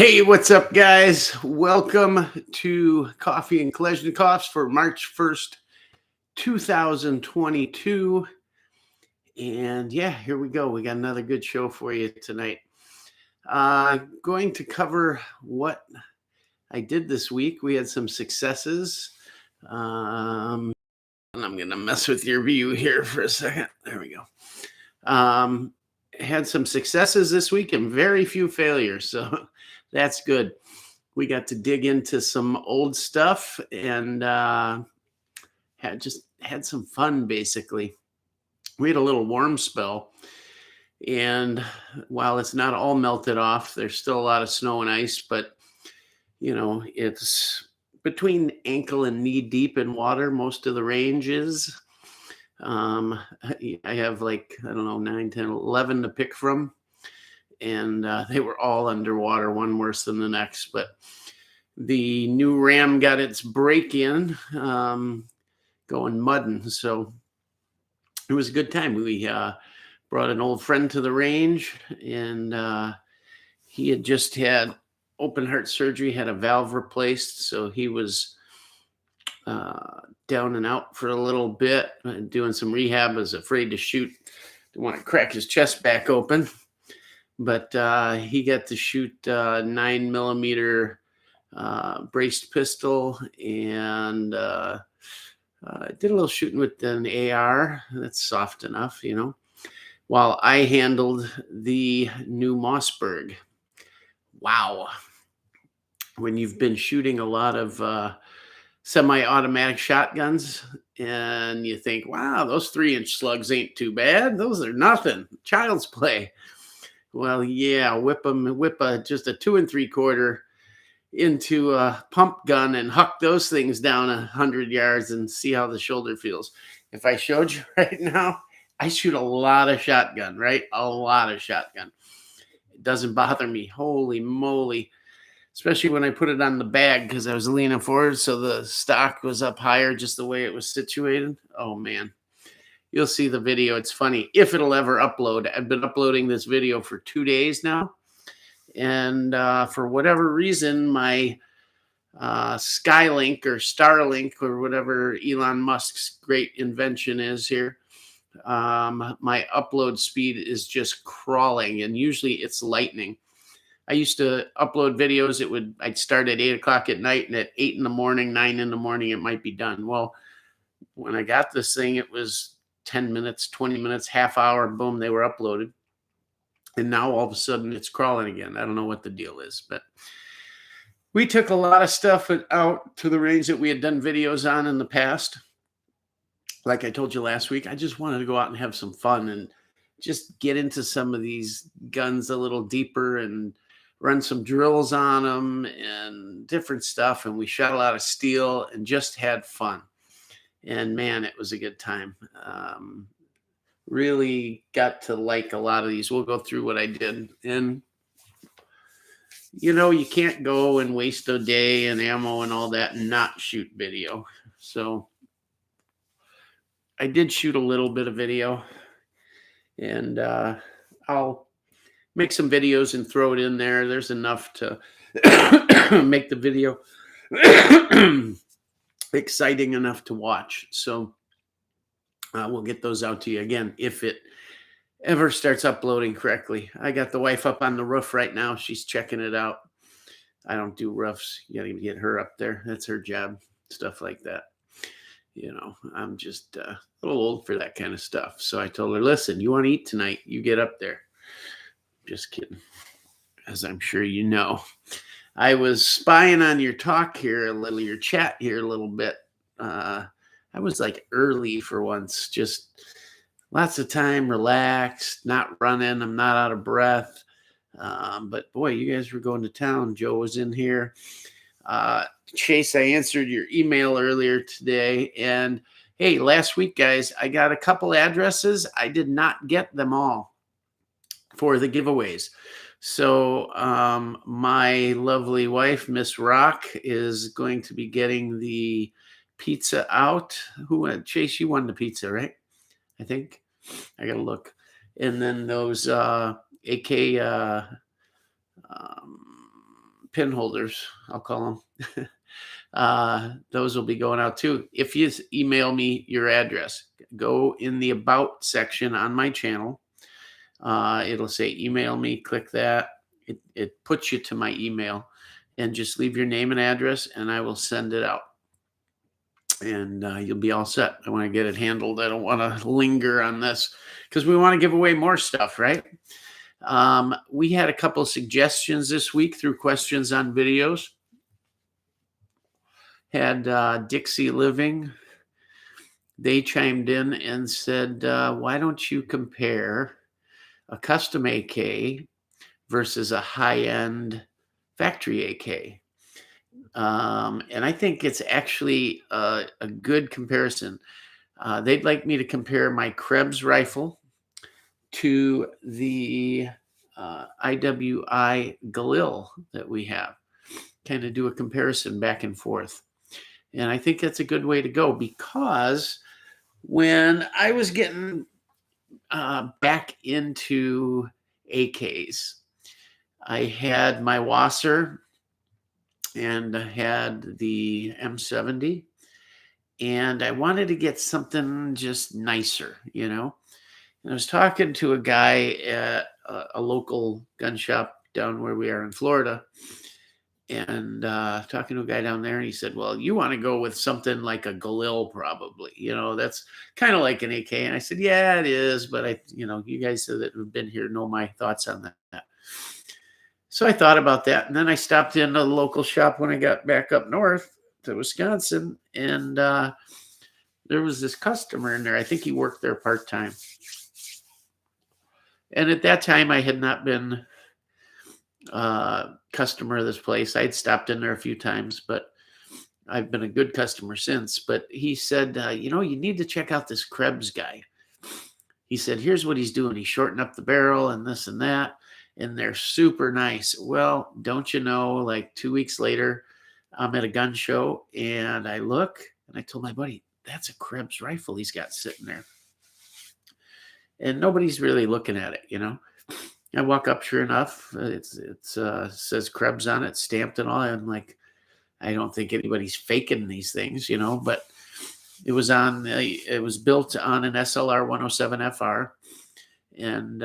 Hey, what's up, guys? Welcome to Coffee and Kalashnikovs for March 1st, 2022. And yeah, here we go. We got another good show for you tonight. Going to cover what I did this week. We had some successes. And I'm going to mess with your view here for a second. There we go. Had some successes this week and very few failures. So that's good. We got to dig into some old stuff and had some fun, basically. We had a little warm spell. And while it's not all melted off, there's still a lot of snow and ice, but it's between ankle and knee deep in water. Most of the range is. I have I don't know, 9, 10, 11 to pick from. And they were all underwater, one worse than the next. But the new ram got its break in, going mudding. So it was a good time. We brought an old friend to the range, and he had just had open heart surgery, had a valve replaced. So he was down and out for a little bit, doing some rehab. Was afraid to shoot. Didn't want to crack his chest back open. But he got to shoot 9mm braced pistol and did a little shooting with an AR. That's soft enough, while I handled the new Mossberg. Wow. When you've been shooting a lot of semi-automatic shotguns and you think, wow, those 3-inch slugs ain't too bad. Those are nothing. Child's play. Well, yeah, whip just a 2 3/4 into a pump gun and huck those things down 100 yards and see how the shoulder feels. If I showed you right now, I shoot a lot of shotgun, right? A lot of shotgun. It doesn't bother me. Holy moly. Especially when I put it on the bag because I was leaning forward, so the stock was up higher just the way it was situated. Oh, man. You'll see the video. It's funny if it'll ever upload. I've been uploading this video for 2 days now. And for whatever reason, my Skylink or Starlink or whatever Elon Musk's great invention is here, my upload speed is just crawling. And usually it's lightning. I used to upload videos. I'd start at 8 o'clock at night, and at 8 in the morning, 9 in the morning, it might be done. Well, when I got this thing, it was 10 minutes, 20 minutes, half hour, boom, they were uploaded. And now all of a sudden it's crawling again. I don't know what the deal is, but we took a lot of stuff out to the range that we had done videos on in the past. Like I told you last week, I just wanted to go out and have some fun and just get into some of these guns a little deeper and run some drills on them and different stuff. And we shot a lot of steel and just had fun. And man, it was a good time. Really got to like a lot of these. We'll go through what I did. And, you can't go and waste a day and ammo and all that and not shoot video. So I did shoot a little bit of video. And I'll make some videos and throw it in there. There's enough to make the video exciting enough to watch. So we'll get those out to you again if it ever starts uploading correctly. I got the wife up on the roof right now. She's checking it out. I don't do roofs. You gotta get her up there. That's her job. Stuff like that. I'm just a little old for that kind of stuff. So I told her, listen, you want to eat tonight? You get up there. Just kidding. As I'm sure you know. I was spying on your talk here a little, your chat here a little bit. I was early for once, just lots of time, relaxed, not running. I'm not out of breath. But boy, you guys were going to town. Joe was in here. Chase, I answered your email earlier today. And hey, last week, guys, I got a couple addresses. I did not get them all for the giveaways. So my lovely wife, Miss Rock, is going to be getting the pizza out. Chase, you won the pizza, right? I think. I got to look. And then those AK pin holders, I'll call them. Those will be going out too. If you email me your address, go in the about section on my channel. It'll say email me, click that. It puts you to my email, and just leave your name and address and I will send it out. And you'll be all set. I want to get it handled. I don't want to linger on this because we want to give away more stuff, right? We had a couple of suggestions this week through questions on videos. Had Dixie Living. They chimed in and said, why don't you compare a custom AK versus a high-end factory AK? And I think it's actually a good comparison. They'd like me to compare my Krebs rifle to the IWI Galil that we have, kind of do a comparison back and forth. And I think that's a good way to go, because when I was getting back into AKs, I had my Wasser and I had the M70, and I wanted to get something just nicer, And I was talking to a guy at a local gun shop down where we are in Florida, and talking to a guy down there, and he said, well, you want to go with something like a Galil, probably, that's kind of like an AK. And I said, yeah, it is, but you guys that have been here know my thoughts on that. So I thought about that, and then I stopped in a local shop when I got back up north to Wisconsin, and there was this customer in there. I think he worked there part-time. And at that time, I had not been customer of this place. I'd stopped in there a few times, but I've been a good customer since. But he said, you need to check out this Krebs guy. He said, here's what he's doing. He's shortening up the barrel and this and that, and they're super nice. Well, don't you know, like 2 weeks later, I'm at a gun show, and I look, and I told my buddy, that's a Krebs rifle he's got sitting there. And nobody's really looking at it, I walk up, sure enough, it says Krebs on it, stamped and all. I'm like, I don't think anybody's faking these things, but it was built on an SLR 107 FR, and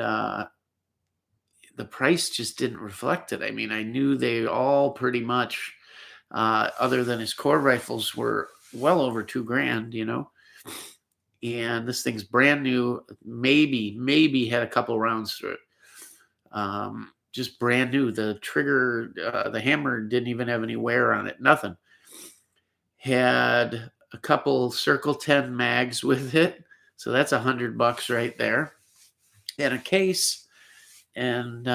the price just didn't reflect it. I mean, I knew they all pretty much, other than his core rifles, were well over $2,000, and this thing's brand new, maybe had a couple rounds through it. Just brand new. The trigger, the hammer didn't even have any wear on it. Nothing. Had a couple Circle 10 mags with it, so that's $100 right there, and a case. And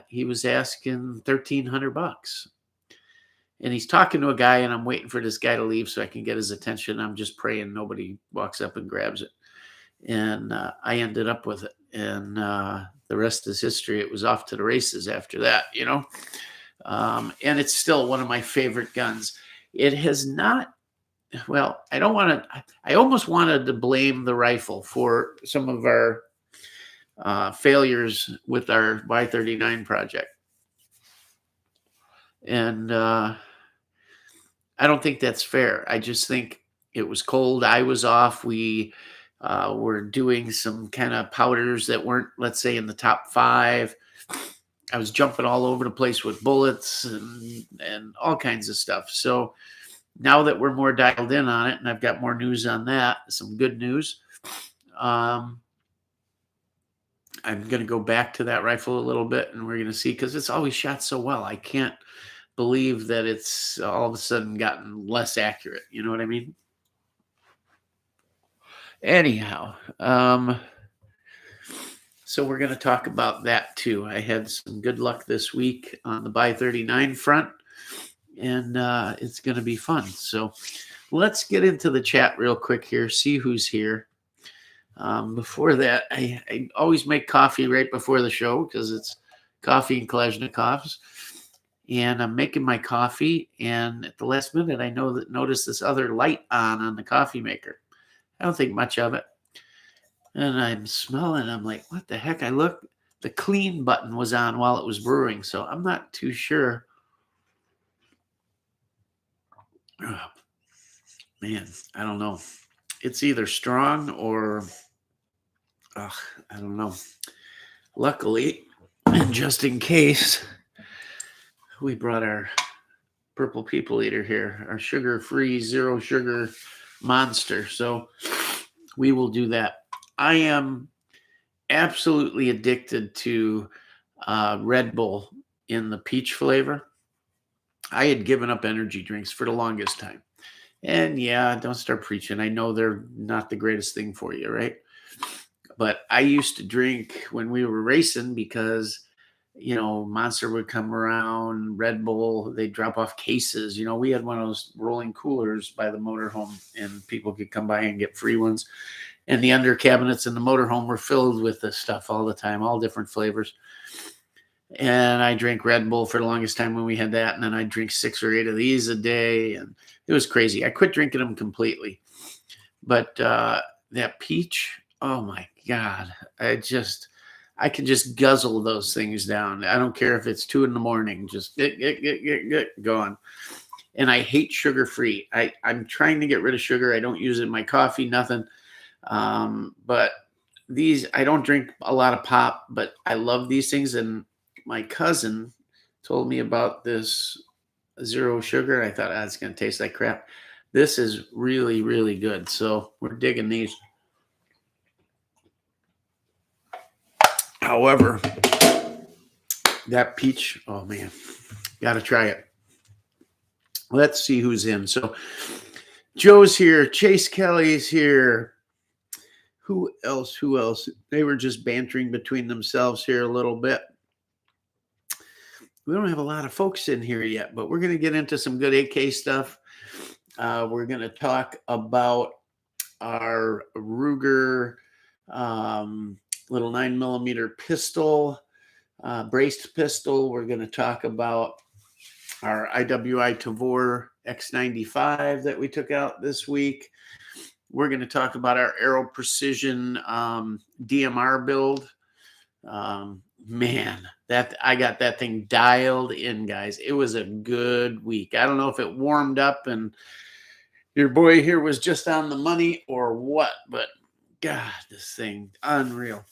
he was asking $1,300. And he's talking to a guy, and I'm waiting for this guy to leave so I can get his attention. I'm just praying nobody walks up and grabs it. And I ended up with it. And the rest is history. It was off to the races after that, and it's still one of my favorite guns. It has not, well, I almost wanted to blame the rifle for some of our failures with our Y39 project. And I don't think that's fair. I just think it was cold. I was off. We were doing some kind of powders that weren't, let's say, in the top 5. I was jumping all over the place with bullets and all kinds of stuff. So now that we're more dialed in on it, and I've got more news on that, some good news, I'm going to go back to that rifle a little bit, and we're going to see, because it's always shot so well. I can't believe that it's all of a sudden gotten less accurate. You know what I mean? Anyhow, so we're going to talk about that too. I had some good luck this week on the Buy 39 front, and it's going to be fun. So let's get into the chat real quick here, see who's here. Before that, I always make coffee right before the show because it's Koffee and Kalashnikovs. And I'm making my coffee, and at the last minute, I noticed this other light on the coffee maker. I don't think much of it. And I'm smelling. I'm like, what the heck? I look, the clean button was on while it was brewing, so I'm not too sure Oh, man, I don't know. It's either strong or ugh, I don't know. Luckily, and just in case, we brought our purple people eater here, our sugar-free, zero sugar monster. So we will do that. I am absolutely addicted to Red Bull in the peach flavor. I had given up energy drinks for the longest time. And yeah, don't start preaching. I know they're not the greatest thing for you, right? But I used to drink when we were racing because, Monster would come around, Red Bull, they'd drop off cases. We had one of those rolling coolers by the motorhome, and people could come by and get free ones. And the under cabinets in the motorhome were filled with this stuff all the time, all different flavors. And I drank Red Bull for the longest time when we had that. And then I'd drink 6 or 8 of these a day. And it was crazy. I quit drinking them completely. But that peach, oh my God. I can just guzzle those things down. I don't care if it's 2 in the morning, just get going. And I hate sugar free. I'm trying to get rid of sugar. I don't use it in my coffee, nothing. But these, I don't drink a lot of pop, but I love these things. And my cousin told me about this zero sugar. I thought, it's going to taste like crap. This is really, really good. So we're digging these. However, that peach, oh man, got to try it. Let's see who's in. So Joe's here. Chase Kelly's here. Who else? They were just bantering between themselves here a little bit. We don't have a lot of folks in here yet, but we're going to get into some good AK stuff. We're going to talk about our Ruger little 9mm pistol, braced pistol. We're going to talk about our IWI Tavor X95 that we took out this week. We're going to talk about our Aero Precision DMR build. Man, that I got that thing dialed in, guys. It was a good week. I don't know if it warmed up and your boy here was just on the money or what, but God, this thing, unreal.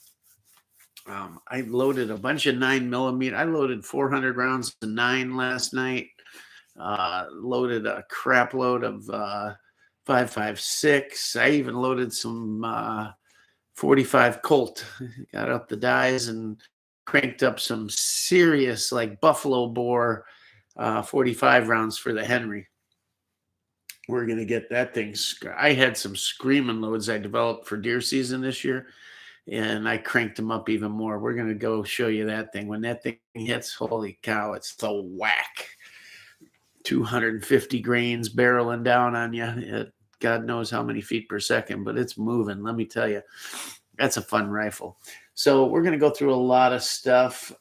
I loaded a bunch of 9mm. I loaded 400 rounds of 9 last night. Loaded a crap load of 5.56. I even loaded some 45 Colt. Got up the dies and cranked up some serious, like buffalo bore 45 rounds for the Henry. We're going to get that thing. I had some screaming loads I developed for deer season this year, and I cranked them up even more. We're going to go show you that thing. When that thing hits, holy cow, it's a whack. 250 grains barreling down on you. God knows how many feet per second, but it's moving. Let me tell you, that's a fun rifle. So we're going to go through a lot of stuff.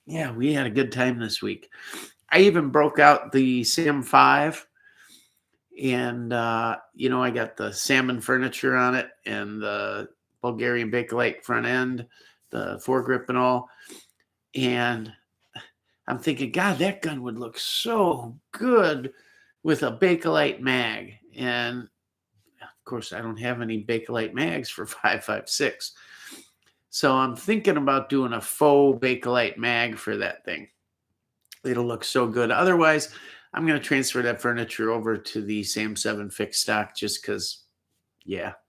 Yeah, we had a good time this week. I even broke out the Sam 5, and I got the salmon furniture on it and the Bulgarian Bakelite front end, the foregrip and all. And I'm thinking, God, that gun would look so good with a Bakelite mag. And of course, I don't have any Bakelite mags for 5.56. So I'm thinking about doing a faux Bakelite mag for that thing. It'll look so good. Otherwise, I'm going to transfer that furniture over to the Sam 7 fixed stock just because,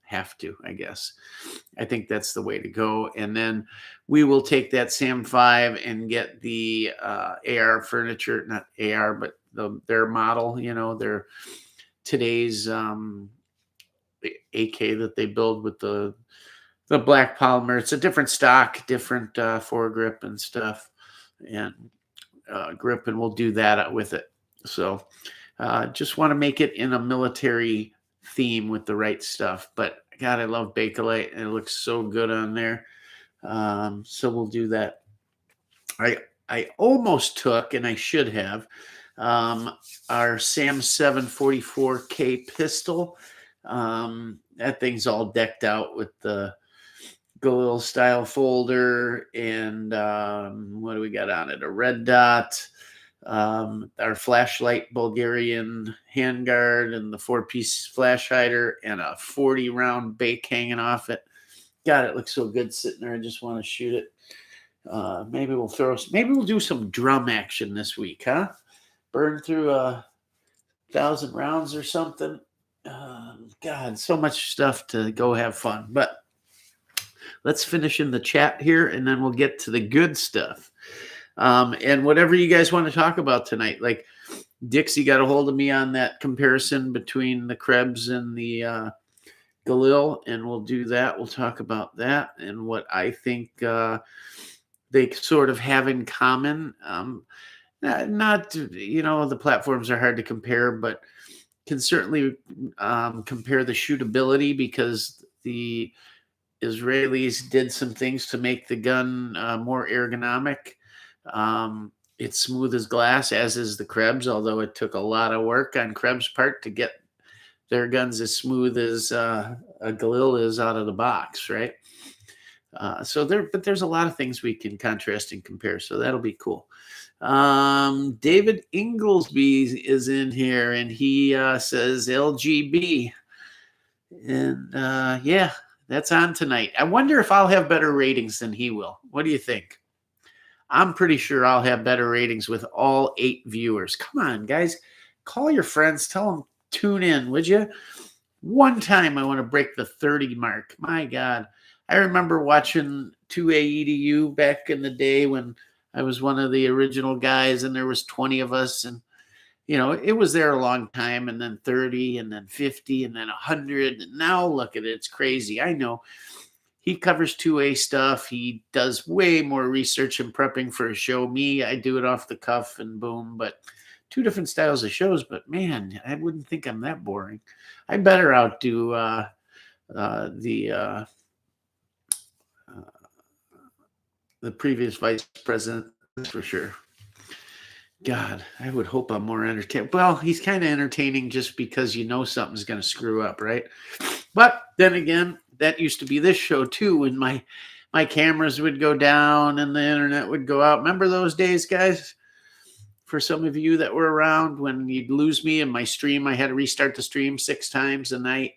have to, I guess. I think that's the way to go. And then we will take that Sam 5 and get the AR furniture, not AR, but their model, their today's AK that they build with the black polymer. It's a different stock, different foregrip and stuff, and grip, and we'll do that with it. So just want to make it in a military theme with the right stuff. But God, I love Bakelite, and it looks so good on there. So we'll do that. I almost took, and I should have, our Sam 7 44K pistol. That thing's all decked out with the Galil style folder, and what do we got on it? A red dot, our flashlight Bulgarian handguard and the 4-piece flash hider and a 40-round bake hanging off it. God, it looks so good sitting there. I just want to shoot it. Maybe we'll do some drum action this week, huh? Burn through 1,000 rounds or something. God, so much stuff to go have fun. But let's finish in the chat here, and then we'll get to the good stuff. And whatever you guys want to talk about tonight, like Dixie got a hold of me on that comparison between the Krebs and the Galil, and we'll do that. We'll talk about that and what I think they sort of have in common. Not the platforms are hard to compare, but can certainly compare the shootability, because the Israelis did some things to make the gun more ergonomic. It's smooth as glass, as is the Krebs, although it took a lot of work on Krebs' part to get their guns as smooth as a Galil is out of the box, right? But there's a lot of things we can contrast and compare, so that'll be cool. David Inglesby is in here, and he says LGB, and yeah, that's on tonight. I wonder if I'll have better ratings than he will. What do you think? I'm pretty sure I'll have better ratings with all 8 viewers. Come on, guys. Call your friends. Tell them tune in, would you? One time I want to break the 30 mark. My God. I remember watching 2A EDU back in the day when I was one of the original guys, and there was 20 of us. And, it was there a long time, and then 30, and then 50, and then 100. And now look at it. It's crazy. I know. He covers 2A stuff. He does way more research and prepping for a show. Me, I do it off the cuff and boom. But 2 different styles of shows. But man, I wouldn't think I'm that boring. I better outdo the previous vice president, that's for sure. God, I would hope I'm more entertaining. Well, he's kind of entertaining just because something's going to screw up, right? But then again, that used to be this show too, when my cameras would go down and the internet would go out. Remember those days, guys? For some of you that were around, when you'd lose me in my stream, I had to restart the stream 6 times a night,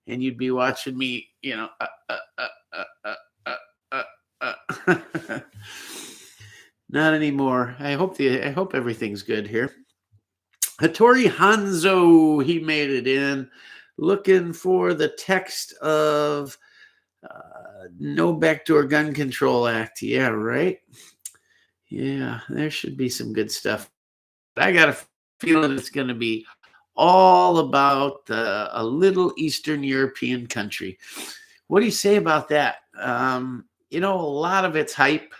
and you'd be watching me, Not anymore. I hope everything's good here. Hattori Hanzo, he made it in. Looking for the text of No Backdoor Gun Control Act. Yeah, right? Yeah, there should be some good stuff. I got a feeling it's going to be all about a little Eastern European country. What do you say about that? A lot of it's hype.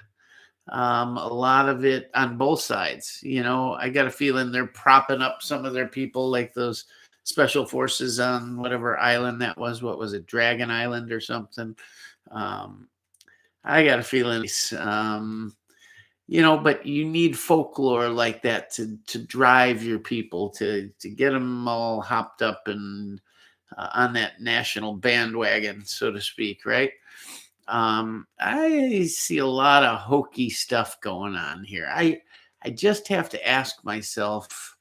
A lot of it on both sides. I got a feeling they're propping up some of their people, like those special forces on whatever island that was. What was it? Dragon Island or something. I got a feeling, but you need folklore like that to drive your people, to get them all hopped up and on that national bandwagon, so to speak, right? I see a lot of hokey stuff going on here. I just have to ask myself,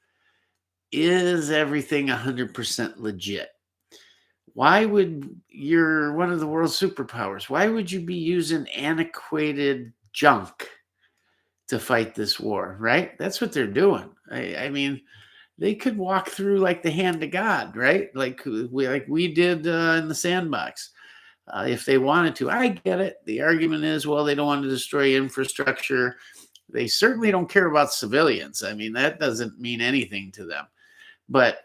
is everything 100% legit? Why would you're one of the world's superpowers? Why would you be using antiquated junk to fight this war, right? That's what they're doing. I mean, they could walk through like the hand of God, right? Like we did in the sandbox. If they wanted to. I get it. The argument is, well, they don't want to destroy infrastructure. They certainly don't care about civilians. I mean, that doesn't mean anything to them. But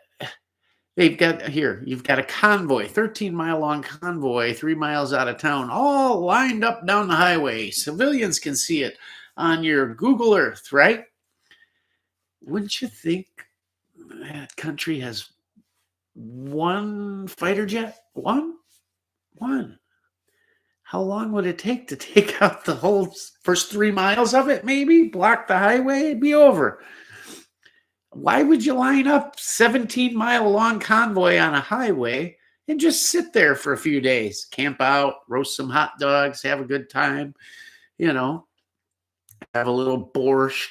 you've got a convoy, 13-mile long convoy, 3 miles out of town, all lined up down the highway. Civilians can see it on your Google Earth, right? Wouldn't you think that country has 1 fighter jet? One. How long would it take to take out the whole first 3 miles of it? Maybe block the highway, it'd be over. Why would you line up 17-mile long convoy on a highway and just sit there for a few days, camp out, roast some hot dogs, have a good time, have a little borscht,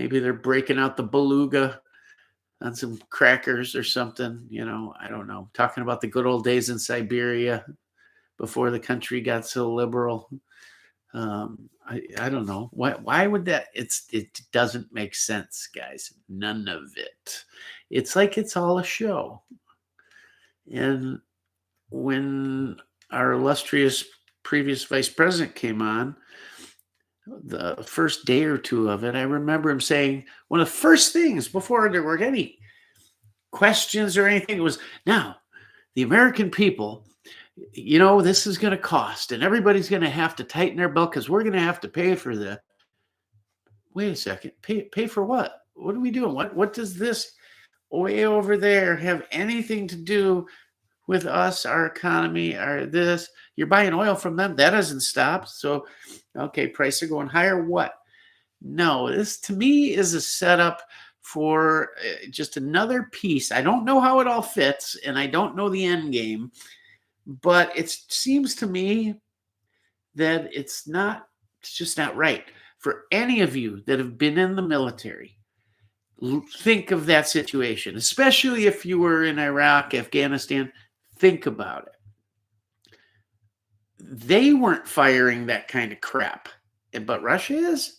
Maybe they're breaking out the beluga on some crackers or something. I don't know. Talking about the good old days in Siberia before the country got so liberal. I don't know why would that. It doesn't make sense, guys. None of it. It's like it's all a show. And when our illustrious previous vice president came on, the first day or two of it, I remember him saying one of the first things before there were any questions or anything was, now the American people, this is going to cost, and everybody's going to have to tighten their belt because we're going to have to pay for the. Wait a second, pay for what? What are we doing? What does this way over there have anything to do with us, our economy, our this? You're buying oil from them. That hasn't stopped. So, okay, prices are going higher. What? No, this to me is a setup for just another piece. I don't know how it all fits, and I don't know the end game, but it seems to me that it's just not right. For any of you that have been in the military, think of that situation, especially if you were in Iraq, Afghanistan. Think about it. They weren't firing that kind of crap, but Russia is.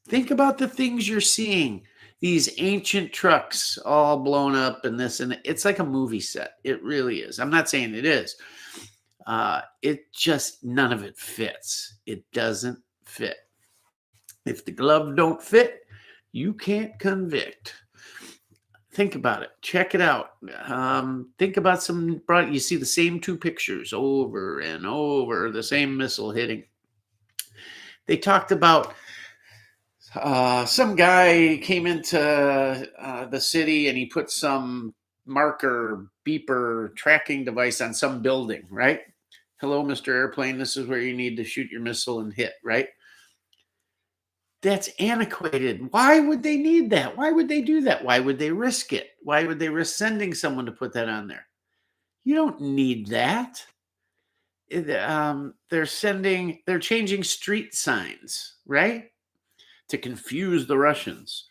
Think about the things you're seeing. These ancient trucks all blown up and this, and it's like a movie set. It really is. I'm not saying it is. It just, none of it fits. It doesn't fit. If the glove don't fit, you can't convict. Think about it. Check it out. Think about you see the same two pictures over and over, the same missile hitting. They talked about some guy came into the city and he put some marker, beeper, tracking device on some building, right? Hello, Mr. Airplane. This is where you need to shoot your missile and hit, right? That's antiquated. Why would they need that? Why would they do that? Why would they risk it? Why would they risk sending someone to put that on there? You don't need that. They're changing street signs, right? To confuse the Russians.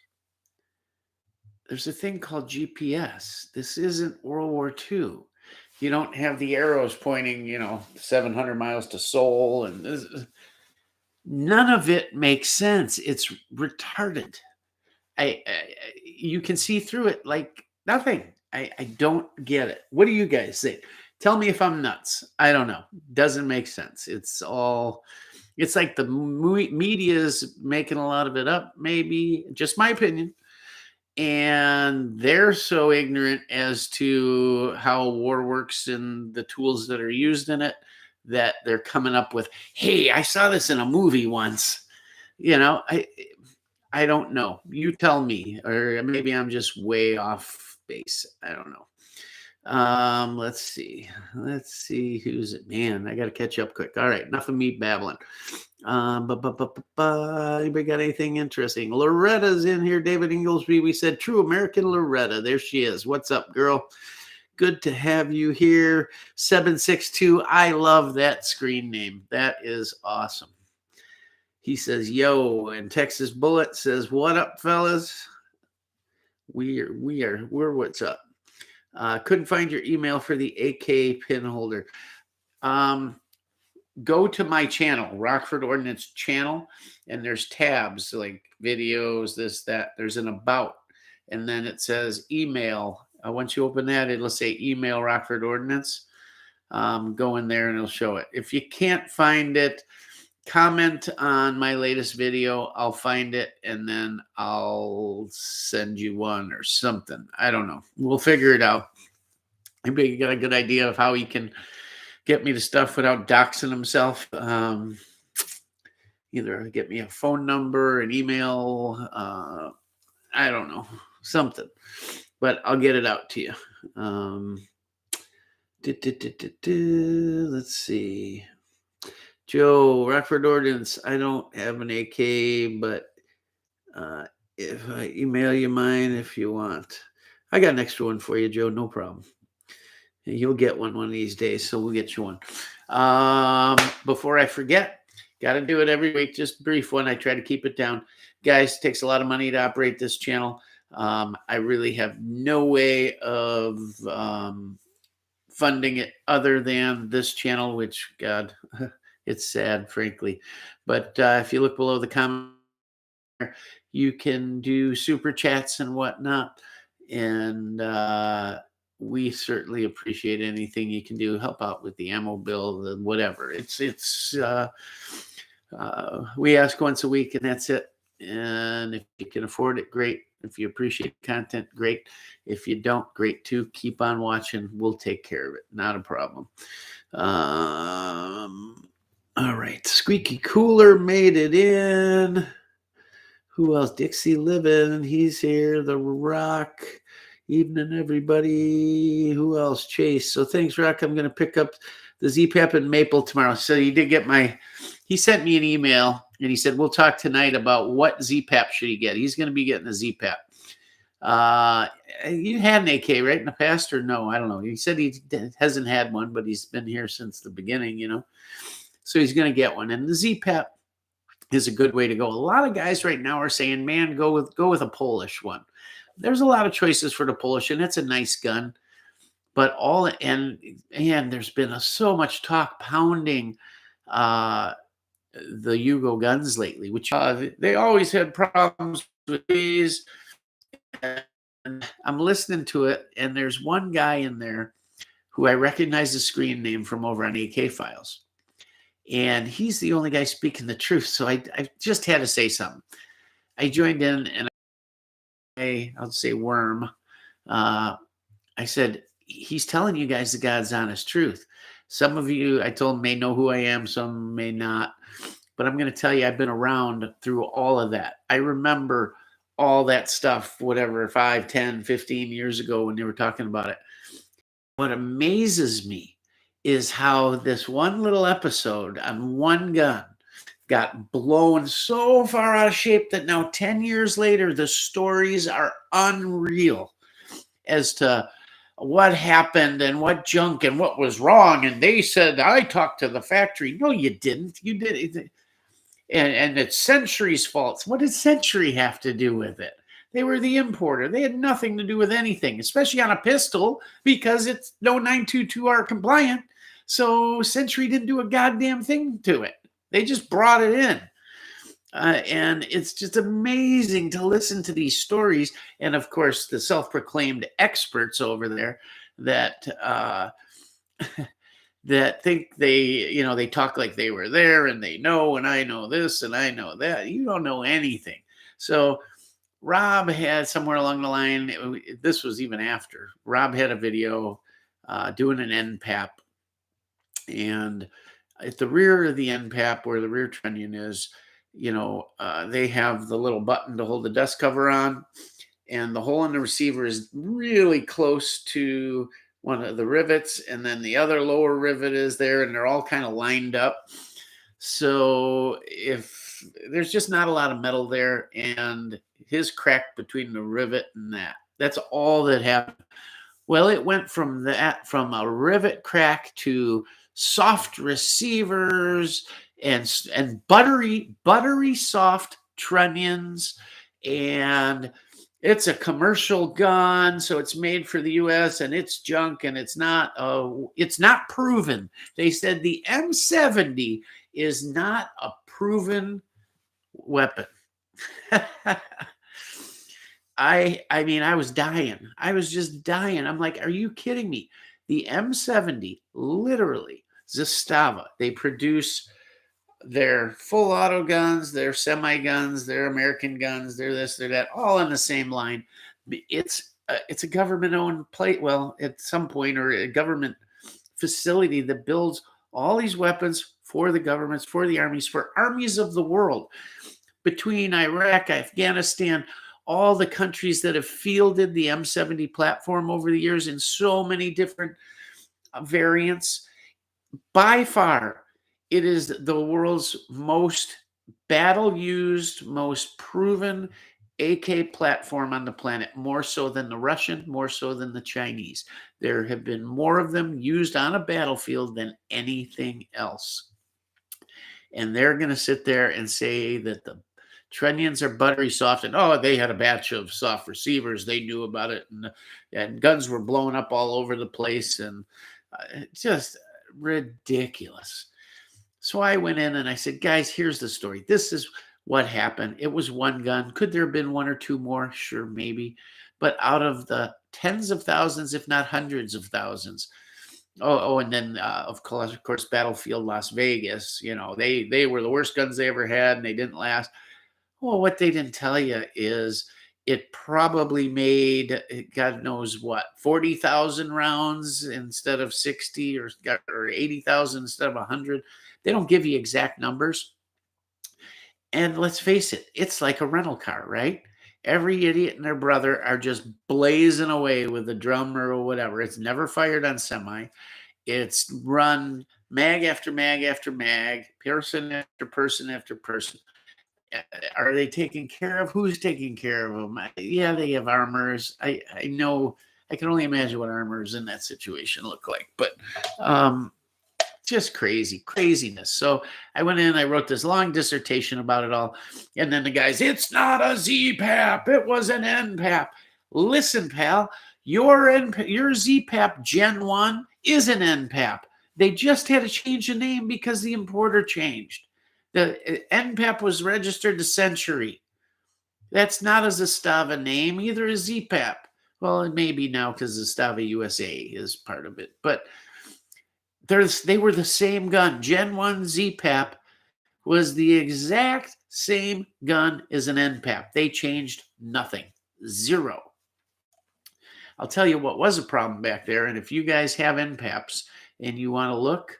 There's a thing called GPS. This isn't World War II. You don't have the arrows pointing, 700 miles to Seoul, and none of it makes sense. It's retarded. You can see through it like nothing. I don't get it. What do you guys think? Tell me if I'm nuts. I don't know. Doesn't make sense. It's like the media is making a lot of it up, maybe. Just my opinion. And they're so ignorant as to how war works and the tools that are used in it that they're coming up with, hey, I saw this in a movie once. I don't know. You tell me. Or maybe I'm just way off base. I don't know. Let's see who's it. Man, I got to catch up quick. All right, enough of me babbling. Anybody got anything interesting? Loretta's in here. David Inglesby. We said true American Loretta. There she is. What's up, girl? Good to have you here. 762. I love that screen name. That is awesome. He says, yo, and Texas Bullet says, what up, fellas? We're what's up. Couldn't find your email for the AK pin holder. Go to my channel, Rockford Ordnance Channel, and there's tabs like videos, this, that. There's an about, and then it says email. Once you open that, it'll say email Rockford Ordnance. Go in there and it'll show it. If you can't find it, comment on my latest video. I'll find it and then I'll send you one or something. I don't know. We'll figure it out. Anybody got a good idea of how he can get me the stuff without doxing himself? Either get me a phone number, an email, I don't know, something. But I'll get it out to you. Let's see. Joe, Rockford Ordnance. I don't have an AK, but if I email you mine if you want. I got an extra one for you, Joe. No problem. You'll get one of these days, so we'll get you one. Before I forget, Got to do it every week. Just brief one. I try to keep it down. Guys, takes a lot of money to operate this channel. I really have no way of funding it other than this channel, which, God, it's sad, frankly. But if you look below the comment, you can do super chats and whatnot. And we certainly appreciate anything you can do. Help out with the ammo bill, the whatever. We ask once a week, and that's it. And if you can afford it, great. If you appreciate content, great. If you don't, great too. Keep on watching. We'll take care of it. Not a problem. All right. Squeaky Cooler made it in. Who else? Dixie Livin. He's here. The Rock. Evening, everybody. Who else? Chase. So thanks, Rock. I'm going to pick up the Z-Pap and Maple tomorrow. So he did get he sent me an email and he said, we'll talk tonight about what Z-Pap should he get. He's going to be getting a Z-Pap. You had an AK, right, in the past, or no? I don't know. He said he hasn't had one, but he's been here since the beginning, So he's going to get one. And the Z-Pap is a good way to go. A lot of guys right now are saying, man, go with a Polish one. There's a lot of choices for the Polish, and it's a nice gun. But there's been so much talk pounding the Yugo guns lately, which they always had problems with these. And I'm listening to it, and there's one guy in there who I recognize the screen name from over on AK Files. And he's the only guy speaking the truth. So I just had to say something. I joined in, and I'll say Worm. I said, he's telling you guys the God's honest truth. Some of you, I told him, may know who I am, some may not. But I'm going to tell you, I've been around through all of that. I remember all that stuff, whatever, 5, 10, 15 years ago when they were talking about it. What amazes me is how this one little episode on one gun got blown so far out of shape that now 10 years later, the stories are unreal as to what happened and what junk and what was wrong. And they said, I talked to the factory. No, you didn't. You did. And it's Century's fault. What did Century have to do with it? They were the importer. They had nothing to do with anything, especially on a pistol, because it's no 922R compliant. So Century didn't do a goddamn thing to it. They just brought it in. And it's just amazing to listen to these stories. And of course, the self-proclaimed experts over there that that think they talk like they were there and they know, and I know this and I know that. You don't know anything. So Rob had somewhere along the line, this was even after, Rob had a video doing an NPAP. And at the rear of the NPAP, where the rear trunnion is, they have the little button to hold the dust cover on. And the hole in the receiver is really close to one of the rivets. And then the other lower rivet is there, and they're all kind of lined up. So if there's just not a lot of metal there, and his crack between the rivet and that's all that happened. Well, it went from a rivet crack to soft receivers and buttery soft trunnions. And it's a commercial gun, so it's made for the US, and it's junk, and it's not proven. They said the M70 is not a proven weapon. I mean, I was dying. I was just dying. I'm like, are you kidding me? The M70, literally, Zastava, they produce their full auto guns, their semi guns, their American guns, their this, their that, all on the same line. It's a government-owned plate. Well, at some point, or a government facility that builds all these weapons for the governments, for the armies, for armies of the world. Between Iraq, Afghanistan, all the countries that have fielded the M70 platform over the years in so many different variants, by far, it is the world's most battle-used, most proven AK platform on the planet, more so than the Russian, more so than the Chinese. There have been more of them used on a battlefield than anything else. and they're going to sit there and say that the trunnions are buttery soft, and oh, they had a batch of soft receivers, they knew about it, and guns were blowing up all over the place, and just ridiculous. So I went in and I said, guys, here's the story. This is what happened. It was one gun. Could there have been one or two more? Sure, maybe. But out of the tens of thousands, if not hundreds of thousands. And then of course, Battlefield Las Vegas. They were the worst guns they ever had, and they didn't last. Well, what they didn't tell you is it probably made God knows what 40,000 rounds instead of 60, or 80,000 instead of 100. They don't give you exact numbers. And let's face it, it's like a rental car, right? Every idiot and their brother are just blazing away with a drum or whatever. It's never fired on semi. It's run mag after mag after mag, person after person after person. Are they taken care of? Who's taking care of them? Yeah, they have armors. I know. I can only imagine what armors in that situation look like. But just craziness. So I went in, I wrote this long dissertation about it all. And then the guys, it's not a ZPAP. It was an NPAP. Listen, pal, your ZPAP Gen 1 is an NPAP. They just had to change the name because the importer changed. The NPAP was registered to Century. That's not a Zastava name, either is ZPAP. Well, it may be now because Zastava USA is part of it. But they were the same gun. Gen 1 ZPAP was the exact same gun as an NPAP. They changed nothing. Zero. I'll tell you what was a problem back there, and if you guys have NPAPs and you want to look,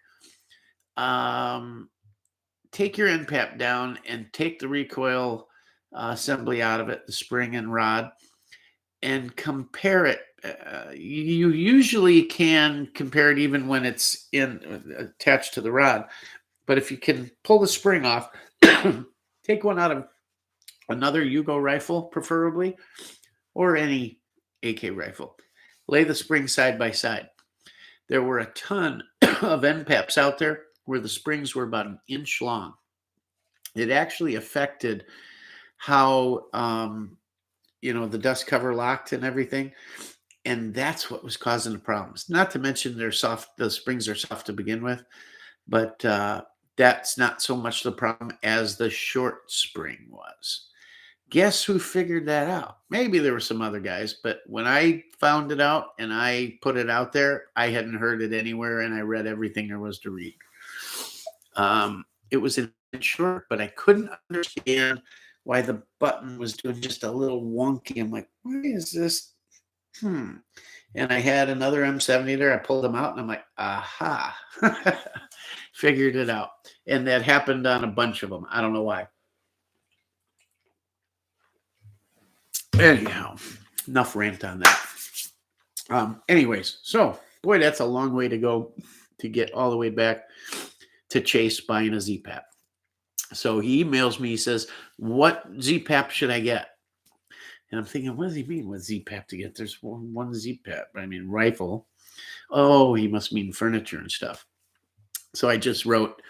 take your NPAP down and take the recoil assembly out of it, the spring and rod, and compare it. You usually can compare it even when it's attached to the rod. But if you can pull the spring off, take one out of another Yugo rifle, preferably, or any AK rifle. Lay the spring side by side. There were a ton of NPAPs out there where the springs were about an inch long. It actually affected how the dust cover locked and everything. And that's what was causing the problems. Not to mention they're soft, the springs are soft to begin with, but that's not so much the problem as the short spring was. Guess who figured that out? Maybe there were some other guys, but when I found it out and I put it out there, I hadn't heard it anywhere, and I read everything there was to read. It was in short, but I couldn't understand why the button was doing just a little wonky. I'm like, why is this? And I had another M70 there. I pulled them out, and I'm like, aha. Figured it out. And that happened on a bunch of them. I don't know why. Anyhow, enough rant on that. Anyways, so, boy, that's a long way to go to get all the way back to Chase buying a ZPAP. So he emails me, he says, what ZPAP should I get? And I'm thinking, what does he mean with ZPAP to get? There's one ZPAP. I mean, rifle. Oh, he must mean furniture and stuff. So I just wrote,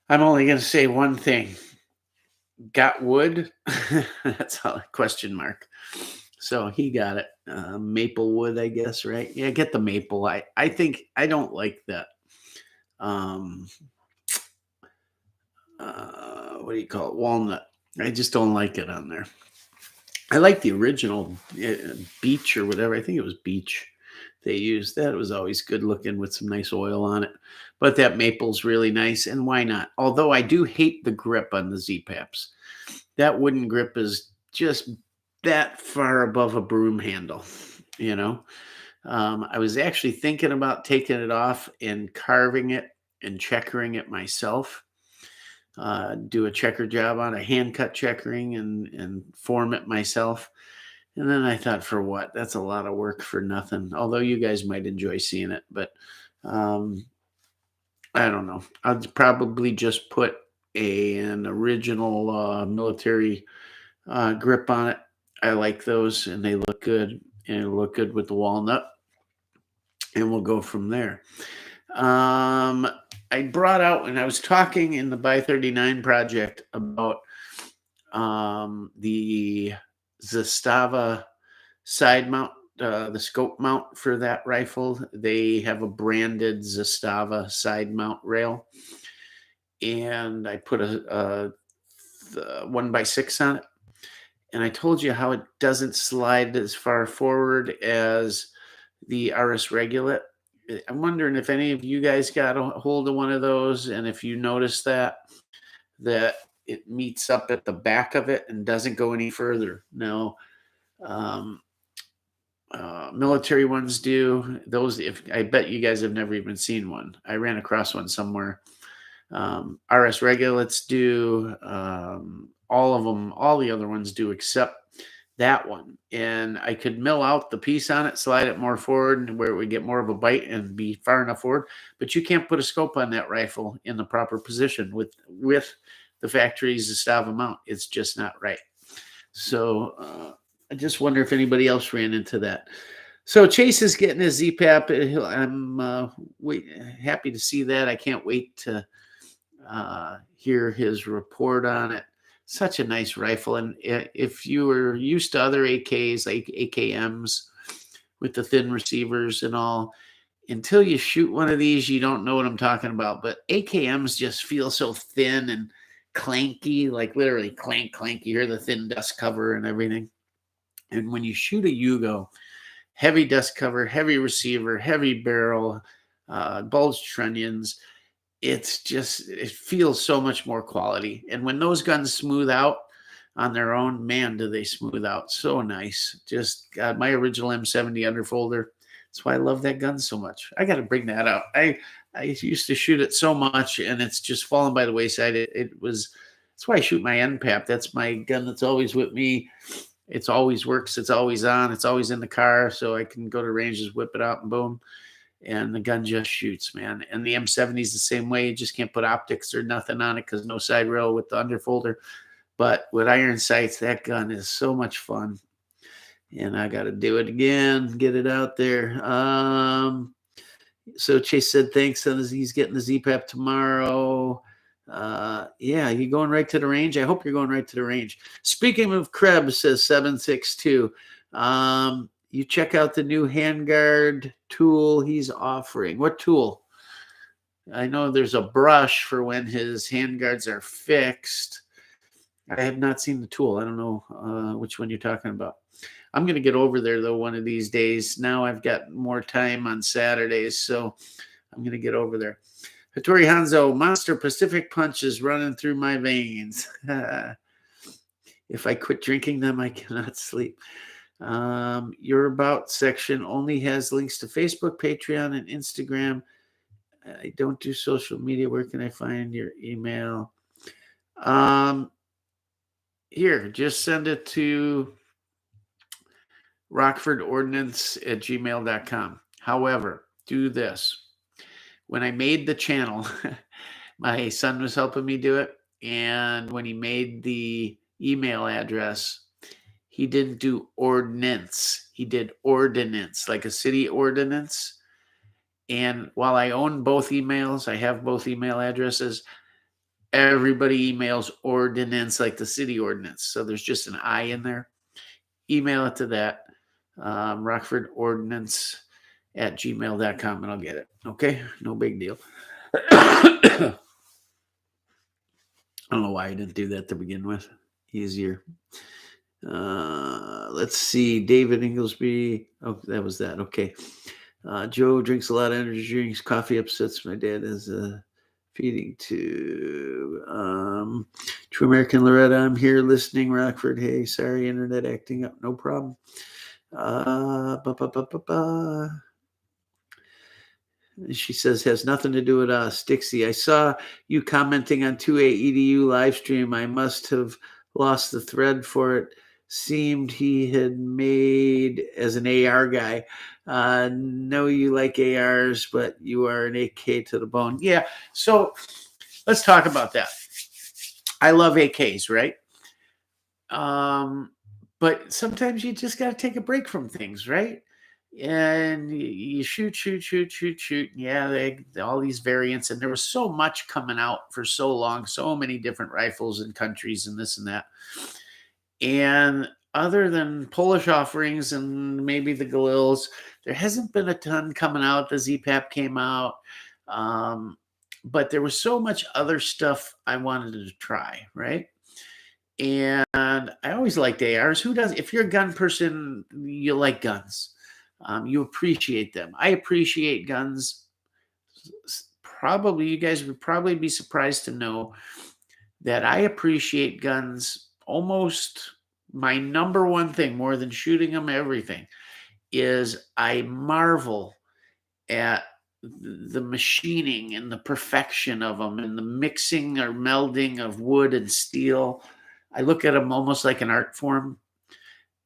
I'm only going to say one thing. Got wood? That's a question mark. So he got it. Maple wood, I guess, right? Yeah, get the maple. I think I don't like that. What do you call it? Walnut. I just don't like it on there. I like the original beech or whatever. I think it was beech they used. That was always good looking with some nice oil on it. But that maple's really nice, and why not? Although I do hate the grip on the ZPAPs. That wooden grip is just that far above a broom handle, I was actually thinking about taking it off and carving it and checkering it myself. Do a checker job on a hand cut checkering and form it myself. And then I thought, for what? That's a lot of work for nothing. Although you guys might enjoy seeing it, but I don't know. I'll probably just put an original military grip on it. I like those, and they look good, and it'll look good with the walnut, and we'll go from there. I brought out when I was talking in the Buy 39 project about the Zastava side mount, the scope mount for that rifle. They have a branded Zastava side mount rail, and I put a 1x6 on it. And I told you how it doesn't slide as far forward as the RS Regulate. I'm wondering if any of you guys got a hold of one of those, and if you notice that it meets up at the back of it and doesn't go any further. No, um, military ones do. Those, if I bet you guys have never even seen one. I ran across one somewhere. RS Regulates do. All of them, all the other ones do, except that one. And I could mill out the piece on it, slide it more forward, where it would get more of a bite and be far enough forward. But you can't put a scope on that rifle in the proper position with the factory's Zastava mount. It's just not right. So I just wonder if anybody else ran into that. So Chase is getting his ZPAP. I'm happy to see that. I can't wait to hear his report on it. Such a nice rifle. And if you were used to other AKs, like AKMs with the thin receivers and all, until you shoot one of these, you don't know what I'm talking about. But AKMs just feel so thin and clanky, like literally clank, clank. You hear the thin dust cover and everything. And when you shoot a Yugo, heavy dust cover, heavy receiver, heavy barrel, bulged trunnions, it's just, it feels so much more quality. And when those guns smooth out on their own, man, do they smooth out. So nice. Just, God, my original M70 underfolder. That's why I love that gun so much. I got to bring that out. I used to shoot it so much, and it's just fallen by the wayside. That's why I shoot my NPAP. That's my gun that's always with me. It's always works. It's always on. It's always in the car, so I can go to ranges, whip it out, and boom. And the gun just shoots, man. And the M70 is the same way. You just can't put optics or nothing on it because no side rail with the underfolder. But with iron sights, that gun is so much fun. And I got to do it again, get it out there. So Chase said thanks. He's getting the ZPAP tomorrow. Yeah, you going right to the range? I hope you're going right to the range. Speaking of Krebs, says 762. You check out the new handguard tool he's offering. What tool? I know there's a brush for when his handguards are fixed. I have not seen the tool. I don't know which one you're talking about. I'm going to get over there, though, one of these days. Now I've got more time on Saturdays, so I'm going to get over there. Hattori Hanzo, Monster Pacific Punch is running through my veins. If I quit drinking them, I cannot sleep. Your About section only has links to Facebook, Patreon, and Instagram. I don't do social media. Where can I find your email? Here, just send it to ROCKFORDORDNANCE@gmail.com. However, do this. When I made the channel, my son was helping me do it. And when he made the email address, he didn't do ordinance. He did ordinance, like a city ordinance. And while I own both emails, I have both email addresses, everybody emails ordinance like the city ordinance. So there's just an I in there. Email it to that, ROCKFORDORDNANCE@gmail.com, and I'll get it. Okay? No big deal. I don't know why I didn't do that to begin with. Easier. Let's see. David Inglesby. Oh, that was that. Okay. Joe drinks a lot of energy drinks. Coffee upsets my dad as a feeding tube. True American Loretta, I'm here listening. Rockford, hey, sorry, internet acting up. No problem. She says, has nothing to do with us. Dixie, I saw you commenting on 2A EDU live stream. I must have lost the thread for it. Seemed he had made as an AR guy. Know you like ARs, but you are an AK to the bone. Yeah, so let's talk about that. I love AKs, right? But sometimes you just got to take a break from things, right? and you shoot, shoot, shoot, shoot, shoot. Yeah, all these variants, and there was so much coming out for so long, so many different rifles and countries and this and that. And other than Polish offerings and maybe the Galils, there hasn't been a ton coming out. The Z-Pap came out, um, but there was so much other stuff I wanted to try, right? And I always liked ARs. Who does? If you're a gun person, you like guns. You appreciate them. I appreciate guns. Probably, you guys would probably be surprised to know that I appreciate guns almost. My number one thing, more than shooting them, everything, is I marvel at the machining and the perfection of them and the mixing or melding of wood and steel. I look at them almost like an art form,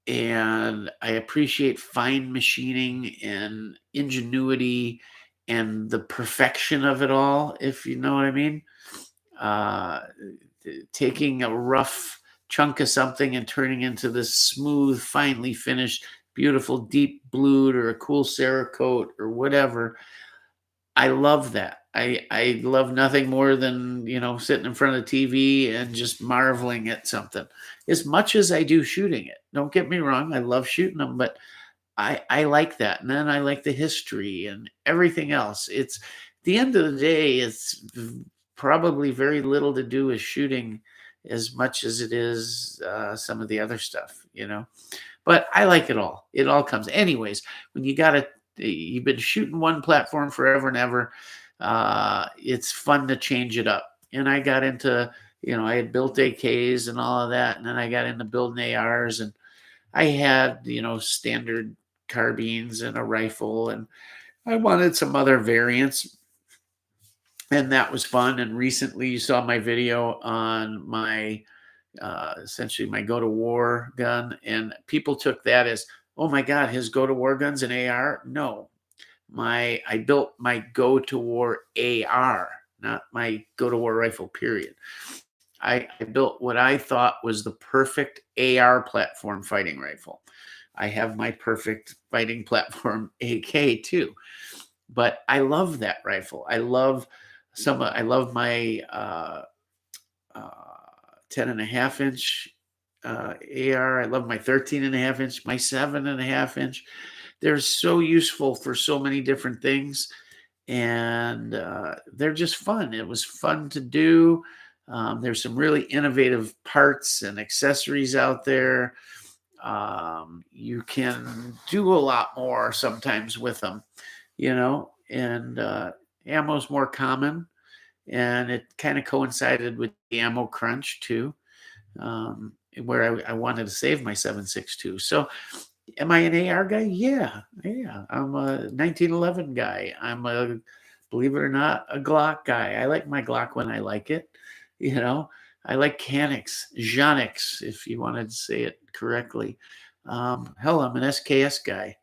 and I appreciate fine machining and ingenuity and the perfection of it all, if you know what I mean. Uh, Taking a rough chunk of something and turning into this smooth, finely finished, beautiful, deep blued or a cool cerakote or whatever. I love that. I love nothing more than, sitting in front of the TV and just marveling at something as much as I do shooting it. Don't get me wrong. I love shooting them, but I like that. And then I like the history and everything else. It's the end of the day, it's probably very little to do with shooting as much as it is some of the other stuff. But I like it all. It all comes. Anyways, when you've been shooting one platform forever and ever, it's fun to change it up. And I got into, I had built AKs and all of that. And then I got into building ARs, and I had, standard carbines and a rifle, and I wanted some other variants, and that was fun. And recently you saw my video on my essentially my go to war gun, and people took that as, oh my god, his go to war gun's an AR. No, I built my go to war AR, not my go to war rifle, period. I built what I thought was the perfect AR platform fighting rifle. I have my perfect fighting platform AK too, but I love that rifle. I love my 10.5 inch AR. I love my 13.5 inch, my 7.5 inch. They're so useful for so many different things, and they're just fun. It was fun to do. There's some really innovative parts and accessories out there. You can do a lot more sometimes with them, and ammo's more common, and it kind of coincided with the ammo crunch too, where I wanted to save my 7.62. So am I an AR guy? Yeah. I'm a 1911 guy. Believe it or not, a Glock guy. I like my Glock when I like it. I like Canics, Janix, if you wanted to say it correctly. Hell, I'm an SKS guy.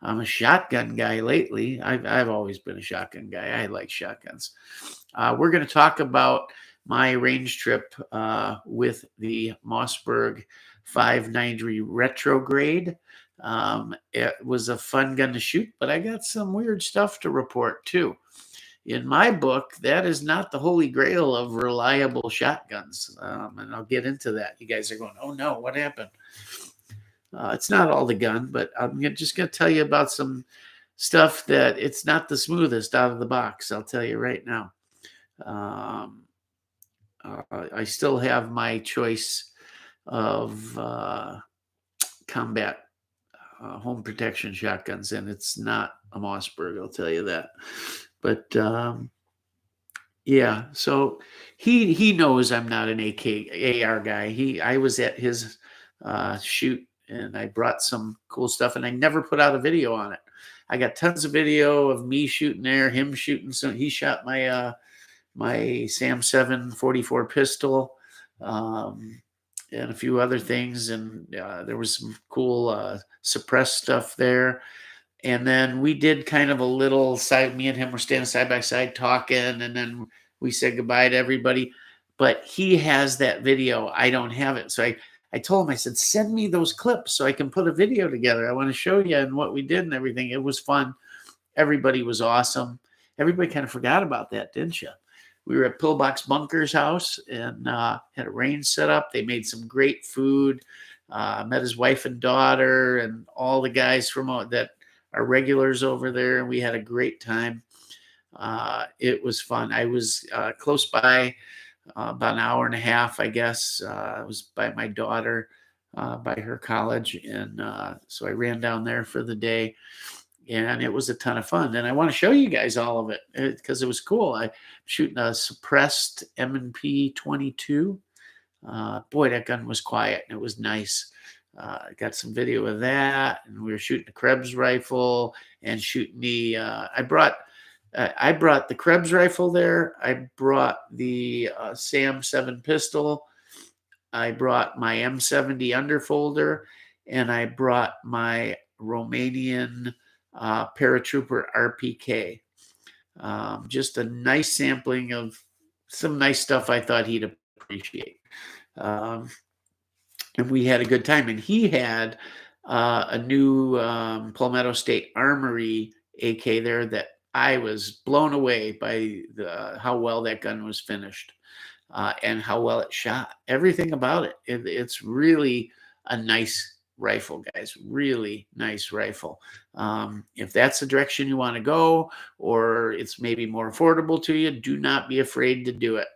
I'm a shotgun guy lately. I've always been a shotgun guy. I like shotguns. We're going to talk about my range trip with the Mossberg 590 Retrograde. It was a fun gun to shoot, but I got some weird stuff to report too. In my book, that is not the holy grail of reliable shotguns, and I'll get into that. You guys are going, oh no, what happened? It's not all the gun, but I'm just going to tell you about some stuff that it's not the smoothest out of the box. I'll tell you right now. I still have my choice of combat home protection shotguns, and it's not a Mossberg, I'll tell you that. But yeah, so he knows I'm not an AR guy. I was at his shoot, and I brought some cool stuff, and I never put out a video on it. I got tons of video of me shooting there, him shooting. So he shot my my Sam 7 44 pistol, and a few other things, and there was some cool suppressed stuff there. And then we did kind of a little side. Me and him were standing side by side talking, and then we said goodbye to everybody. But he has that video. I don't have it, so I told him, I said, send me those clips so I can put a video together. I want to show you and what we did and everything. It was fun. Everybody was awesome. Everybody kind of forgot about that, didn't you? We were at Pillbox Bunker's house and had a range set up. They made some great food. Met his wife and daughter and all the guys from that are regulars over there. And we had a great time. It was fun. I was close by about an hour and a half, I guess. I was by my daughter, by her college. And so I ran down there for the day. And it was a ton of fun. And I want to show you guys all of it because it was cool. I'm shooting a suppressed M&P 22. Boy, that gun was quiet and it was nice. I got some video of that, and we were shooting a Krebs rifle and shooting the. I brought the Krebs rifle there. I brought the Sam 7 pistol. I brought my M70 underfolder, and I brought my Romanian paratrooper RPK. Just a nice sampling of some nice stuff I thought he'd appreciate. And we had a good time. And he had a new Palmetto State Armory AK there that I was blown away by how well that gun was finished and how well it shot. Everything about it. It's really a nice rifle, guys. Really nice rifle. If that's the direction you want to go, or it's maybe more affordable to you, do not be afraid to do it.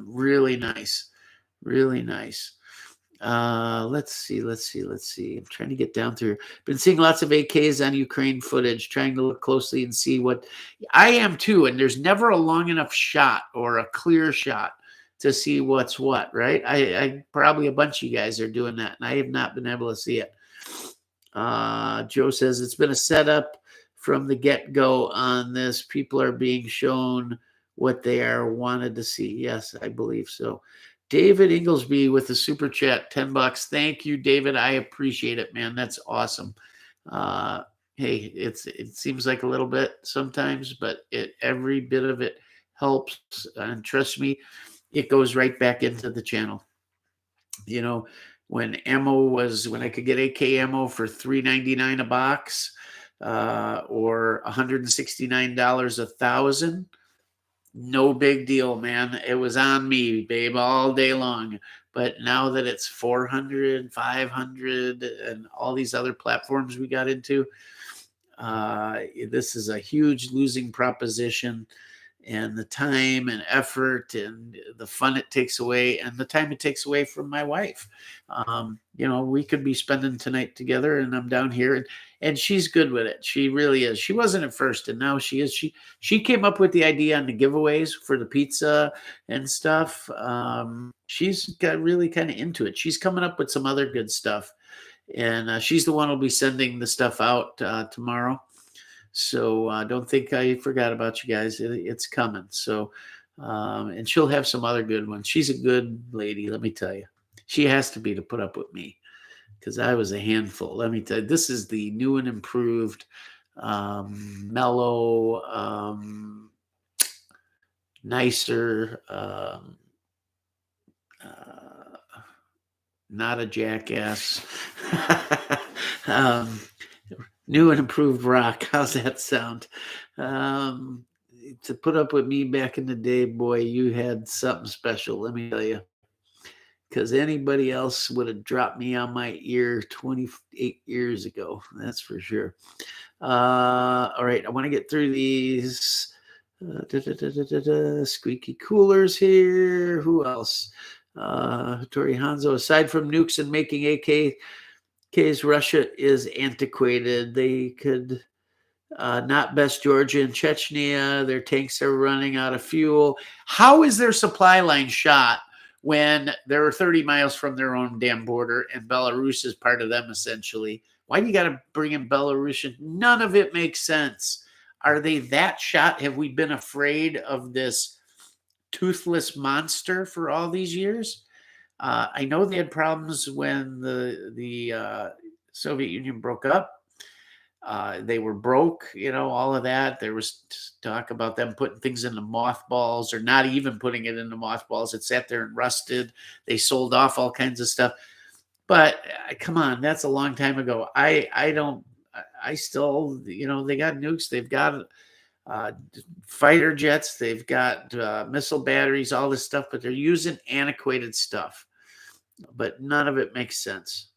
Really nice. Really nice. Let's see. I'm trying to get down through. Been seeing lots of AKs on Ukraine footage, trying to look closely and see what I am too. And there's never a long enough shot or a clear shot to see what's what, right? I probably a bunch of you guys are doing that, and I have not been able to see it. Joe says it's been a setup from the get-go on this. People are being shown what they are wanted to see. Yes, I believe so. David Inglesby with the super chat, $10. Thank you, David. I appreciate it, man. That's awesome. Hey, it seems like a little bit sometimes, but every bit of it helps. And trust me, it goes right back into the channel. You know, when I could get AK ammo for $3.99 a box, or $169 a thousand. No big deal, man. It was on me, babe, all day long. But now that it's 400, 500, and all these other platforms we got into, this is a huge losing proposition. And the time and effort and the fun it takes away, and the time it takes away from my wife. We could be spending tonight together, and I'm down here, and she's good with it. She really is. She wasn't at first, and now she is. She came up with the idea on the giveaways for the pizza and stuff. She's got really kind of into it. She's coming up with some other good stuff, and she's the one who'll be sending the stuff out tomorrow. So don't think I forgot about you guys. It's coming. So, and she'll have some other good ones. She's a good lady, let me tell you. She has to be to put up with me, because I was a handful. Let me tell you, this is the new and improved, mellow, nicer, not a jackass. New and improved rock. How's that sound? To put up with me back in the day, boy, you had something special, let me tell you. Because anybody else would have dropped me on my ear 28 years ago. That's for sure. All right, I want to get through these squeaky coolers here. Who else? Tori Hanzo, aside from nukes and making AKs, Russia is antiquated. They could not best Georgia and Chechnya. Their tanks are running out of fuel. How is their supply line shot when they're 30 miles from their own damn border and Belarus is part of them, essentially? Why do you got to bring in Belarus? None of it makes sense. Are they that shot? Have we been afraid of this toothless monster for all these years? I know they had problems when the Soviet Union broke up. They were broke, all of that. There was talk about them putting things into mothballs, or not even putting it into mothballs. It sat there and rusted. They sold off all kinds of stuff. But come on, that's a long time ago. I still, they got nukes, they've got uh, fighter jets, they've got missile batteries, all this stuff, but they're using antiquated stuff. But none of it makes sense.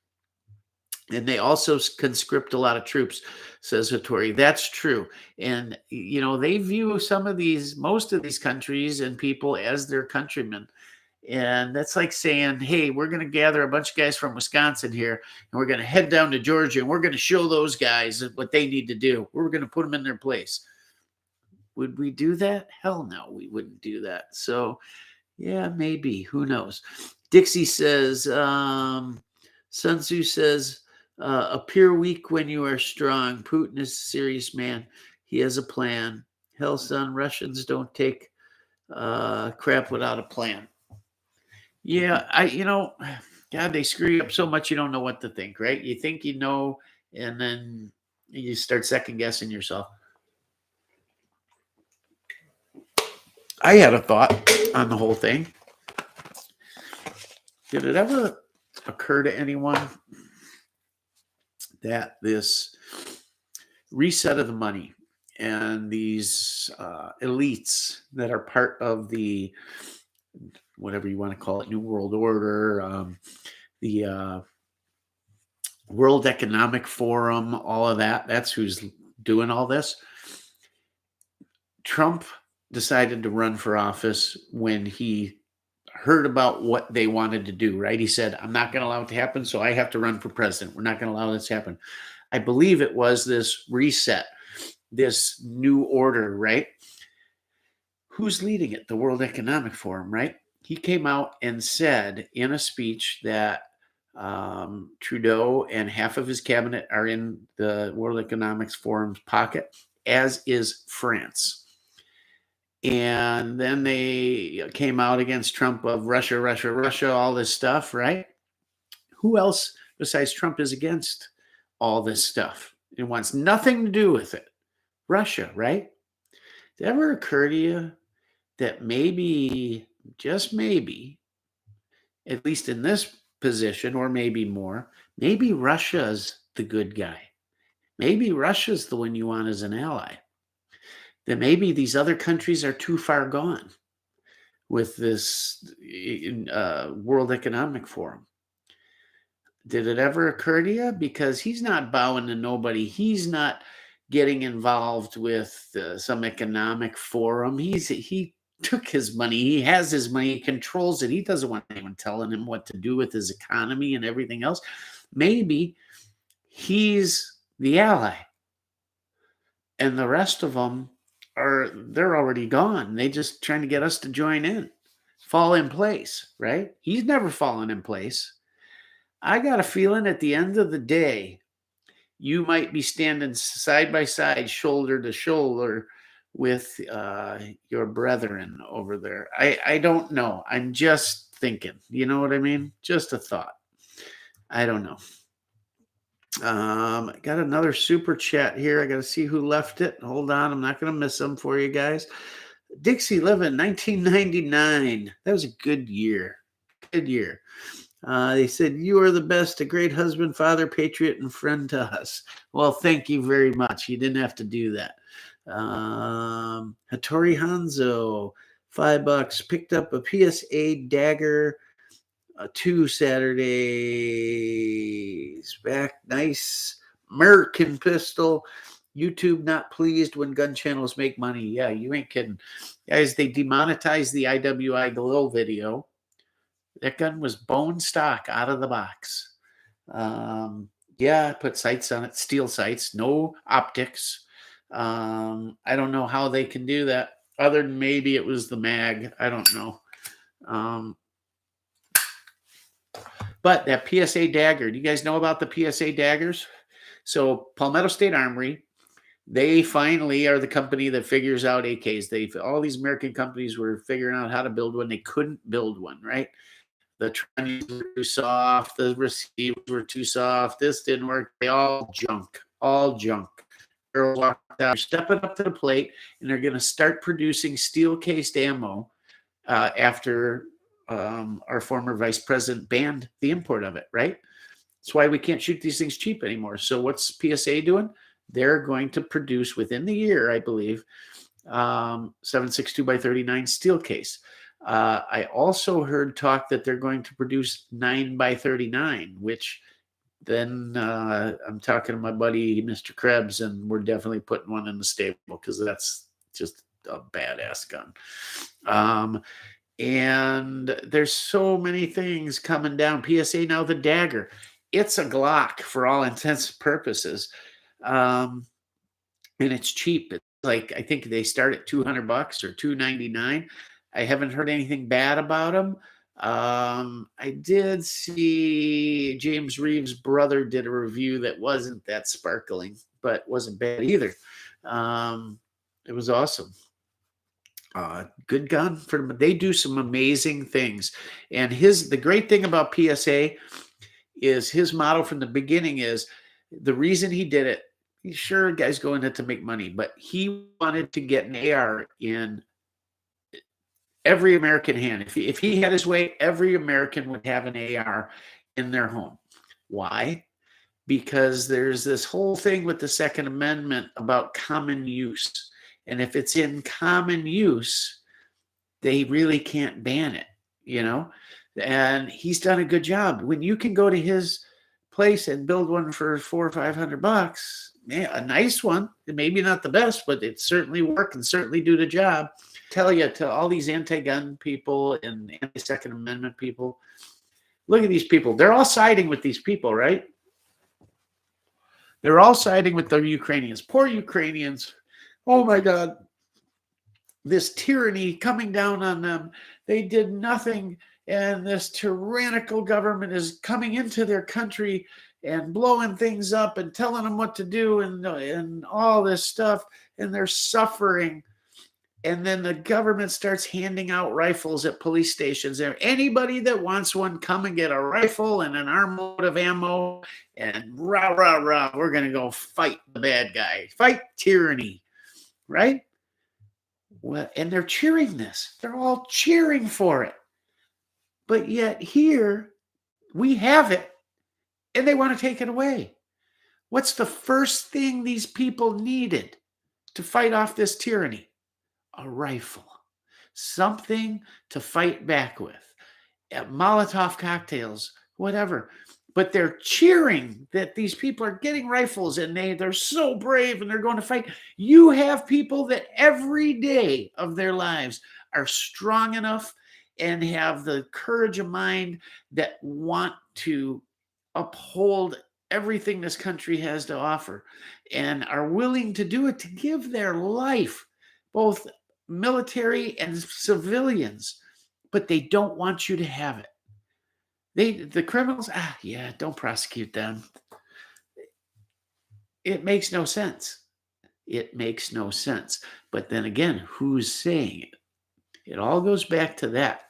And they also conscript a lot of troops, says Hattori. That's true. And, they view most of these countries and people as their countrymen. And that's like saying, hey, we're going to gather a bunch of guys from Wisconsin here, and we're going to head down to Georgia, and we're going to show those guys what they need to do. We're going to put them in their place. Would we do that? Hell no, we wouldn't do that. So, yeah, maybe. Who knows? Dixie says, Sun Tzu says, appear weak when you are strong. Putin is a serious man. He has a plan. Hell, son, Russians don't take crap without a plan. Yeah, God, they screw you up so much you don't know what to think, right? You think you know, and then you start second guessing yourself. I had a thought on the whole thing. Did it ever occur to anyone that this reset of the money and these elites that are part of the, whatever you want to call it, New World Order, the World Economic Forum, all of that's who's doing all this. Trump decided to run for office when he heard about what they wanted to do, right? He said, I'm not going to allow it to happen, so I have to run for president. We're not going to allow this to happen. I believe it was this reset, this new order, right? Who's leading it? The World Economic Forum, right? He came out and said in a speech that Trudeau and half of his cabinet are in the World Economic Forum's pocket, as is France. And then they came out against Trump of Russia, Russia, Russia, all this stuff, right? Who else besides Trump is against all this stuff? It wants nothing to do with it. Russia, right? Did it ever occur to you that maybe, just maybe, at least in this position, or maybe more, maybe Russia's the good guy? Maybe Russia's the one you want as an ally. That maybe these other countries are too far gone with this World Economic Forum. Did it ever occur to you? Because he's not bowing to nobody. He's not getting involved with some economic forum. He took his money. He has his money. He controls it. He doesn't want anyone telling him what to do with his economy and everything else. Maybe he's the ally, and the rest of them they're already gone. They just trying to get us to join in, fall in place, right? He's never fallen in place. I got a feeling at the end of the day, you might be standing side by side, shoulder to shoulder with your brethren over there. I don't know. I'm just thinking. You know what I mean? Just a thought. I don't know. I got another super chat here. I got to see who left it. Hold on. I'm not going to miss them for you guys. Dixie Living, 1999. That was a good year. Good year. They said, you are the best, a great husband, father, patriot, and friend to us. Well, thank you very much. You didn't have to do that. Hattori Hanzo, $5, picked up a PSA Dagger 2 Saturdays back. Nice American pistol. YouTube not pleased when gun channels make money. Yeah, you ain't kidding. Guys, they demonetized the IWI Glow video. That gun was bone stock out of the box. Yeah, I put sights on it, steel sights, no optics. I don't know how they can do that, other than maybe it was the mag. I don't know. But that PSA dagger, do you guys know about the PSA daggers? So Palmetto State Armory, they finally are the company that figures out AKs. All these American companies were figuring out how to build one. They couldn't build one, right? The trannies were too soft. The receivers were too soft. This didn't work. They all junk. They're walked out, stepping up to the plate, and they're going to start producing steel-cased ammo after our former vice president banned the import of it, right? That's why we can't shoot these things cheap anymore. So what's PSA doing? They're going to produce within the year, I believe, 7.62 by 39 steel case. I also heard talk that they're going to produce 9 by 39, which then I'm talking to my buddy, Mr. Krebs, and we're definitely putting one in the stable because that's just a badass gun. And there's so many things coming down. PSA now, the dagger. It's a Glock for all intents and purposes. And it's cheap. It's like, I think they start at $200 or $299. I haven't heard anything bad about them. I did see James Reeves' brother did a review that wasn't that sparkling, but wasn't bad either. It was awesome. Good gun for them. They do some amazing things. And the great thing about PSA is his motto from the beginning is the reason he did it. Sure, guys go in it to make money, but he wanted to get an AR in every American hand. If he had his way, every American would have an AR in their home. Why? Because there's this whole thing with the Second Amendment about common use. And if it's in common use, they really can't ban it, you know? And he's done a good job. When you can go to his place and build one for $400 or $500, man, a nice one, maybe not the best, but it certainly work and certainly do the job. Tell you, to all these anti-gun people and anti-Second Amendment people, look at these people. They're all siding with these people, right? They're all siding with the Ukrainians. Poor Ukrainians. Oh my God. This tyranny coming down on them. They did nothing. And this tyrannical government is coming into their country and blowing things up and telling them what to do and all this stuff. And they're suffering. And then the government starts handing out rifles at police stations. And anybody that wants one, come and get a rifle and an armload of ammo. And rah, rah, rah, we're going to go fight the bad guy. Fight tyranny. Right? Well, and they're cheering this. They're all cheering for it. But yet here, we have it, and they want to take it away. What's the first thing these people needed to fight off this tyranny? A rifle. Something to fight back with. Molotov cocktails, whatever. But they're cheering that these people are getting rifles and they're so brave and they're going to fight. You have people that every day of their lives are strong enough and have the courage of mind that want to uphold everything this country has to offer and are willing to do it, to give their life, both military and civilians, but they don't want you to have it. The criminals, don't prosecute them. It makes no sense. It makes no sense. But then again, who's saying it? It all goes back to that.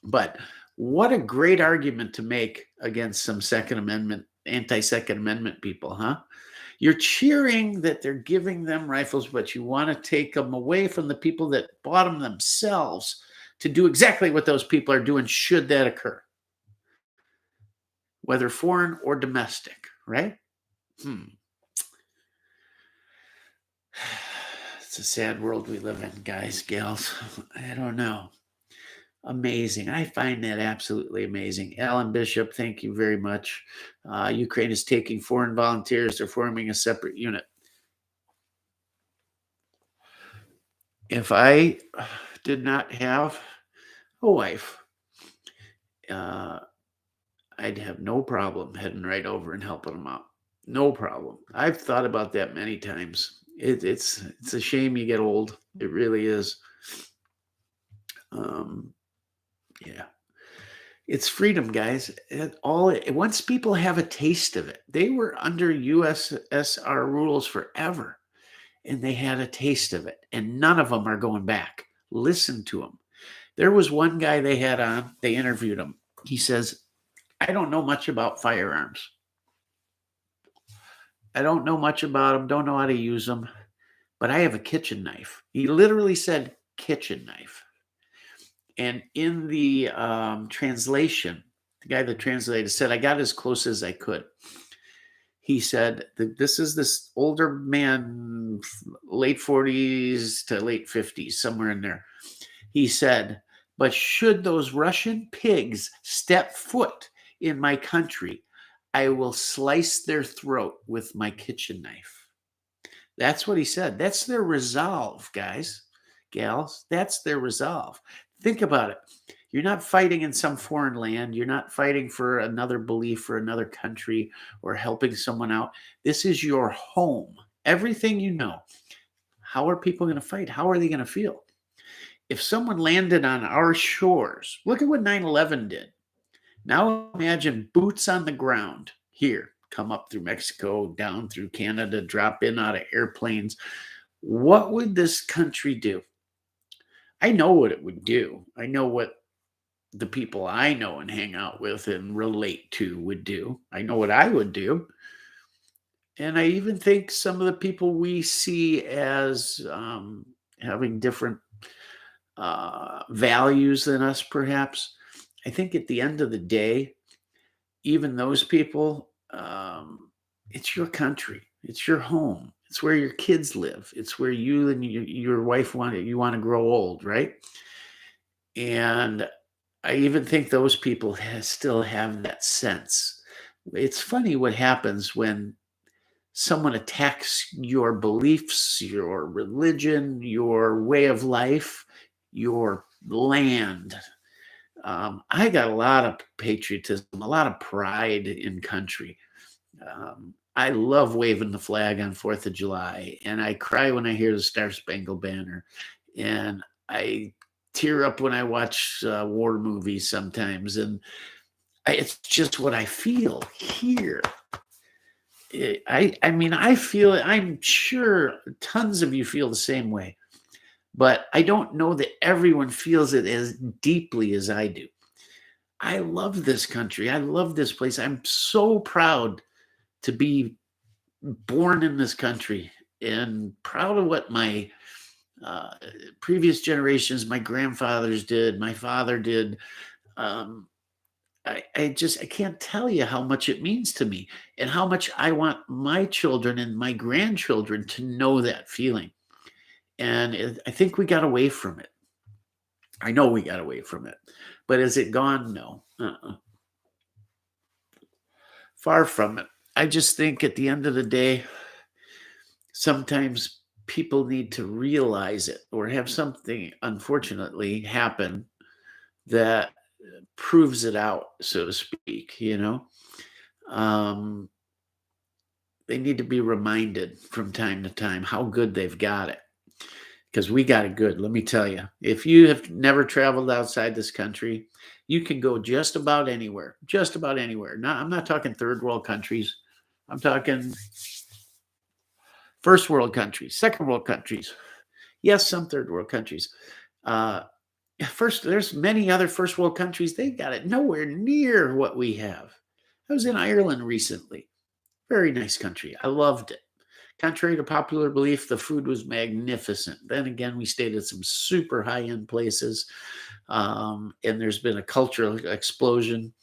But what a great argument to make against some Second Amendment, anti-Second Amendment people, huh? You're cheering that they're giving them rifles, but you want to take them away from the people that bought them themselves to do exactly what those people are doing, should that occur. Whether foreign or domestic, right? It's a sad world we live in, guys, gals. I don't know. Amazing. I find that absolutely amazing. Alan Bishop, thank you very much. Ukraine is taking foreign volunteers. They're forming a separate unit. If I did not have a wife, I'd have no problem heading right over and helping them out. No problem. I've thought about that many times. It's a shame you get old. It really is. Yeah. It's freedom, guys. Once people have a taste of it, they were under USSR rules forever, and they had a taste of it, and none of them are going back. Listen to them. There was one guy they had on, they interviewed him. He says, I don't know much about firearms. I don't know much about them, don't know how to use them, but I have a kitchen knife. He literally said kitchen knife. And in the translation, the guy that translated said, I got as close as I could. He said that this is this older man, late 40s to late 50s, somewhere in there. He said, but should those Russian pigs step foot in my country, I will slice their throat with my kitchen knife. That's what he said. That's their resolve, guys, gals. That's their resolve. Think about it. You're not fighting in some foreign land. You're not fighting for another belief or another country or helping someone out. This is your home. Everything you know. How are people going to fight? How are they going to feel? If someone landed on our shores, look at what 9/11 did. Now imagine boots on the ground here, come up through Mexico, down through Canada, drop in out of airplanes. What would this country do? I know what it would do. I know what the people I know and hang out with and relate to would do. I know what I would do. And I even think some of the people we see as having different values than us, perhaps, I think at the end of the day, even those people, it's your country, it's your home, it's where your kids live, it's where you and your wife want to grow old, right? And I even think those people still have that sense. It's funny what happens when someone attacks your beliefs, your religion, your way of life, your land. I got a lot of patriotism, a lot of pride in country. I love waving the flag on 4th of July, and I cry when I hear the Star Spangled Banner, and I tear up when I watch war movies sometimes, and it's just what I feel here. I mean, I feel it. I'm sure tons of you feel the same way, but I don't know that everyone feels it as deeply as I do. I love this country. I love this place. I'm so proud to be born in this country and proud of what my previous generations, my grandfathers did, my father did. I can't tell you how much it means to me and how much I want my children and my grandchildren to know that feeling. And I think we got away from it. I know we got away from it. But is it gone? No. Far from it. I just think at the end of the day, sometimes people need to realize it or have something, unfortunately, happen that proves it out, so to speak, they need to be reminded from time to time how good they've got it, because we got it good. Let me tell you, if you have never traveled outside this country, you can go just about anywhere. Now, I'm not talking third world countries. I'm talking first world countries, second world countries. Yes, some third world countries. First, there's many other first world countries. They got it nowhere near what we have. I was in Ireland recently. Very nice country. I loved it. Contrary to popular belief, the food was magnificent. Then again, we stayed at some super high-end places, and there's been a cultural explosion.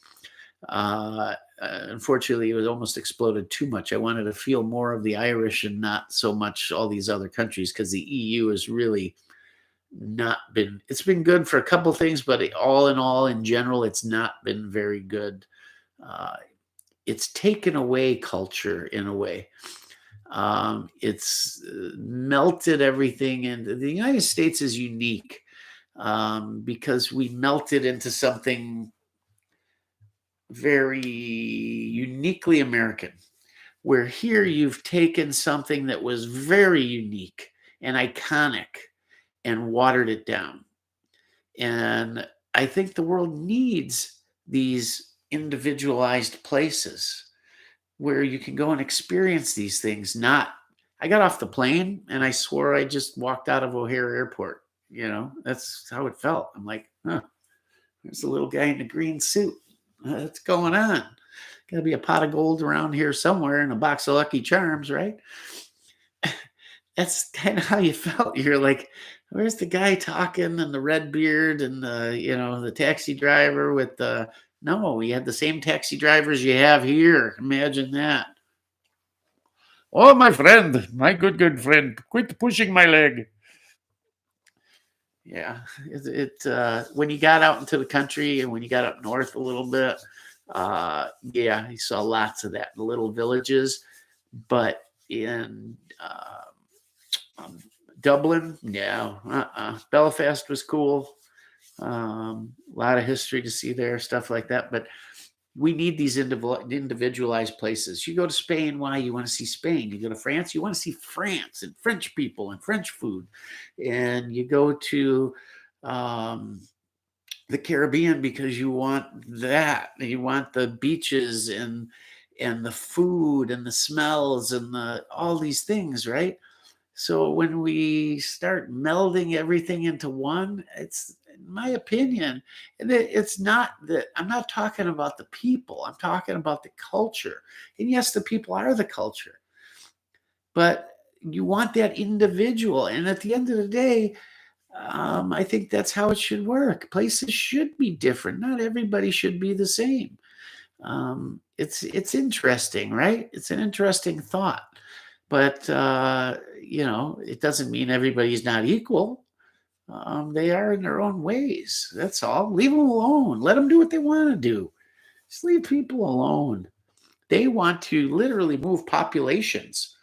Unfortunately, it was almost exploded too much. I wanted to feel more of the Irish and not so much all these other countries, because the EU has really not been, it's been good for a couple things, but all in all, in general, it's not been very good. It's taken away culture in a way. It's melted everything, and the United States is unique because we melted into something very uniquely American, where here you've taken something that was very unique and iconic and watered it down. And I think the world needs these individualized places where you can go and experience these things. I got off the plane and I swore I just walked out of O'Hare Airport. That's how it felt. I'm like, there's a little guy in a green suit. What's going on? Got to be a pot of gold around here somewhere and a box of Lucky Charms, right? That's kind of how you felt. You're like, Where's the guy talking and the red beard and the taxi driver with the no, we had the same taxi drivers you have here. Imagine that. Oh, my friend, my good friend, quit pushing my leg. Yeah, when you got out into the country and when you got up north a little bit, yeah, you saw lots of that in little villages. But in um, Dublin, no, Belfast was cool. A lot of history to see there, stuff like that. But we need these individualized places. You go to Spain, why? You want to see Spain. You go to France, you want to see France and French people and French food. And you go to um, the Caribbean because you want that. You want the beaches and the food and the smells and the all these things, right? So when we start melding everything into one, it's, in my opinion, and it's not that I'm not talking about the people, I'm talking about the culture. And yes, the people are the culture, but you want that individual. And at the end of the day, I think that's how it should work. Places should be different. Not everybody should be the same. It's interesting, right? It's an interesting thought, but it doesn't mean everybody's not equal. They are in their own ways. That's all. Leave them alone. Let them do what they want to do. Just leave people alone. They want to literally move populations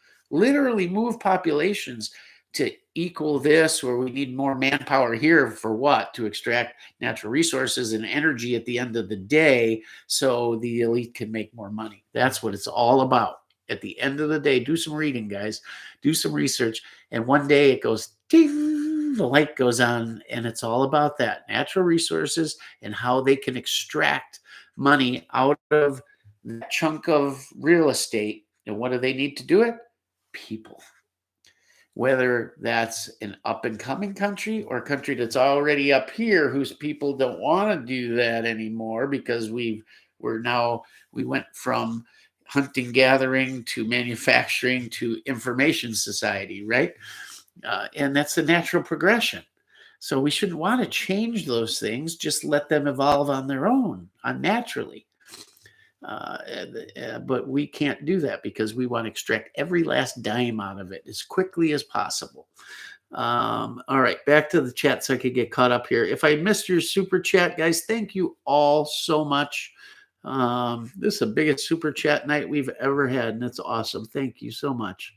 to equal this, or we need more manpower here for what? To extract natural resources and energy at the end of the day so the elite can make more money. That's what it's all about. At the end of the day, do some reading, guys, do some research. And one day it goes, ding, the light goes on, and it's all about that natural resources and how they can extract money out of that chunk of real estate. And what do they need to do it? People. Whether that's an up and coming country or a country that's already up here whose people don't want to do that anymore because we went from hunting gathering to manufacturing to information society, right? And that's the natural progression. So we shouldn't want to change those things, just let them evolve on their own, unnaturally. But we can't do that because we want to extract every last dime out of it as quickly as possible. All right, back to the chat so I could get caught up here. If I missed your super chat, guys, thank you all so much. This is the biggest super chat night we've ever had, and it's awesome. Thank you so much.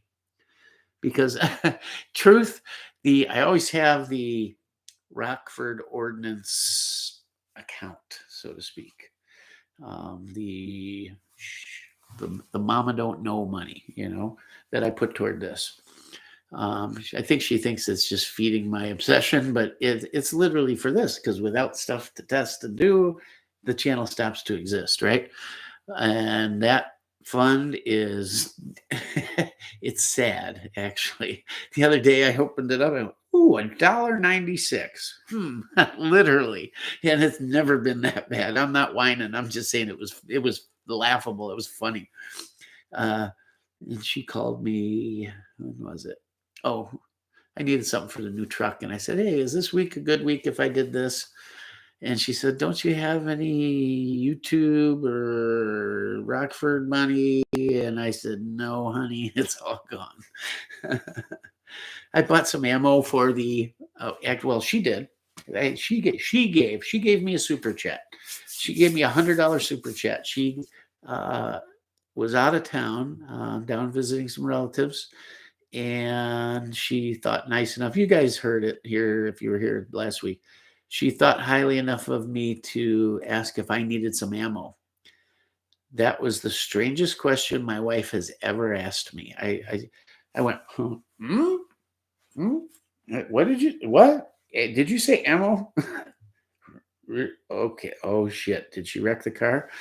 Because truth, I always have the Rockford Ordnance account, so to speak. The mama don't know money, that I put toward this. I think she thinks it's just feeding my obsession, but it's literally for this, because without stuff to test and do, the channel stops to exist, right? And that fund is it's sad, actually. The other day I opened it up and went, ooh, $1.96. Literally. And it's never been that bad. I'm not whining. I'm just saying it was laughable. It was funny. And she called me, when was it? Oh, I needed something for the new truck. And I said, hey, is this week a good week if I did this? And she said, don't you have any YouTube or Rockford money? And I said, no, honey, it's all gone. I bought some ammo for the well, she did. She gave me a super chat. She gave me $100 super chat. She was out of town, down visiting some relatives, and she thought nice enough. You guys heard it here if you were here last week. She thought highly enough of me to ask if I needed some ammo. That was the strangest question my wife has ever asked me. I went, what did you say ammo? Okay. Oh shit. Did she wreck the car?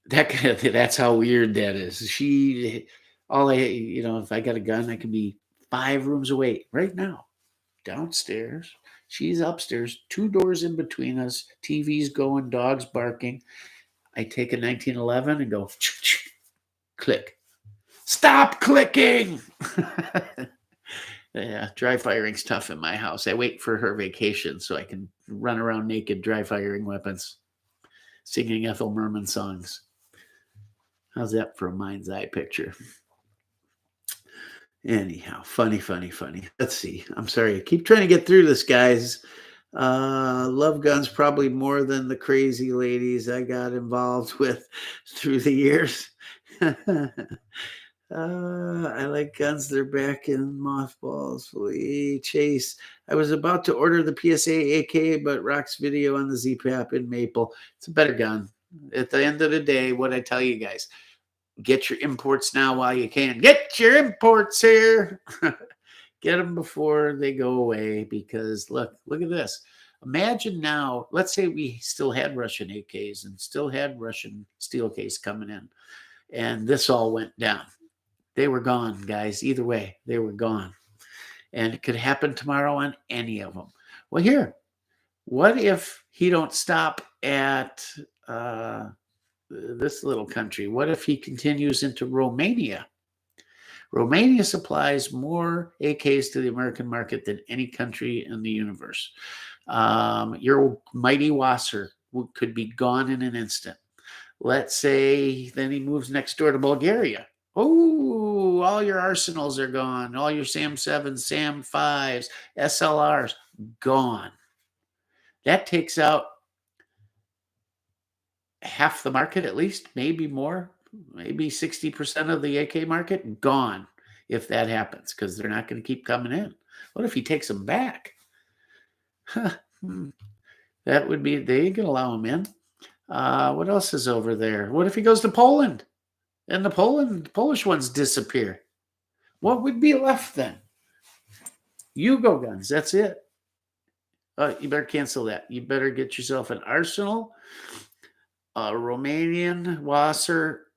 That's how weird that is. If I got a gun, I could be 5 rooms away right now. Downstairs. She's upstairs, 2 doors in between us, TV's going, dogs barking. I take a 1911 and go click. Stop clicking. Yeah, dry firing's tough in my house. I wait for her vacation so I can run around naked dry firing weapons, singing Ethel Merman songs. How's that for a mind's eye picture? Anyhow, funny, funny, funny. Let's see. I'm sorry. I keep trying to get through this, guys. Love guns probably more than the crazy ladies I got involved with through the years. I like guns. They're back in mothballs. Chase. I was about to order the PSA AK, but Rock's video on the ZPAP in Maple. It's a better gun. At the end of the day, what I tell you guys, get your imports now while you can. Get your imports here. Get them before they go away, because look at this. Imagine now, let's say we still had Russian AKs and still had Russian steel case coming in, and this all went down. They were gone, guys. Either way, they were gone. And it could happen tomorrow on any of them. Well, here, what if he don't stop at this little country? What if he continues into Romania? Romania supplies more AKs to the American market than any country in the universe. Your mighty Wasser could be gone in an instant. Let's say then he moves next door to Bulgaria. Oh, all your arsenals are gone. All your SAM 7s, SAM 5s, SLRs, gone. That takes out half the market at least, maybe more, maybe 60% of the AK market, gone if that happens, because they're not going to keep coming in. What if he takes them back? That would be, they can allow him in. What else is over there? What if he goes to Poland and the Polish ones disappear? What would be left then? Yugo guns, that's it. You better cancel that. You better get yourself an arsenal, a Romanian Wasser,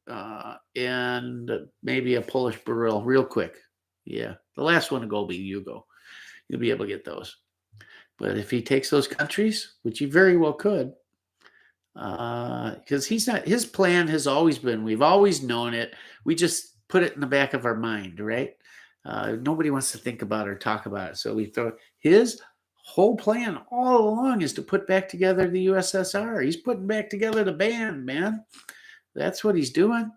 and maybe a Polish Barrel real quick. Yeah, the last one to go will be Yugo. You'll be able to get those. But if he takes those countries, which he very well could, because his plan has always been, we've always known it. We just put it in the back of our mind, right? Nobody wants to think about it or talk about it. So we throw his whole plan all along is to put back together the USSR. He's putting back together the band, man. That's what he's doing.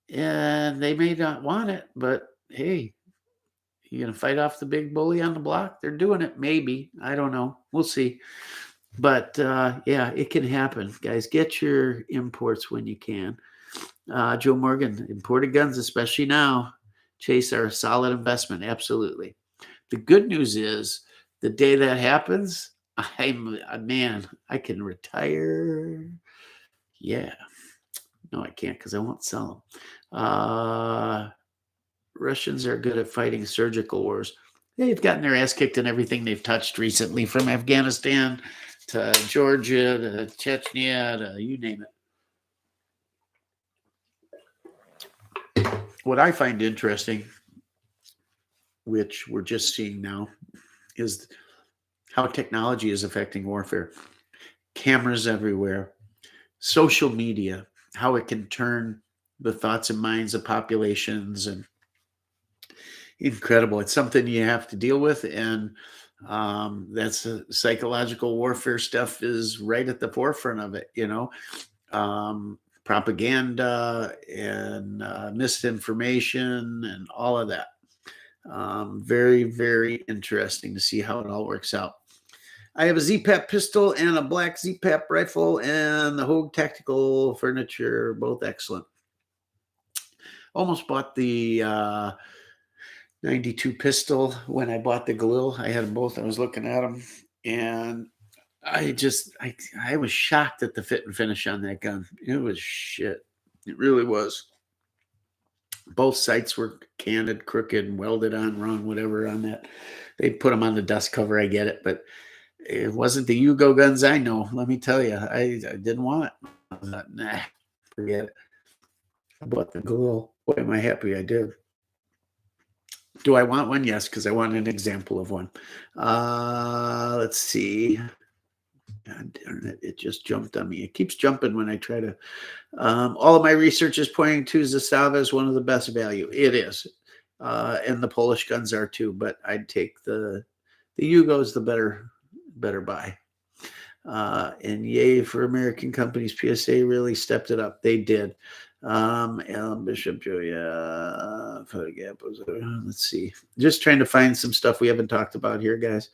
And they may not want it, but hey, you going to fight off the big bully on the block? They're doing it, maybe. I don't know. We'll see. But yeah, it can happen, guys. Get your imports when you can. Joe Morgan, imported guns, especially now, Chase, are a solid investment. Absolutely. The good news is the day that happens, I'm a man. I can retire. Yeah. No, I can't, because I won't sell them. Russians are good at fighting surgical wars. They've gotten their ass kicked in everything they've touched recently, from Afghanistan to Georgia to Chechnya to you name it. What I find interesting, which we're just seeing now, is how technology is affecting warfare. Cameras everywhere, social media, how it can turn the thoughts and minds of populations, and incredible. It's something you have to deal with, and that's psychological warfare stuff is right at the forefront of it, propaganda and misinformation and all of that. Very, very interesting to see how it all works out. I have a ZPAP pistol and a black ZPAP rifle and the Hogue tactical furniture, both excellent. Almost bought the 92 pistol when I bought the Galil. I had them both. I was looking at them, and I was shocked at the fit and finish on that gun. It was shit. It really was. Both sights were candid, crooked, welded on wrong, whatever on that. They put them on the dust cover. I get it, but it wasn't the Yugo guns I know. Let me tell you, I didn't want it. I was like, nah, forget it. I bought the Galil. Boy, am I happy I did. Do I want one? Yes, because I want an example of one. Let's see. God darn it, it just jumped on me. It keeps jumping when I try to. All of my research is pointing to Zastava as one of the best value. It is. and the Polish guns are too. But I'd take the Yugo's the better buy. And yay for American companies. PSA really stepped it up. They did. Alan Bishop, Julia, let's see. Just trying to find some stuff we haven't talked about here, guys.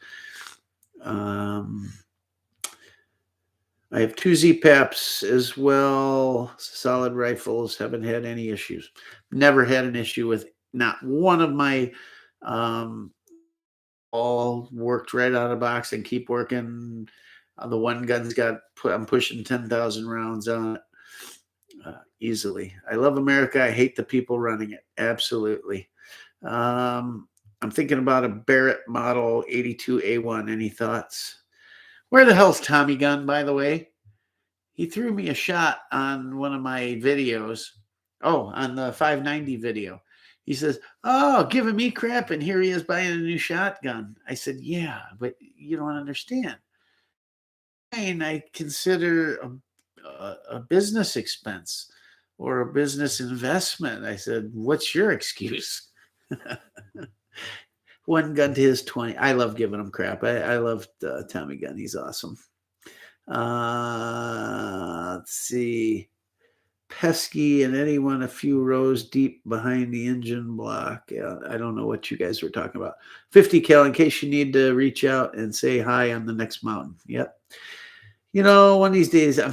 I have 2 Z-Paps as well. Solid rifles. Haven't had any issues. Never had an issue with not one of my. All worked right out of the box and keep working. The one gun's I'm pushing 10,000 rounds on it easily. I love America. I hate the people running it. Absolutely. I'm thinking about a Barrett model 82A1. Any thoughts? Where the hell's Tommy Gun, by the way? He threw me a shot on one of my videos. Oh, on the 590 video. He says, oh, giving me crap, and here he is buying a new shotgun. I said, yeah, but you don't understand. I consider a business expense or a business investment. I said, what's your excuse? One gun to his 20. I love giving him crap. I love Tommy Gun. He's awesome. Let's see. Pesky and anyone a few rows deep behind the engine block. Yeah, I don't know what you guys were talking about. 50 cal in case you need to reach out and say hi on the next mountain. Yep. You know, one of these days I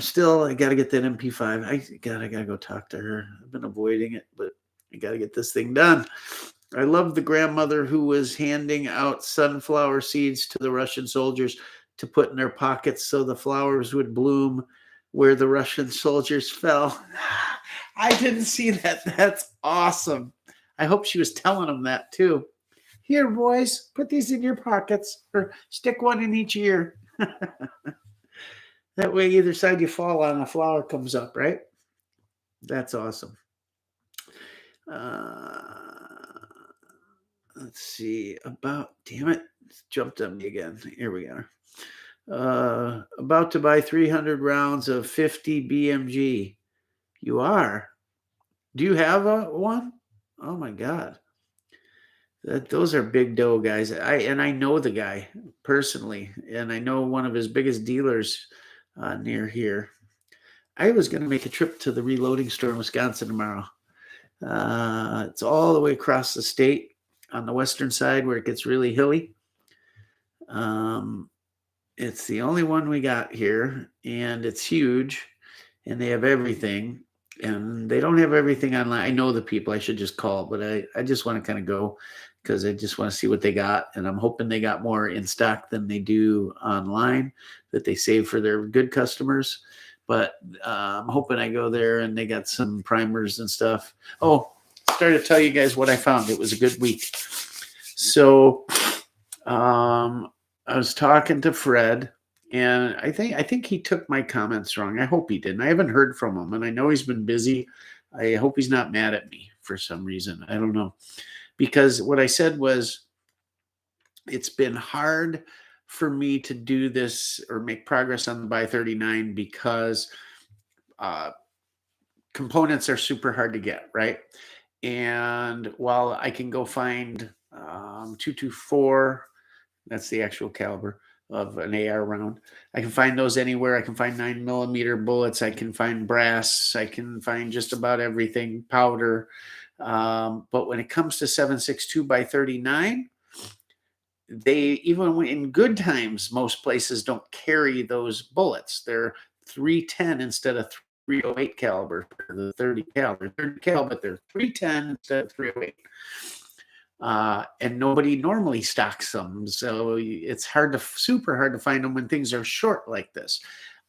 got to get that MP5. I got to go talk to her. I've been avoiding it, but I got to get this thing done. I love the grandmother who was handing out sunflower seeds to the Russian soldiers to put in their pockets so the flowers would bloom where the Russian soldiers fell. I didn't see that. That's awesome. I hope she was telling them that too. Here, boys, put these in your pockets or stick one in each ear. That way, either side you fall on, a flower comes up, right? That's awesome. Let's see. Damn it. It's jumped on me again. Here we are. About to buy 300 rounds of 50 BMG. You are? Do you have one? Oh my God. Those are big dough, guys. I know the guy personally, and I know one of his biggest dealers near here. I was going to make a trip to the reloading store in Wisconsin tomorrow. It's all the way across the state on the western side where it gets really hilly. It's the only one we got here, and it's huge, and they have everything, and they don't have everything online. I know the people. I should just call, but I just want to kind of go because I just want to see what they got, and I'm hoping they got more in stock than they do online that they save for their good customers. But I'm hoping I go there and they got some primers and stuff. Oh, started to tell you guys what I found. It was a good week. So I was talking to Fred, and I think he took my comments wrong. I hope he didn't. I haven't heard from him, and I know he's been busy. I hope he's not mad at me for some reason. I don't know. Because what I said was, it's been hard for me to do this or make progress on the Buy 39 because components are super hard to get, right? And while I can go find 224, that's the actual caliber of an AR round, I can find those anywhere. I can find 9mm bullets. I can find brass. I can find just about everything, powder. But when it comes to 7.62 by 39, they, even in good times, most places don't carry those bullets. They're 310 instead of 308 caliber, the 30 caliber, but they're 310 instead of 308. And nobody normally stocks them, so it's super hard to find them when things are short like this.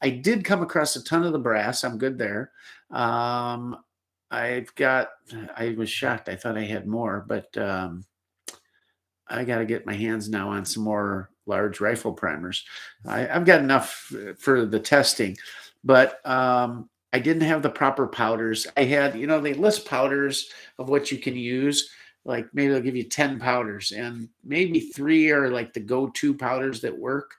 I did come across a ton of the brass. I'm good there. I was shocked. I thought I had more, but I got to get my hands now on some more large rifle primers. I've got enough for the testing, but I didn't have the proper powders. I had, they list powders of what you can use. Like maybe they'll give you 10 powders, and maybe 3 are like the go-to powders that work.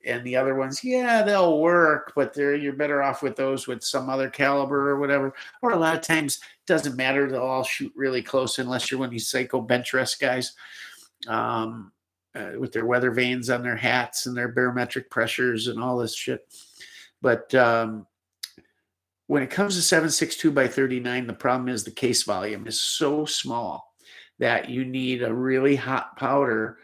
And the other ones, yeah, they'll work, but you're better off with those with some other caliber or whatever. Or a lot of times it doesn't matter. They'll all shoot really close unless you're one of these psycho bench rest guys with their weather vanes on their hats and their barometric pressures and all this shit. But when it comes to 7.62 by 39, the problem is the case volume is so small that you need a really hot powder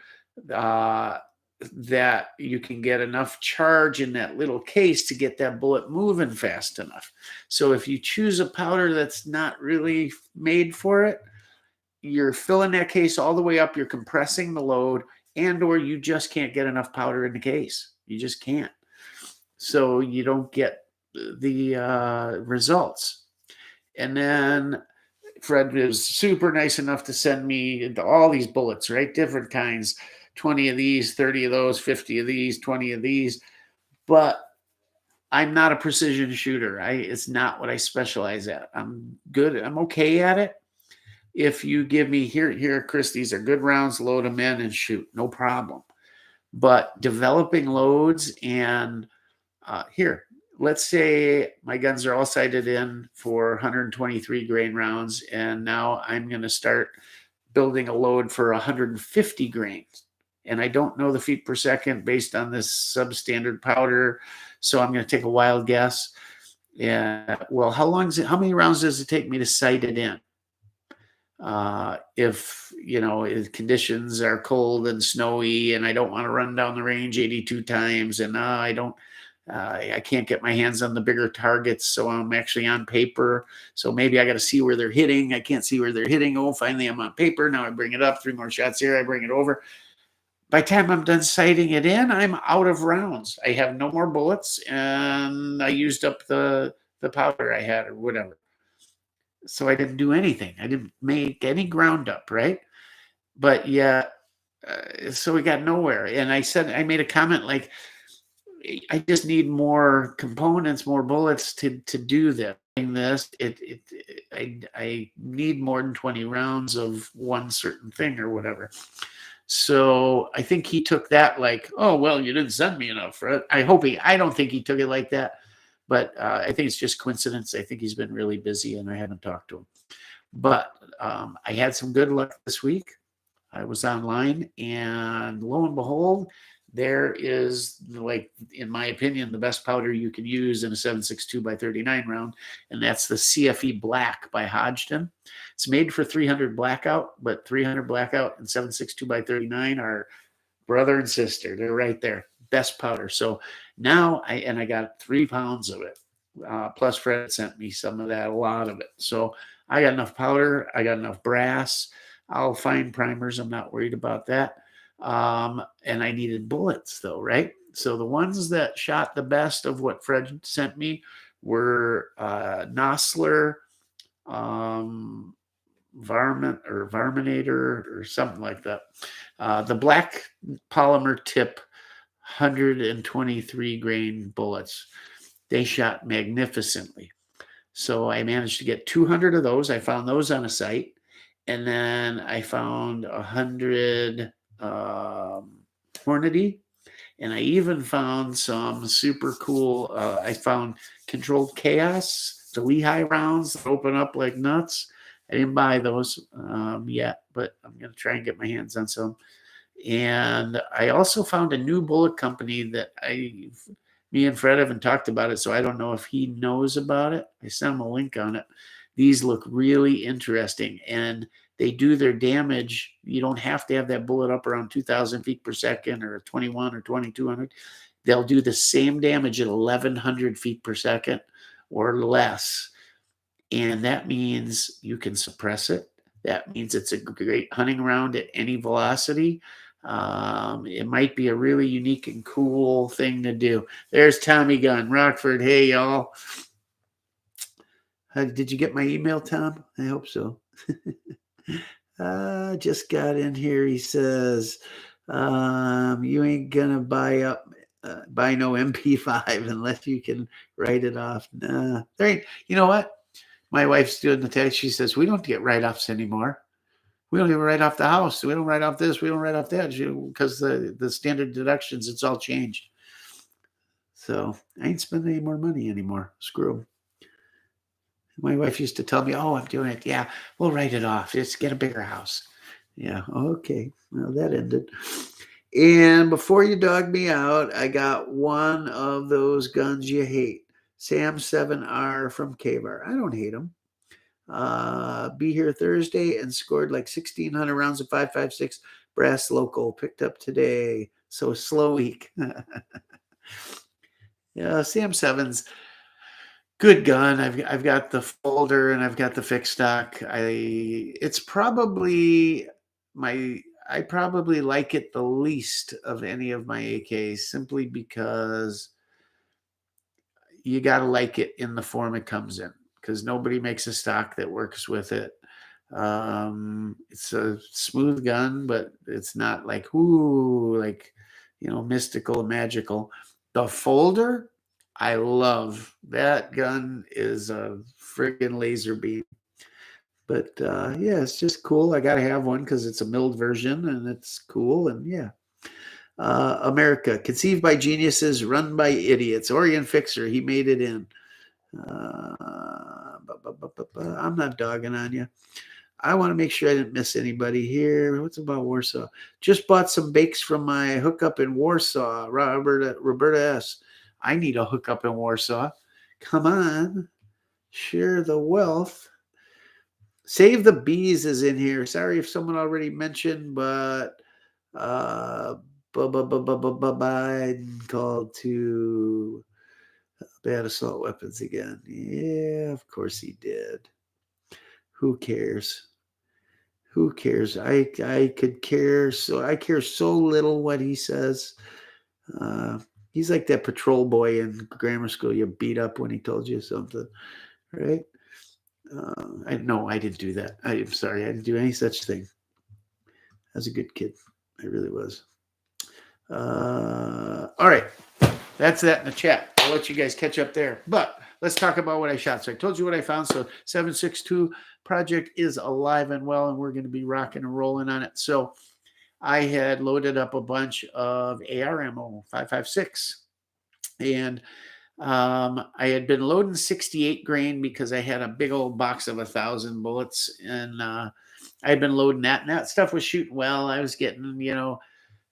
that you can get enough charge in that little case to get that bullet moving fast enough. So if you choose a powder that's not really made for it, you're filling that case all the way up, you're compressing the load, and or you just can't get enough powder in the case. You just can't. So you don't get the results. And then Fred was super nice enough to send me all these bullets, right? Different kinds, 20 of these, 30 of those, 50 of these, 20 of these. But I'm not a precision shooter. It's not what I specialize at. I'm good. I'm okay at it. If you give me here, Chris, these are good rounds, load them in and shoot, no problem. But developing loads and here, let's say my guns are all sighted in for 123 grain rounds, and now I'm going to start building a load for 150 grains. And I don't know the feet per second based on this substandard powder, so I'm going to take a wild guess. Yeah, well, how many rounds does it take me to sight it in? If conditions are cold and snowy and I don't want to run down the range 82 times and I can't get my hands on the bigger targets, so I'm actually on paper. So maybe I got to see where they're hitting. I can't see where they're hitting. Oh, finally I'm on paper. Now I bring it up, 3 more shots here. I bring it over. By the time I'm done sighting it in, I'm out of rounds. I have no more bullets, and I used up the powder I had or whatever. So I didn't do anything. I didn't make any ground up, right? But yeah, so we got nowhere. And I made a comment like, I just need more components, more bullets to do this. I need more than 20 rounds of one certain thing or whatever. So I think he took that like, oh, well, you didn't send me enough, right? I don't think he took it like that. But I think it's just coincidence. I think he's been really busy and I haven't talked to him. But I had some good luck this week. I was online and lo and behold, there is, like, in my opinion, the best powder you can use in a 7.62 by 39 round, and that's the CFE Black by Hodgdon. It's made for 300 blackout, but 300 blackout and 7.62 by 39 are brother and sister. They're right there. Best powder. So now I got 3 pounds of it. Plus Fred sent me some of that, a lot of it. So I got enough powder. I got enough brass. I'll find primers. I'm not worried about that. And I needed bullets though, right? So the ones that shot the best of what Fred sent me were Nosler, Varminator or something like that. The black polymer tip 123 grain bullets. They shot magnificently. So I managed to get 200 of those. I found those on a site. And then I found 100 Hornady. And I even found some super cool, I found Controlled Chaos, the Lehigh rounds that open up like nuts. I didn't buy those yet, but I'm going to try and get my hands on some. And I also found a new bullet company that me and Fred haven't talked about it, so I don't know if he knows about it. I sent him a link on it. These look really interesting, and they do their damage. You don't have to have that bullet up around 2,000 feet per second or 21 or 2,200. They'll do the same damage at 1,100 feet per second or less. And that means you can suppress it. That means it's a great hunting round at any velocity. It might be a really unique and cool thing to do. There's Tommy Gunn, Rockford. Hey, y'all. Did you get my email, Tom? I hope so. Just got in here. He says, you ain't going to buy no MP5 unless you can write it off. Nah, there ain't. You know what? My wife's doing the text. She says, we don't get write-offs anymore. We don't even write off the house. We don't write off this. We don't write off that because the standard deductions, it's all changed. So I ain't spending any more money anymore. Screw 'em. My wife used to tell me, "Oh, I'm doing it. Yeah, we'll write it off. Just get a bigger house." Yeah, okay. Well, that ended. And before you dog me out, I got one of those guns you hate. Sam 7R from Kavar. I don't hate them. Be here Thursday and scored like 1,600 rounds of 5.56 brass local picked up today. So slow week. Yeah, Sam 7's good gun. I've got the folder and I've got the fixed stock. It's probably my I probably like it the least of any of my AKs simply because you got to like it in the form it comes in because nobody makes a stock that works with it. It's a smooth gun, but it's not like ooh, like mystical, magical. The folder, I love that gun is a friggin' laser beam. But yeah, it's just cool. I gotta have one because it's a milled version and it's cool. And yeah, America, conceived by geniuses, run by idiots. Orion Fixer, he made it in. I'm not dogging on you. I want to make sure I didn't miss anybody here. What's about Warsaw? Just bought some bakes from my hookup in Warsaw, Roberta S. I need a hookup in Warsaw. Come on. Share the wealth. Save the Bees is in here. Sorry if someone already mentioned, but Biden called to ban assault weapons again. Yeah, of course he did. Who cares? Who cares? I could care so I care so little what he says. He's like that patrol boy in grammar school you beat up when he told you something, right? I didn't do that. I'm sorry, I didn't do any such thing. I was a good kid. I really was. All right. That's that in the chat. I'll let you guys catch up there. But let's talk about what I shot. So I told you what I found. So 7.62 project is alive and well, and we're going to be rocking and rolling on it. So I had loaded up a bunch of AR ammo, 5.56. And I had been loading 68 grain because I had a big old box of 1,000 bullets. And I had been loading that. And that stuff was shooting well. I was getting,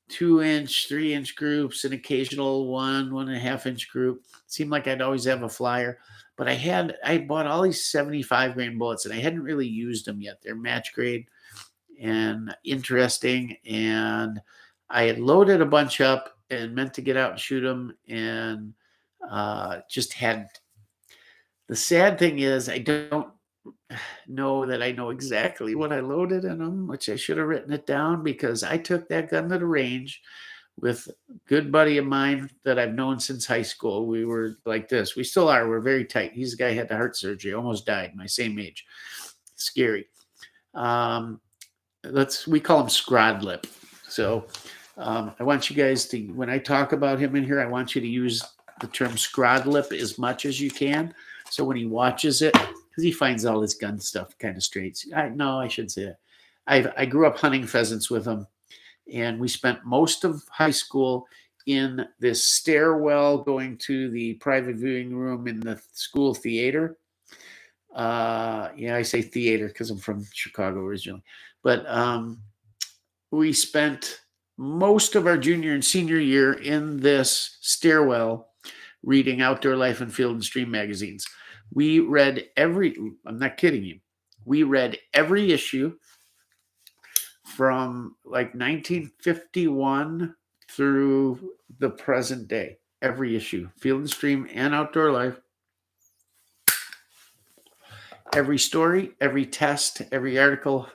2-inch, 3-inch groups, an occasional 1.5-inch group. It seemed like I'd always have a flyer, but I bought all these 75 grain bullets and I hadn't really used them yet. They're match grade and interesting. And I had loaded a bunch up and meant to get out and shoot them and just hadn't. The sad thing is I don't know that I know exactly what I loaded in them, which I should have written it down because I took that gun to the range with a good buddy of mine that I've known since high school. We were like this. We still are. We're very tight. He's a guy who had the heart surgery, almost died, my same age. Scary. We call him Scrod Lip. So I want you guys to, when I talk about him in here, I want you to use the term Scrod Lip as much as you can. So when he watches it, because he finds all this gun stuff kind of straight. No, I shouldn't say that. I grew up hunting pheasants with him, and we spent most of high school in this stairwell going to the private viewing room in the school theater. I say theater because I'm from Chicago originally. But we spent most of our junior and senior year in this stairwell reading Outdoor Life and Field and Stream magazines. We read I'm not kidding you, we read every issue from like 1951 through the present day. Every issue, Field and Stream and Outdoor Life. Every story, every test, every article,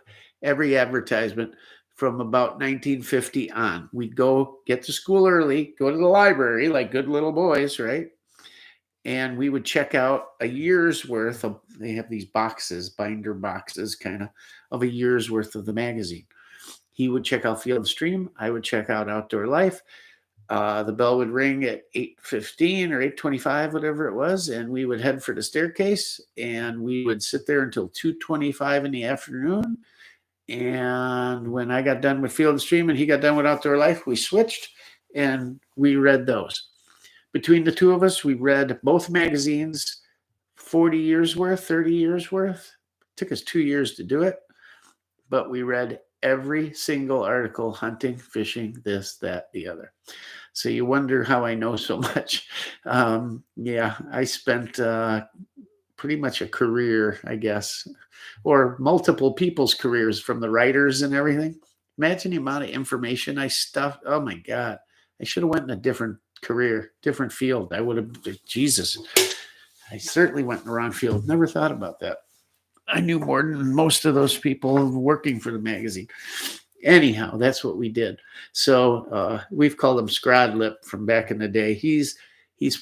every advertisement from about 1950 on. We'd go get to school early, go to the library like good little boys, right? And we would check out a year's worth of, they have these boxes, binder boxes kind of a year's worth of the magazine. He would check out Field and Stream. I would check out Outdoor Life. The bell would ring at 8:15 or 8:25, whatever it was, and we would head for the staircase, and we would sit there until 2:25 in the afternoon. And when I got done with Field and Stream and he got done with Outdoor Life, we switched and we read those. Between the two of us, we read both magazines, 40 years worth, 30 years worth. It took us 2 years to do it, but we read every single article, hunting, fishing, this, that, the other. So you wonder how I know so much. Yeah, I spent pretty much a career, I guess, or multiple people's careers, from the writers and everything. Imagine the amount of information I stuffed. Oh my God. I should have went in a different career, different field. I would have, Jesus, I certainly went in the wrong field. Never thought about that. I knew more than most of those people working for the magazine. Anyhow, that's what we did. So we've called him Scrodlip from back in the day. He's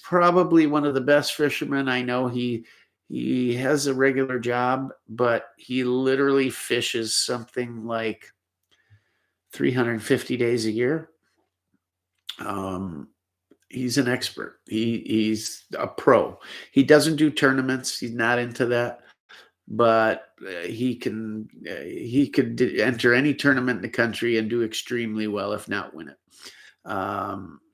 probably one of the best fishermen I know. He has a regular job, but he literally fishes something like 350 days a year. He's an expert. He's a pro. He doesn't do tournaments. He's not into that, but he could enter any tournament in the country and do extremely well, if not win it.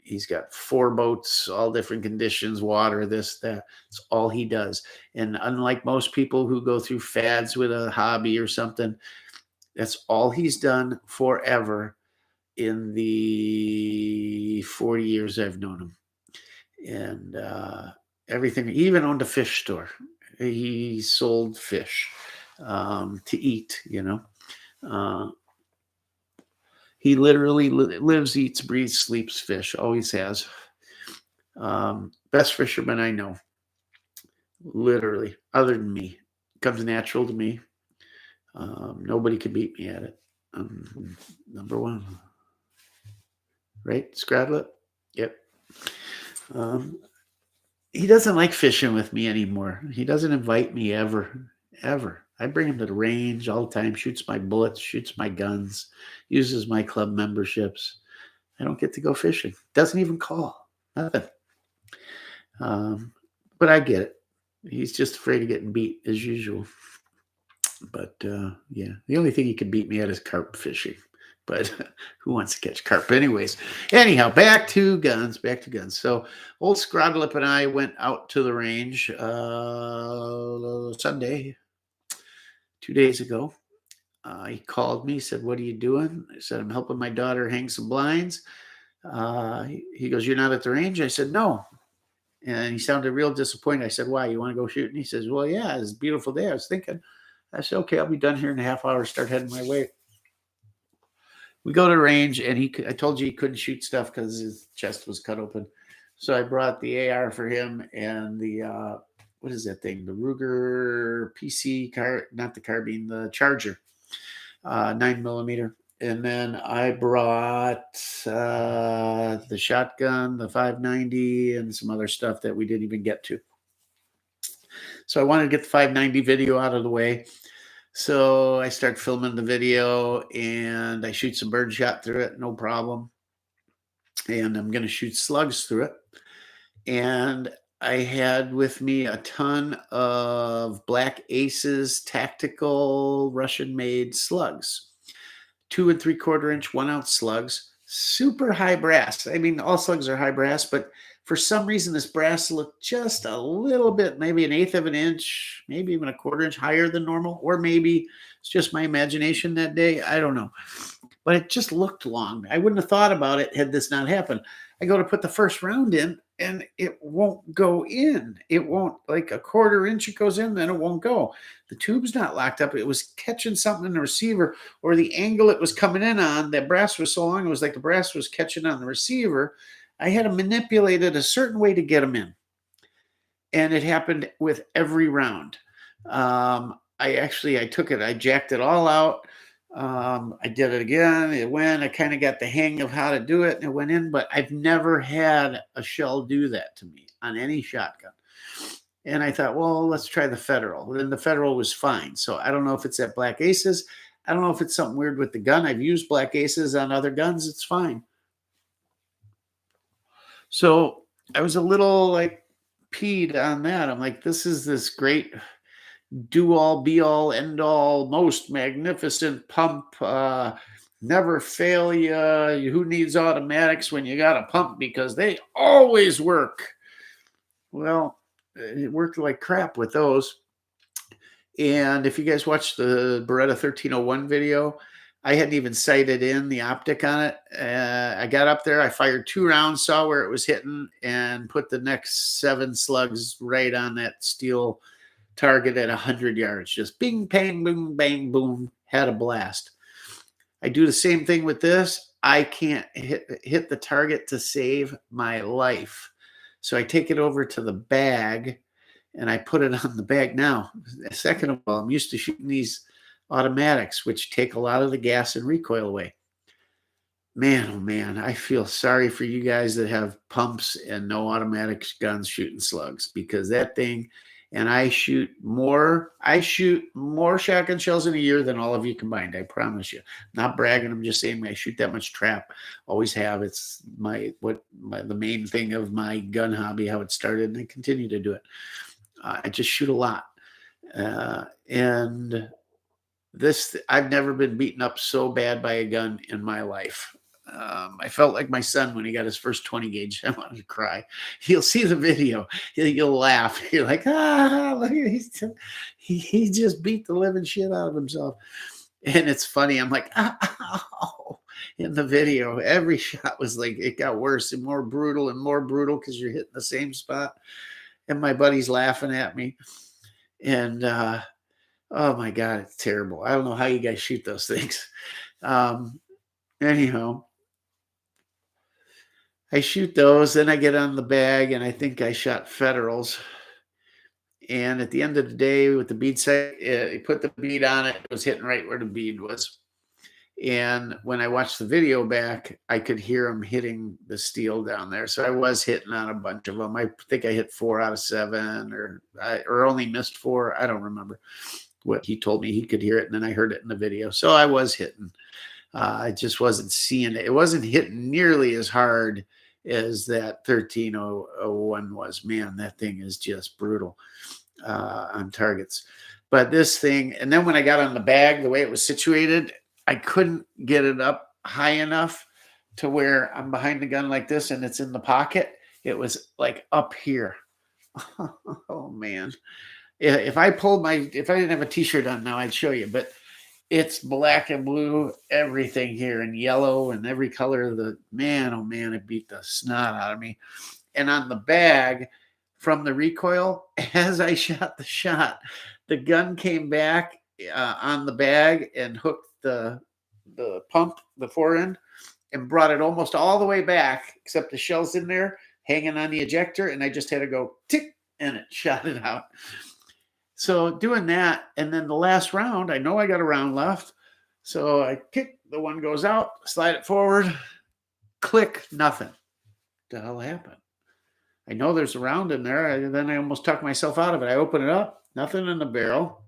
He's got 4 boats, all different conditions, water, this, that. It's all he does. And unlike most people who go through fads with a hobby or something, that's all he's done forever in the 40 years I've known him. And everything, he even owned a fish store. He sold fish to eat, he literally lives, eats, breathes, sleeps fish, always has. Best fisherman I know, literally, other than me. Comes natural to me. Nobody can beat me at it. Number one. Right, Scradlet? Yep. He doesn't like fishing with me anymore. He doesn't invite me ever. I bring him to the range all the time, shoots my bullets, shoots my guns, uses my club memberships. I don't get to go fishing. Doesn't even call. Nothing. But I get it. He's just afraid of getting beat as usual. But yeah, the only thing he can beat me at is carp fishing. But who wants to catch carp anyways? Anyhow, back to guns. So old Scrodlip and I went out to the range Sunday, 2 days ago. He called me, said, "What are you doing?" I said, "I'm helping my daughter hang some blinds." He goes, "You're not at the range?" I said, "No." And he sounded real disappointed. I said, "Why? You want to go shoot?" And he says, "Well, yeah, it's a beautiful day. I was thinking." I said, "Okay, I'll be done here in a half hour. Start heading my way." We go to the range, and I told you he couldn't shoot stuff because his chest was cut open. So I brought the AR for him and the, what is that thing? The Ruger PC not the carbine, the Charger, 9mm. And then I brought the shotgun, the 590, and some other stuff that we didn't even get to. So I wanted to get the 590 video out of the way. So I start filming the video, and I shoot some birdshot through it, no problem. And I'm going to shoot slugs through it. And I had with me a ton of Black Aces tactical Russian-made slugs, 2 3/4 inch, 1 ounce slugs, super high brass. I mean, all slugs are high brass, but for some reason, this brass looked just a little bit, maybe 1/8 of an inch, maybe even 1/4 inch higher than normal, or maybe it's just my imagination that day. I don't know, but it just looked long. I wouldn't have thought about it had this not happened. I go to put the first round in, and it won't go in. It won't, like 1/4 inch it goes in, then it won't go. The tube's not locked up. It was catching something in the receiver, or the angle it was coming in on. That brass was so long, it was like the brass was catching on the receiver. I had to manipulate it a certain way to get them in. And it happened with every round. I took it, I jacked it all out. I did it again. It went. I kind of got the hang of how to do it, and it went in. But I've never had a shell do that to me on any shotgun. And I thought, well, let's try the Federal. Then the Federal was fine. So I don't know if it's at Black Aces. I don't know if it's something weird with the gun. I've used Black Aces on other guns. It's fine. So I was a little like peed on that. I'm like, this is this great do all, be all, end all, most magnificent pump. never fail you. Who needs automatics when you got a pump? Because they always work. Well, it worked like crap with those. And if you guys watched the Beretta 1301 video, I hadn't even sighted in the optic on it. I got up there, I fired 2 rounds, saw where it was hitting, and put the next 7 slugs right on that steel target at 100 yards. Just bing, bang, boom, bang, boom. Had a blast. I do the same thing with this. I can't hit the target to save my life. So I take it over to the bag and I put it on the bag. Now, second of all, I'm used to shooting these automatics, which take a lot of the gas and recoil away. Man, oh man, I feel sorry for you guys that have pumps and no automatic guns shooting slugs, because that thing, and I shoot more shotgun shells in a year than all of you combined. I promise you. Not bragging. I'm just saying I shoot that much trap. Always have. It's the main thing of my gun hobby, how it started, and I continue to do it. I just shoot a lot. And I've never been beaten up so bad by a gun in my life. I felt like my son when he got his first 20 gauge. I wanted to cry. You'll see the video. You'll laugh. You're like, look at he just beat the living shit out of himself. And it's funny. I'm like, ow. In the video, every shot was like, it got worse and more brutal because you're hitting the same spot. And my buddy's laughing at me. And oh my God, it's terrible. I don't know how you guys shoot those things. Anyhow, I shoot those, then I get on the bag, and I think I shot Federals. And at the end of the day, with the bead sight, you put the bead on it. It was hitting right where the bead was. And when I watched the video back, I could hear them hitting the steel down there. So I was hitting on a bunch of them. I think I hit 4 out of 7, or only missed 4. I don't remember what he told me. He could hear it, and then I heard it in the video. So I was hitting. I just wasn't seeing it. It wasn't hitting nearly as hard as that 1301 was. Man, that thing is just brutal on targets. But this thing, and then when I got on the bag, the way it was situated, I couldn't get it up high enough to where I'm behind the gun like this and it's in the pocket. It was like up here. Oh, man. If I didn't have a t-shirt on now, I'd show you, but it's black and blue, everything here, and yellow, and every color of the man. Oh man, it beat the snot out of me. And on the bag, from the recoil, as I shot the shot, the gun came back on the bag and hooked the pump, the forend, and brought it almost all the way back, except the shell's in there hanging on the ejector, and I just had to go tick, and it shot it out. So doing that, and then the last round, I know I got a round left. So I kick, the one goes out, slide it forward, click, nothing. What the hell happened? I know there's a round in there. Then I almost talked myself out of it. I open it up, nothing in the barrel,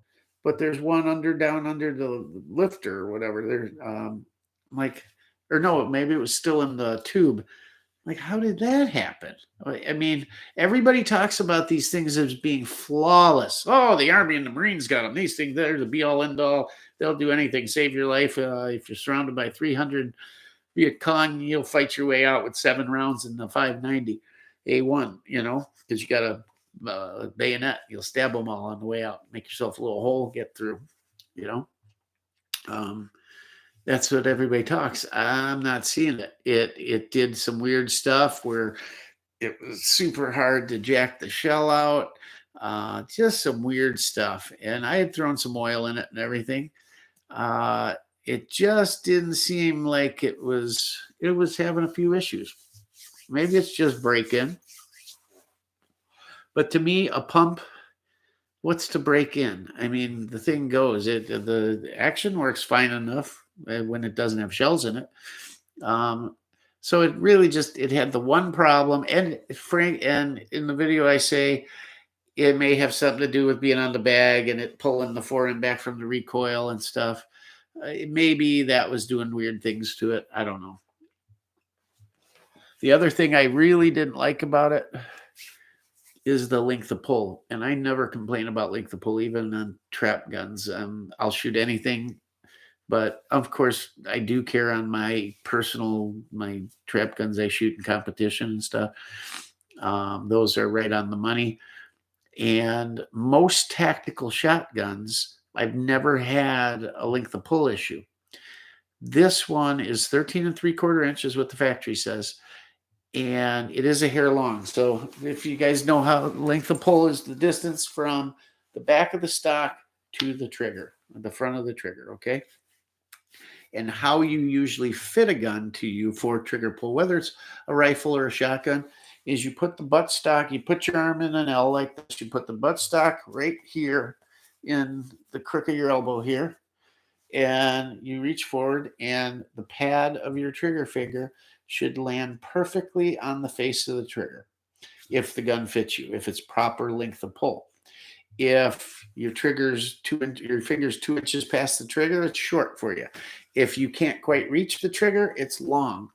but there's one down under the lifter or whatever. There's or no, maybe it was still in the tube. Like, how did that happen? I mean, everybody talks about these things as being flawless. Oh, the Army and the Marines got them. These things, they're the be-all, end-all. They'll do anything, save your life. If you're surrounded by 300 Viet Cong, you'll fight your way out with 7 rounds in the 590 A1, because you got a bayonet. You'll stab them all on the way out. Make yourself a little hole, get through, That's what everybody talks. I'm not seeing it. It did some weird stuff where it was super hard to jack the shell out. Just some weird stuff. And I had thrown some oil in it and everything. It just didn't seem like it was having a few issues. Maybe it's just break-in. But to me, a pump, what's to break in? I mean, the thing goes. The action works fine enough when it doesn't have shells in it. So it really it had the one problem. And and in the video I say it may have something to do with being on the bag and it pulling the forend back from the recoil and stuff. Maybe that was doing weird things to it. I don't know. The other thing I really didn't like about it is the length of pull. And I never complain about length of pull, even on trap guns. I'll shoot anything But of course, I do care on my trap guns I shoot in competition and stuff. Those are right on the money. And most tactical shotguns, I've never had a length of pull issue. This one is 13 3/4 inches, what the factory says, and it is a hair long. So if you guys know how length of pull is the distance from the back of the stock to the trigger, the front of the trigger, okay? And how you usually fit a gun to you for trigger pull, whether it's a rifle or a shotgun, is you put the buttstock, you put your arm in an L like this, you put the buttstock right here in the crook of your elbow here, and you reach forward, and the pad of your trigger finger should land perfectly on the face of the trigger if the gun fits you, if it's proper length of pull. If your your finger's 2 inches past the trigger, it's short for you. If you can't quite reach the trigger, it's long.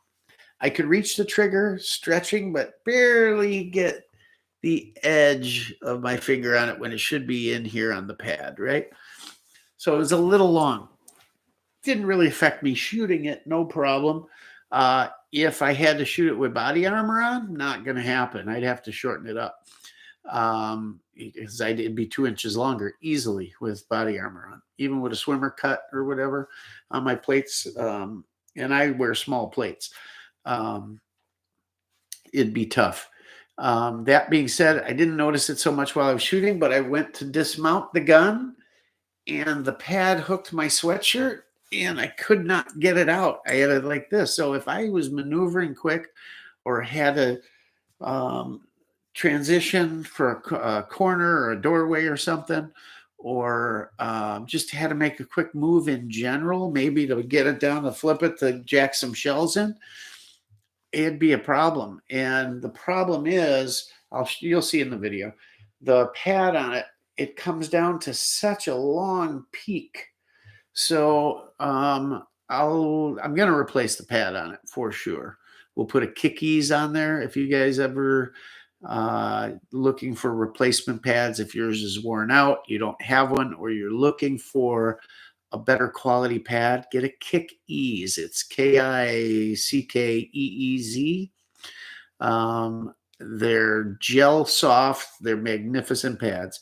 I could reach the trigger stretching, but barely get the edge of my finger on it when it should be in here on the pad, right? So it was a little long. Didn't really affect me shooting it, no problem. If I had to shoot it with body armor on, not going to happen. I'd have to shorten it up. Because it'd be 2 inches longer easily with body armor on, even with a swimmer cut or whatever on my plates. And I wear small plates. It'd be tough. That being said, I didn't notice it so much while I was shooting, but I went to dismount the gun and the pad hooked my sweatshirt and I could not get it out. I had it like this. So if I was maneuvering quick or had a transition for a corner or a doorway or something, or just had to make a quick move in general, maybe to get it down to flip it to jack some shells in, it'd be a problem. And the problem is, you'll see in the video, the pad on it, it comes down to such a long peak. So I'm going to replace the pad on it for sure. We'll put a Kickies on there. If you guys ever looking for replacement pads, if yours is worn out, you don't have one, or you're looking for a better quality pad, get a Kickeez. It's Kickeez. They're gel soft. They're magnificent pads.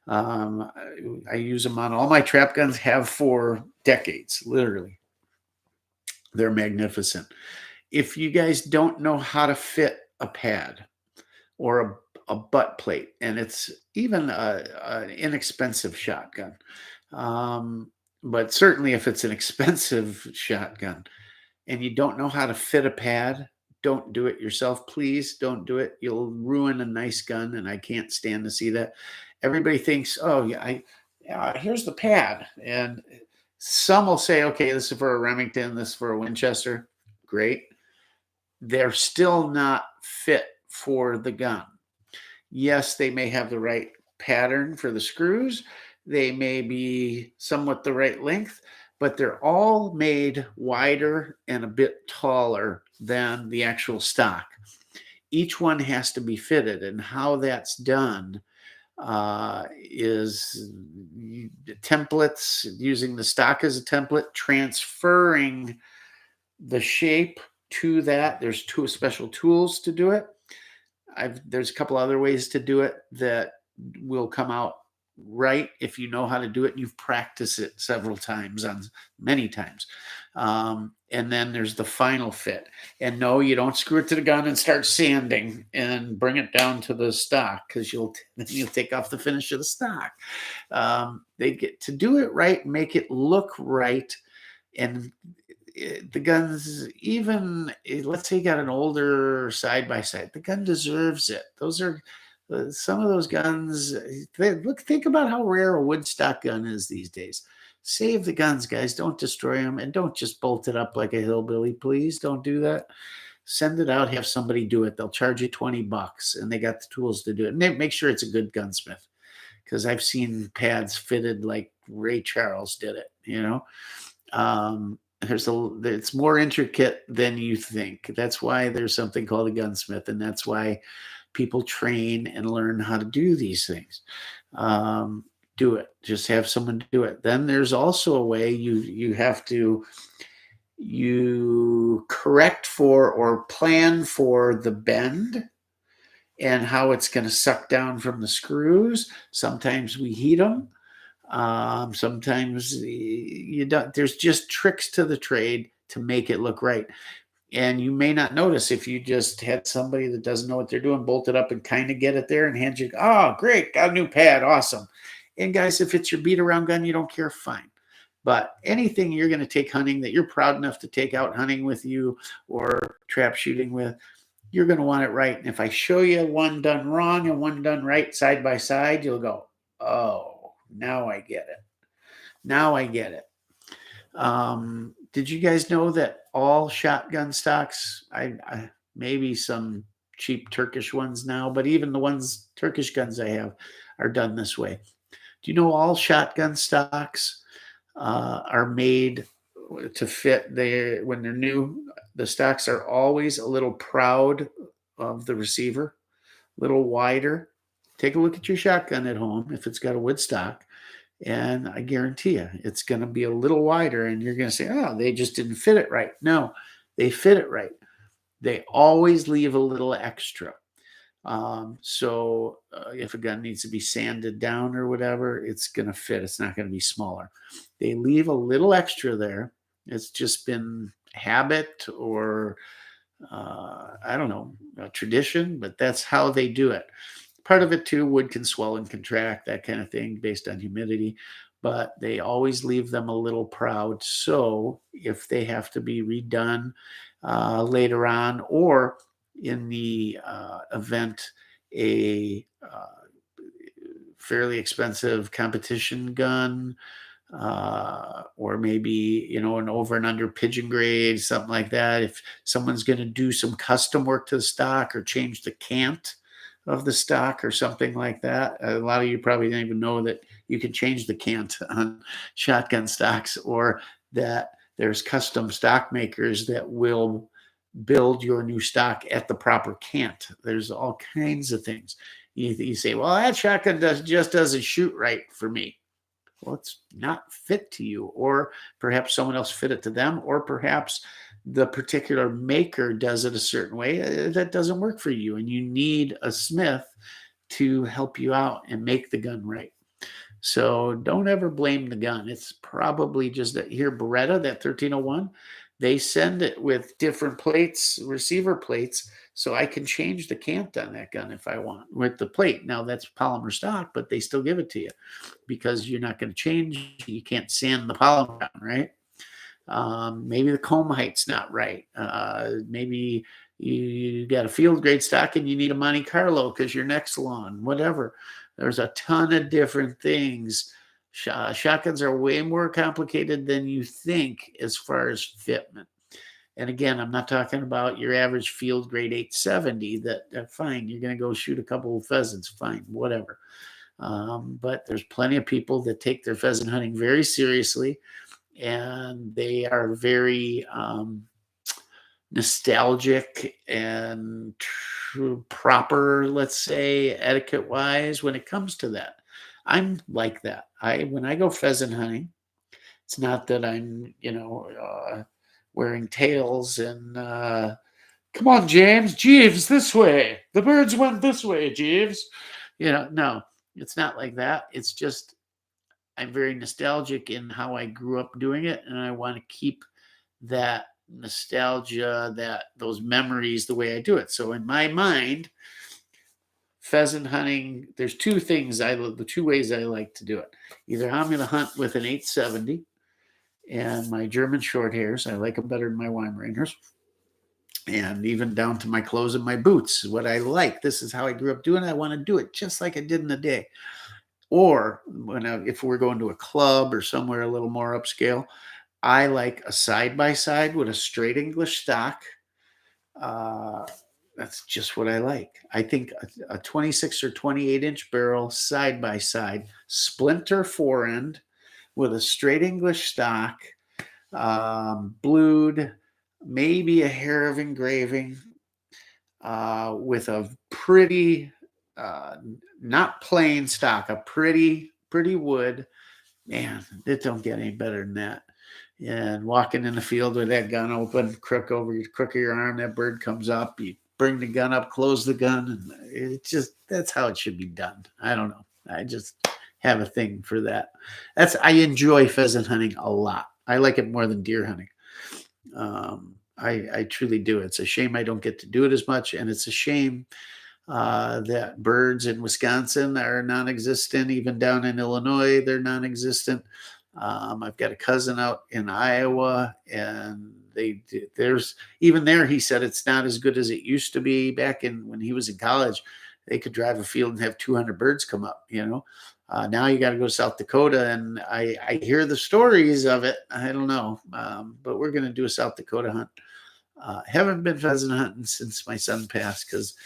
I use them on all my trap guns, have for decades, literally. They're magnificent. If you guys don't know how to fit a pad or a butt plate, and it's even an inexpensive shotgun, but certainly if it's an expensive shotgun and you don't know how to fit a pad, don't do it yourself. Please don't do it. You'll ruin a nice gun, and I can't stand to see that. Everybody thinks, oh, yeah, here's the pad. And some will say, okay, this is for a Remington, this is for a Winchester. Great. They're still not fit for the gun. Yes, they may have the right pattern for the screws. They may be somewhat the right length, but they're all made wider and a bit taller than the actual stock. Each one has to be fitted, and how that's done is templates, using the stock as a template, transferring the shape to that. There's two special tools to do it. There's a couple other ways to do it that will come out right if you know how to do it and you've practiced it several times, many times. And then there's the final fit. And no, you don't screw it to the gun and start sanding and bring it down to the stock, because you'll take off the finish of the stock. They get to do it right, make it look right. And the guns, even let's say you got an older side-by-side, the gun deserves it. Those are some of those guns. Think about how rare a wood stock gun is these days. Save the guns, guys. Don't destroy them, and don't just bolt it up like a hillbilly. Please don't do that. Send it out, have somebody do it. They'll charge you $20, and they got the tools to do it. And make sure it's a good gunsmith, because I've seen pads fitted like Ray Charles did it. It's more intricate than you think. That's why there's something called a gunsmith, and that's why people train and learn how to do these things. do it. Just have someone do it. Then there's also a way you have to you correct for or plan for the bend and how it's going to suck down from the screws. Sometimes we heat them. Sometimes you don't. There's just tricks to the trade to make it look right. And you may not notice if you just had somebody that doesn't know what they're doing, bolt it up and kind of get it there and hand you, oh, great, got a new pad, awesome. And guys, if it's your beat around gun, you don't care, fine. But anything you're going to take hunting that you're proud enough to take out hunting with you or trap shooting with, you're going to want it right. And if I show you one done wrong and one done right side by side, you'll go, oh, now I get it. Now I get it. Did you guys know that all shotgun stocks, I maybe some cheap Turkish ones now, but even the ones Turkish guns I have are done this way. Do you know all shotgun stocks are made to fit when they're new? The stocks are always a little proud of the receiver, a little wider. Take a look at your shotgun at home if it's got a wood stock. And I guarantee you, it's going to be a little wider, and you're going to say, oh, they just didn't fit it right. No, they fit it right. They always leave a little extra. So if a gun needs to be sanded down or whatever, it's going to fit. It's not going to be smaller. They leave a little extra there. It's just been habit or, I don't know, a tradition, but that's how they do it. Part of it too, wood can swell and contract, that kind of thing based on humidity, but they always leave them a little proud. So if they have to be redone later on, or in the event a fairly expensive competition gun, or maybe, an over and under pigeon grade, something like that. If someone's going to do some custom work to the stock or change the cant of the stock or something like that. A lot of you probably didn't even know that you can change the cant on shotgun stocks, or that there's custom stock makers that will build your new stock at the proper cant. There's all kinds of things. You say, well, that shotgun just doesn't shoot right for me. Well, it's not fit to you, or perhaps someone else fit it to them, or perhaps the particular maker does it a certain way that doesn't work for you, and you need a smith to help you out and make the gun right. So don't ever blame the gun. It's probably just that. Here, Beretta, that 1301, they send it with different plates, receiver plates, so I can change the cant on that gun if I want with the plate. Now that's polymer stock, but they still give it to you because you're not going to change. You can't sand the polymer down, right? Maybe the comb height's not right. Maybe you got a field grade stock and you need a Monte Carlo because your neck's long, whatever. There's a ton of different things. Shotguns are way more complicated than you think as far as fitment. And again, I'm not talking about your average field grade 870 that fine, you're going to go shoot a couple of pheasants, fine, whatever. But there's plenty of people that take their pheasant hunting very seriously, and they are very nostalgic and proper, let's say, etiquette wise when it comes to that. I'm like that. When I go pheasant hunting, it's not that I'm wearing tails and come on, Jeeves, this way, the birds went this way, Jeeves. No, it's not like that. It's just I'm very nostalgic in how I grew up doing it, and I want to keep that nostalgia, those memories the way I do it. So in my mind, pheasant hunting, there's two ways I like to do it. Either I'm going to hunt with an 870 and my German short hairs. I like them better than my Weimaraners. And even down to my clothes and my boots, what I like. This is how I grew up doing it. I want to do it just like I did in the day. Or if we're going to a club or somewhere a little more upscale, I like a side-by-side with a straight English stock. That's just what I like. I think a 26 or 28-inch barrel side-by-side, splinter forend with a straight English stock, blued, maybe a hair of engraving, with a pretty, not plain stock, a pretty pretty wood. Man, it don't get any better than that. And walking in the field with that gun open, crook of your arm, that bird comes up, you bring the gun up, close the gun, and that's how it should be done. I don't know. I just have a thing for that. I enjoy pheasant hunting a lot. I like it more than deer hunting. I truly do. It's a shame I don't get to do it as much, and it's a shame that birds in Wisconsin are non-existent. Even down in Illinois, they're non-existent. I've got a cousin out in Iowa, and there's even there. He said it's not as good as it used to be back in when he was in college. They could drive a field and have 200 birds come up. Now you got to go to South Dakota, and I hear the stories of it. I don't know, but we're going to do a South Dakota hunt. Haven't been pheasant hunting since my son passed, because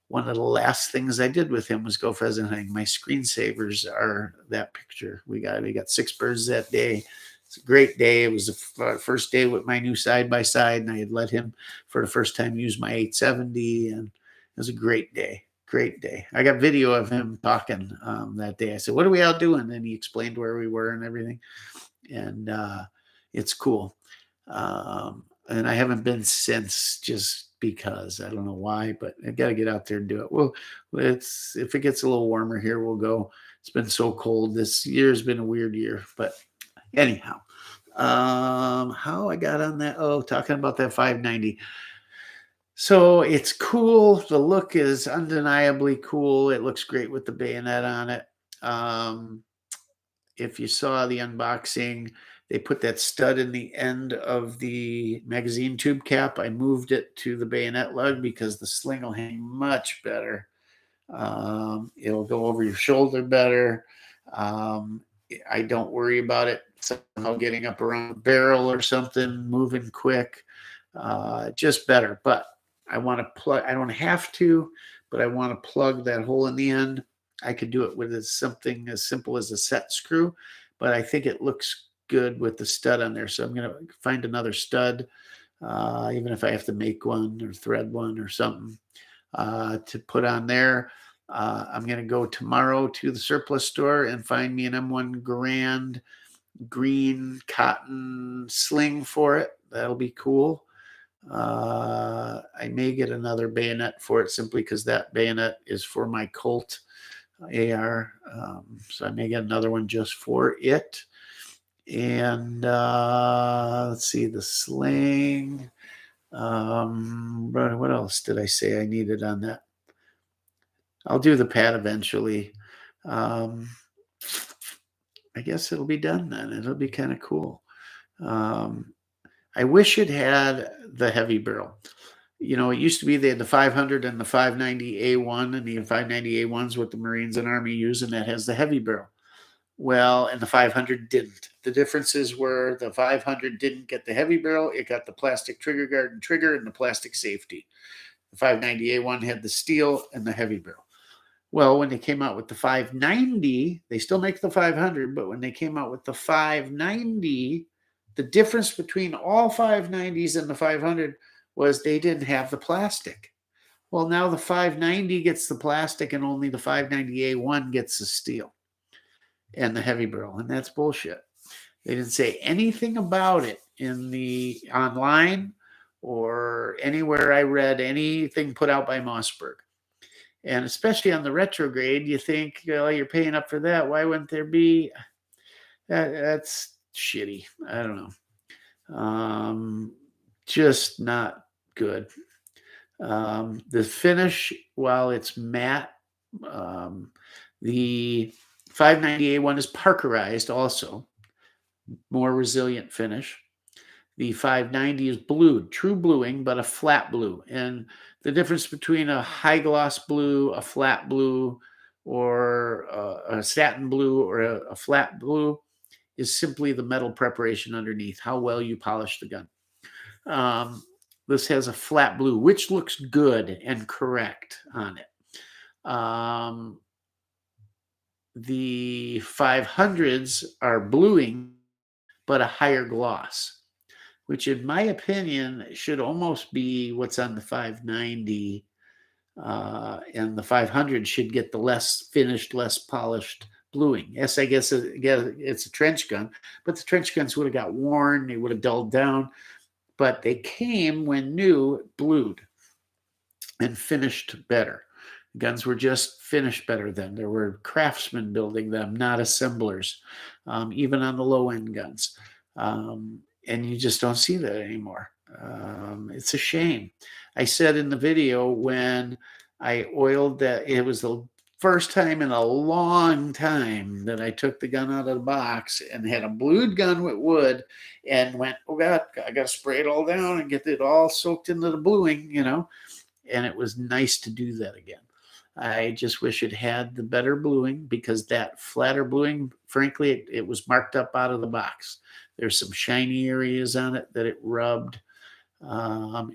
one of the last things I did with him was go pheasant hunting. My screensavers are that picture. We got 6 birds that day. It's a great day. It was the first day with my new side-by-side, and I had let him for the first time use my 870, and it was a great day. Great day. I got video of him talking that day. I said, "What are we out doing?" And he explained where we were and everything. And it's cool. And I haven't been since, just because I don't know why, but I got to get out there and do it. Well, if it gets a little warmer here, we'll go. It's been so cold. This year's been a weird year, but anyhow, how I got on that? Oh, talking about that 590. So it's cool. The look is undeniably cool. It looks great with the bayonet on it. If you saw the unboxing, they put that stud in the end of the magazine tube cap. I moved it to the bayonet lug because the sling will hang much better. It'll go over your shoulder better. I don't worry about it somehow getting up around the barrel or something, moving quick. Just better. But I want to plug. I don't have to, but I want to plug that hole in the end. I could do it with something as simple as a set screw, but I think it looks good with the stud on there. So I'm going to find another stud, even if I have to make one or thread one or something to put on there. I'm going to go tomorrow to the surplus store and find me an M1 Grand green cotton sling for it. That'll be cool. I may get another bayonet for it simply because that bayonet is for my Colt AR. So I may get another one just for it. And let's see, the sling. What else did I say I needed on that? I'll do the pad eventually. I guess it'll be done then. It'll be kind of cool. I wish it had the heavy barrel. It used to be they had the 500 and the 590A1, and the 590A1 is what the Marines and Army use, and that has the heavy barrel. Well, and the 500 didn't. The differences were the 500 didn't get the heavy barrel. It got the plastic trigger guard and trigger and the plastic safety. The 590A1 had the steel and the heavy barrel. Well, when they came out with the 590, they still make the 500, but when they came out with the 590, the difference between all 590s and the 500 was they didn't have the plastic. Well, now the 590 gets the plastic and only the 590A1 gets the steel and the heavy barrel, and that's bullshit. They didn't say anything about it in the online or anywhere I read anything put out by Mossberg. And especially on the retrograde, you think, you're paying up for that. Why wouldn't there be? That's shitty. I don't know. Just not good. The finish, while it's matte, the 590A1 is parkerized also. More resilient finish. The 590 is blued, true bluing, but a flat blue. And the difference between a high gloss blue, a flat blue, or a satin blue, or a flat blue is simply the metal preparation underneath, how well you polish the gun. This has a flat blue, which looks good and correct on it. The 500s are bluing, but a higher gloss, which in my opinion should almost be what's on the 590. And the 500 should get the less finished, less polished bluing. Yes, I guess it's a trench gun, but the trench guns would have got worn. They would have dulled down. But they came when new, blued, and finished better. Guns were just finished better then. There were craftsmen building them, not assemblers, even on the low end guns. And you just don't see that anymore. It's a shame. I said in the video when I oiled that, it was the first time in a long time that I took the gun out of the box and had a blued gun with wood and went, oh God, I got to spray it all down and get it all soaked into the bluing, and it was nice to do that again. I just wish it had the better bluing, because that flatter bluing, frankly, it was marked up out of the box. There's some shiny areas on it that it rubbed.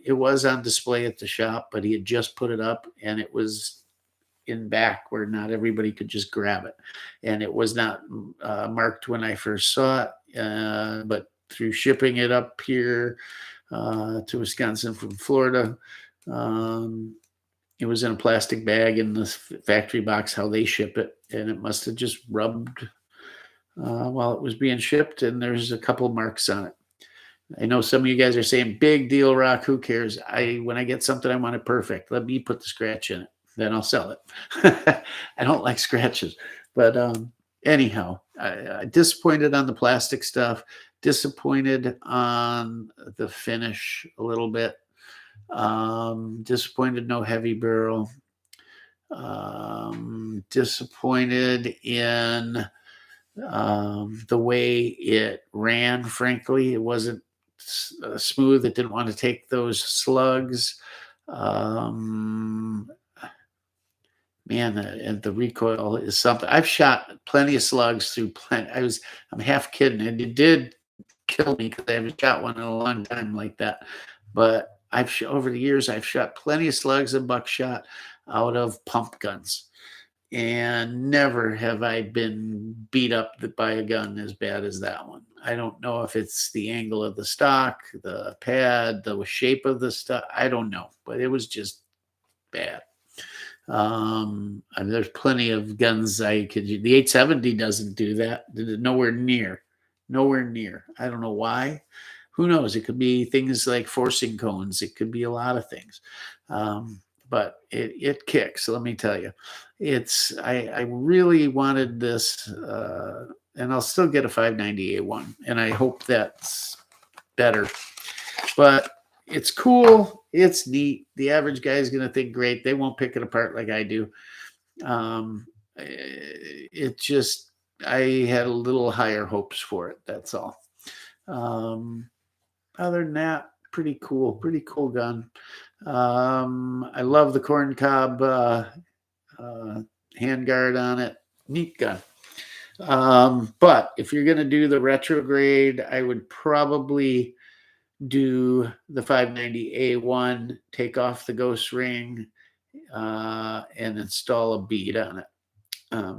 It was on display at the shop, but he had just put it up, and it was in back where not everybody could just grab it. And it was not marked when I first saw it, but through shipping it up here to Wisconsin from Florida, it was in a plastic bag in the factory box, how they ship it, and it must have just rubbed while it was being shipped, and there's a couple marks on it. I know some of you guys are saying, big deal, Rock, who cares? When I get something, I want it perfect. Let me put the scratch in it, then I'll sell it. I don't like scratches. But anyhow, I disappointed on the plastic stuff, disappointed on the finish a little bit. Disappointed no heavy barrel. Disappointed in the way it ran. Frankly, it wasn't smooth. It didn't want to take those slugs. Man, and the recoil is something. I've shot plenty of slugs through plenty. I'm half kidding. And it did kill me because I haven't shot one in a long time like that. But over the years, I've shot plenty of slugs and buckshot out of pump guns, and never have I been beat up by a gun as bad as that one. I don't know if it's the angle of the stock, the pad, the shape of the stock. I don't know, but it was just bad. And there's plenty of guns I could. The 870 doesn't do that. Nowhere near. I don't know why. Who knows? It could be things like forcing cones. It could be a lot of things. But it kicks, let me tell you. I really wanted this, and I'll still get a 590A1, and I hope that's better. But it's cool. It's neat. The average guy is going to think great. They won't pick it apart like I do. I had a little higher hopes for it. That's all. Other than that, pretty cool gun. I love the corn cob handguard on it. Neat gun. But if you're going to do the retrograde, I would probably do the 590A1, take off the ghost ring, and install a bead on it.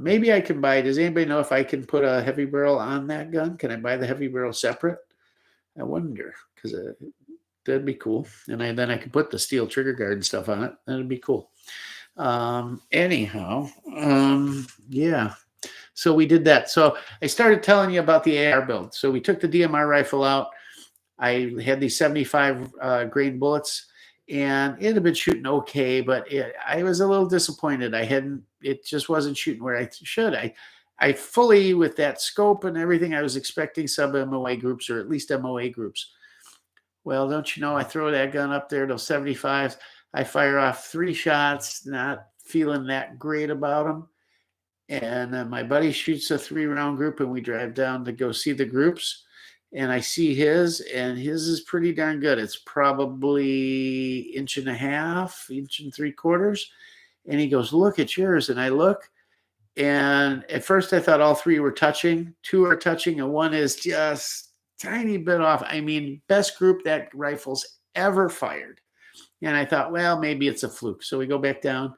Maybe I can buy. Does anybody know if I can put a heavy barrel on that gun? Can I buy the heavy barrel separate? I wonder, because that'd be cool. And then I could put the steel trigger guard and stuff on it. That'd be cool. Anyhow, yeah. So we did that. So I started telling you about the AR build. So we took the DMR rifle out. I had these 75 grain bullets, and it had been shooting okay, but I was a little disappointed. It just wasn't shooting where I should. I fully, with that scope and everything, I was expecting sub-MOA groups, or at least MOA groups. Well, don't you know, I throw that gun up there to 75s. I fire off 3 shots, not feeling that great about them. And my buddy shoots a 3-round group, and we drive down to go see the groups. And I see his, and his is pretty darn good. It's probably 1.5 inches, 1 3/4. And he goes, look at yours. And I look. And at first I thought all 3 were touching. 2 are touching, and 1 is just tiny bit off. I mean, best group that rifle's ever fired. And I thought, well, maybe it's a fluke. So we go back down.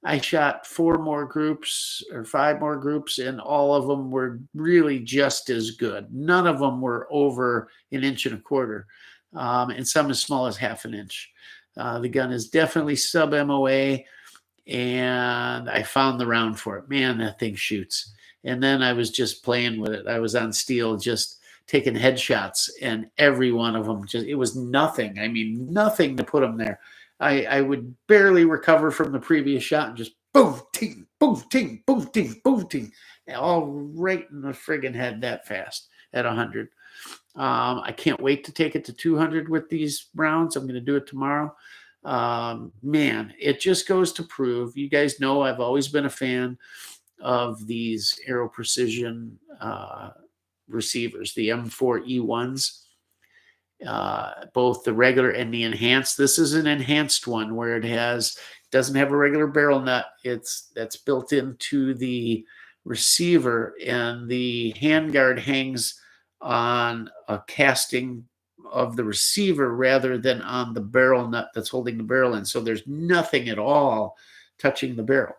I shot 4 more groups or 5 more groups, and all of them were really just as good. None of them were over 1.25 inches, and some as small as 1/2 inch. The gun is definitely sub-MOA. And I found the round for it. Man, that thing shoots. And then I was just playing with it. I was on steel, just taking headshots, and every one of them it was nothing. I mean, nothing to put them there. I would barely recover from the previous shot and just boom, ting, boom, ting, boom, ting, boom, ting, all right in the friggin' head that fast at 100. I can't wait to take it to 200 with these rounds. I'm going to do it tomorrow. Man, it just goes to prove, you guys know I've always been a fan of these Aero Precision receivers, the M4E1s, both the regular and the enhanced. This is an enhanced one where doesn't have a regular barrel nut. That's built into the receiver, and the handguard hangs on a casting of the receiver rather than on the barrel nut that's holding the barrel in. So there's nothing at all touching the barrel.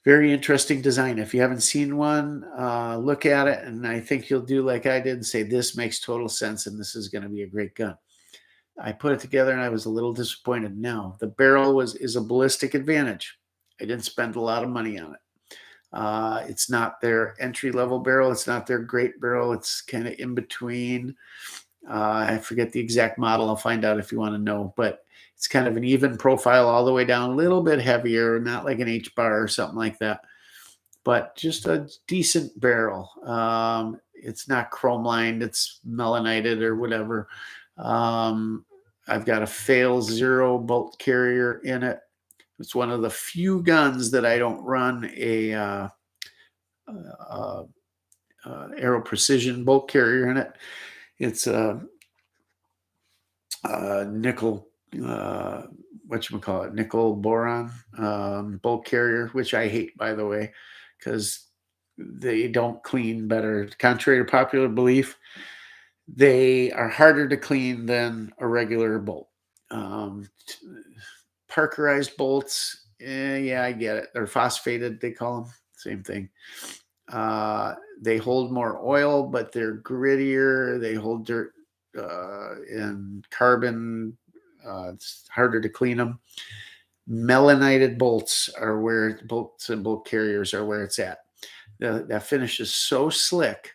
Very interesting design. If you haven't seen one, look at it, and I think you'll do like I did and say, this makes total sense, and this is going to be a great gun. I put it together, and I was a little disappointed. Now, the barrel is a ballistic advantage. I didn't spend a lot of money on it. It's not their entry-level barrel. It's not their great barrel. It's kind of in between. I forget the exact model. I'll find out if you want to know, but it's kind of an even profile all the way down, a little bit heavier, not like an H-bar or something like that, but just a decent barrel. It's not chrome lined. It's melanited or whatever. I've got a fail 0 bolt carrier in it. It's one of the few guns that I don't run a Aero Precision bolt carrier in it. It's a nickel, nickel boron bolt carrier, which I hate, by the way, because they don't clean better. Contrary to popular belief, they are harder to clean than a regular bolt. Parkerized bolts, yeah, I get it. They're phosphated, they call them. Same thing. They hold more oil, but they're grittier. They hold dirt and carbon. It's harder to clean them. Melanited bolts are where bolts and bolt carriers are where it's at. That finish is so slick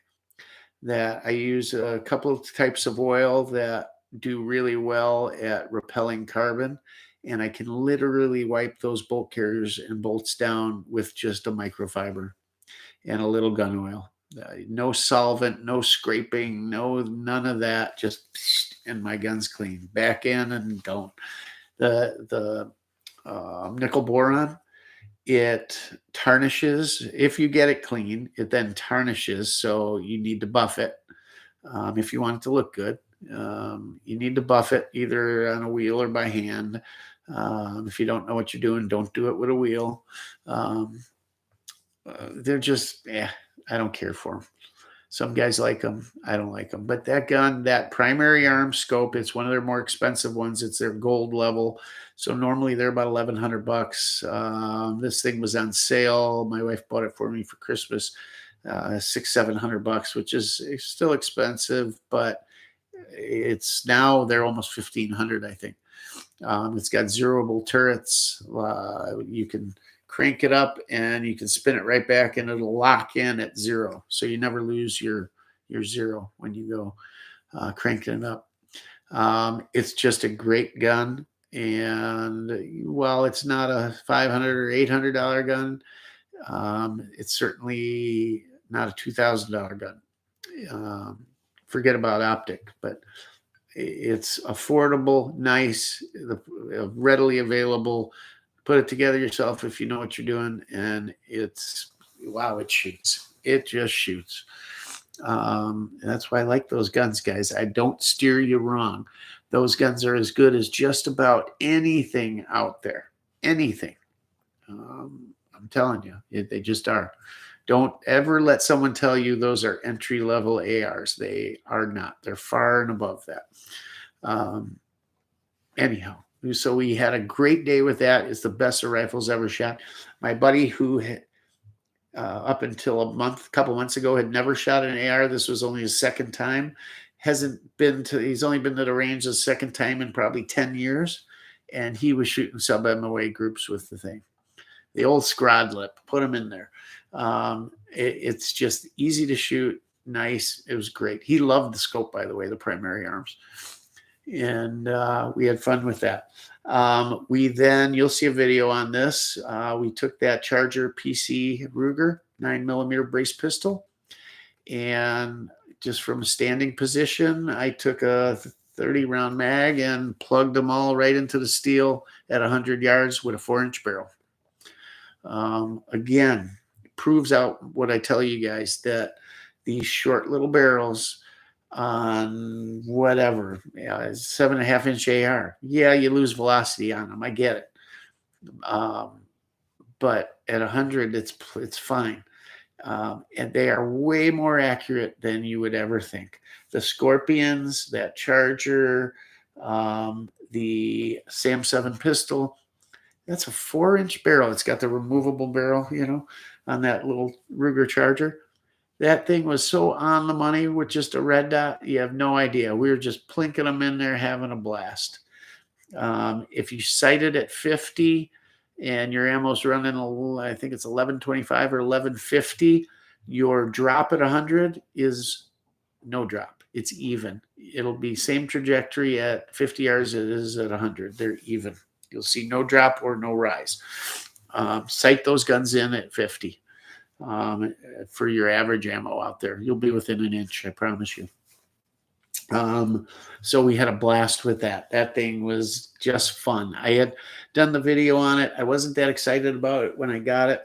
that I use a couple of types of oil that do really well at repelling carbon, and I can literally wipe those bolt carriers and bolts down with just a microfiber and a little gun oil. No solvent, no scraping, none of that. Just and my gun's clean. Back in and don't. The nickel boron, it tarnishes. If you get it clean, it then tarnishes. So you need to buff it if you want it to look good. You need to buff it either on a wheel or by hand. If you don't know what you're doing, don't do it with a wheel. They're just, I don't care for them. Some guys like them. I don't like them. But that gun, that primary arm scope, it's one of their more expensive ones. It's their gold level. So normally they're about $1,100. This thing was on sale. My wife bought it for me for Christmas, $600-700, which is still expensive, but it's now they're almost $1,500, I think. It's got zeroable turrets. You can crank it up and you can spin it right back and it'll lock in at 0. So you never lose your 0 when you go cranking it up. It's just a great gun. And while it's not a $500 or $800 gun, it's certainly not a $2,000 gun. Forget about optic, but it's affordable, nice, readily available. Put it together yourself if you know what you're doing, and it's wow, it shoots. It just shoots. That's why I like those guns, guys. I don't steer you wrong. Those guns are as good as just about anything out there. Anything. I'm telling you, they just are. Don't ever let someone tell you those are entry-level ARs. They are not. They're far and above that. Anyhow. So we had a great day with that. It's the best of rifles ever shot. My buddy who up until a couple months ago had never shot an AR. This was only his second time. He's only been to the range the second time in probably 10 years. And he was shooting sub-MOA groups with the thing. the old scrod lip, put them in there. It's just easy to shoot, nice. It was great. He loved the scope, by the way, the primary arms. And we had fun with that. We then, you'll see a video on this. We took that Charger PC Ruger 9mm brace pistol, and just from a standing position, I took a 30-round mag and plugged them all right into the steel at 100 yards with a 4-inch barrel. Again, proves out what I tell you guys, that these short little barrels on whatever, 7.5-inch AR, yeah, you lose velocity on them. I get it. But at 100, it's fine. And they are way more accurate than you would ever think. The Scorpions, that Charger, the Sam 7 pistol, that's a 4-inch barrel. It's got the removable barrel, you know, on that little Ruger Charger. That thing was so on the money with just a red dot. You have no idea. We were just plinking them in there, having a blast. If you sight it at 50 and your ammo's running, I think it's 1125 or 1150, your drop at 100 is no drop. It's even. It'll be same trajectory at 50 yards as it is at 100. They're even. You'll see no drop or no rise. Sight those guns in at 50 for your average ammo out there. You'll be within an inch, I promise you. So we had a blast with that. That thing was just fun. I had done the video on it. I wasn't that excited about it when I got it.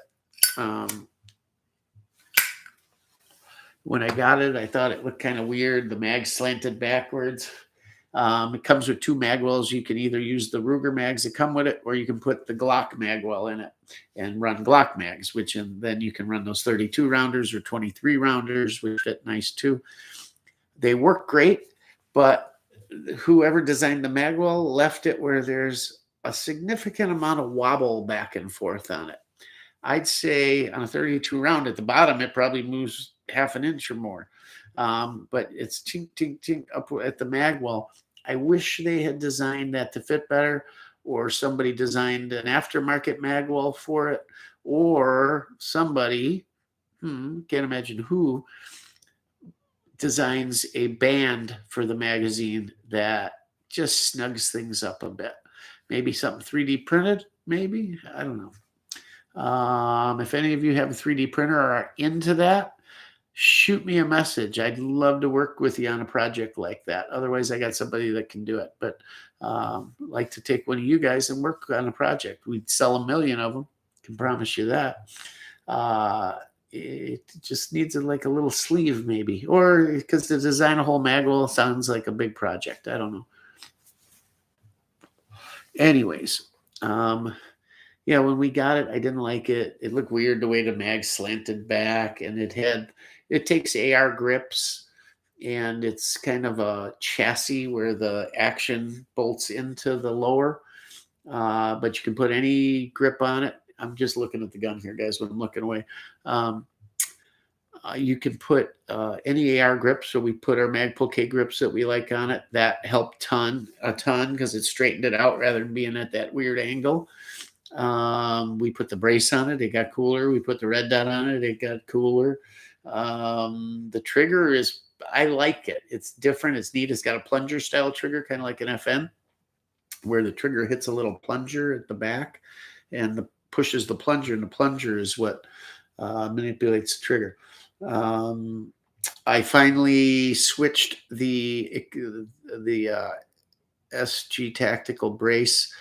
When I got it, I thought it looked kind of weird. The mag slanted backwards. It comes with 2 magwells. You can either use the Ruger mags that come with it, or you can put the Glock magwell in it and run Glock mags, then you can run those 32 rounders or 23 rounders, which fit nice too. They work great, but whoever designed the magwell left it where there's a significant amount of wobble back and forth on it. I'd say on a 32 round at the bottom, it probably moves 1/2 inch or more. But it's chink, chink, chink up at the magwell. I wish they had designed that to fit better, or somebody designed an aftermarket magwell for it, or somebody, can't imagine who, designs a band for the magazine that just snugs things up a bit. Maybe something 3D printed, maybe, I don't know. If any of you have a 3D printer or are into that, shoot me a message. I'd love to work with you on a project like that. Otherwise, I got somebody that can do it. But like to take one of you guys and work on a project. We'd sell 1 million of them. Can promise you that. It just needs like a little sleeve maybe. Or because to design a whole magwell sounds like a big project. I don't know. Anyways, yeah, when we got it, I didn't like it. It looked weird the way the mag slanted back, and it takes AR grips, and it's kind of a chassis where the action bolts into the lower, but you can put any grip on it. I'm just looking at the gun here, guys, when I'm looking away. You can put any AR grip, so we put our Magpul K grips that we like on it. That helped a ton because it straightened it out rather than being at that weird angle. We put the brace on it, it got cooler. We put the red dot on it, it got cooler. The trigger is, I like it. It's different, it's neat. It's got a plunger style trigger, kind of like an FN, where the trigger hits a little plunger at the back and pushes the plunger, and the plunger is what manipulates the trigger. I finally switched the SG tactical brace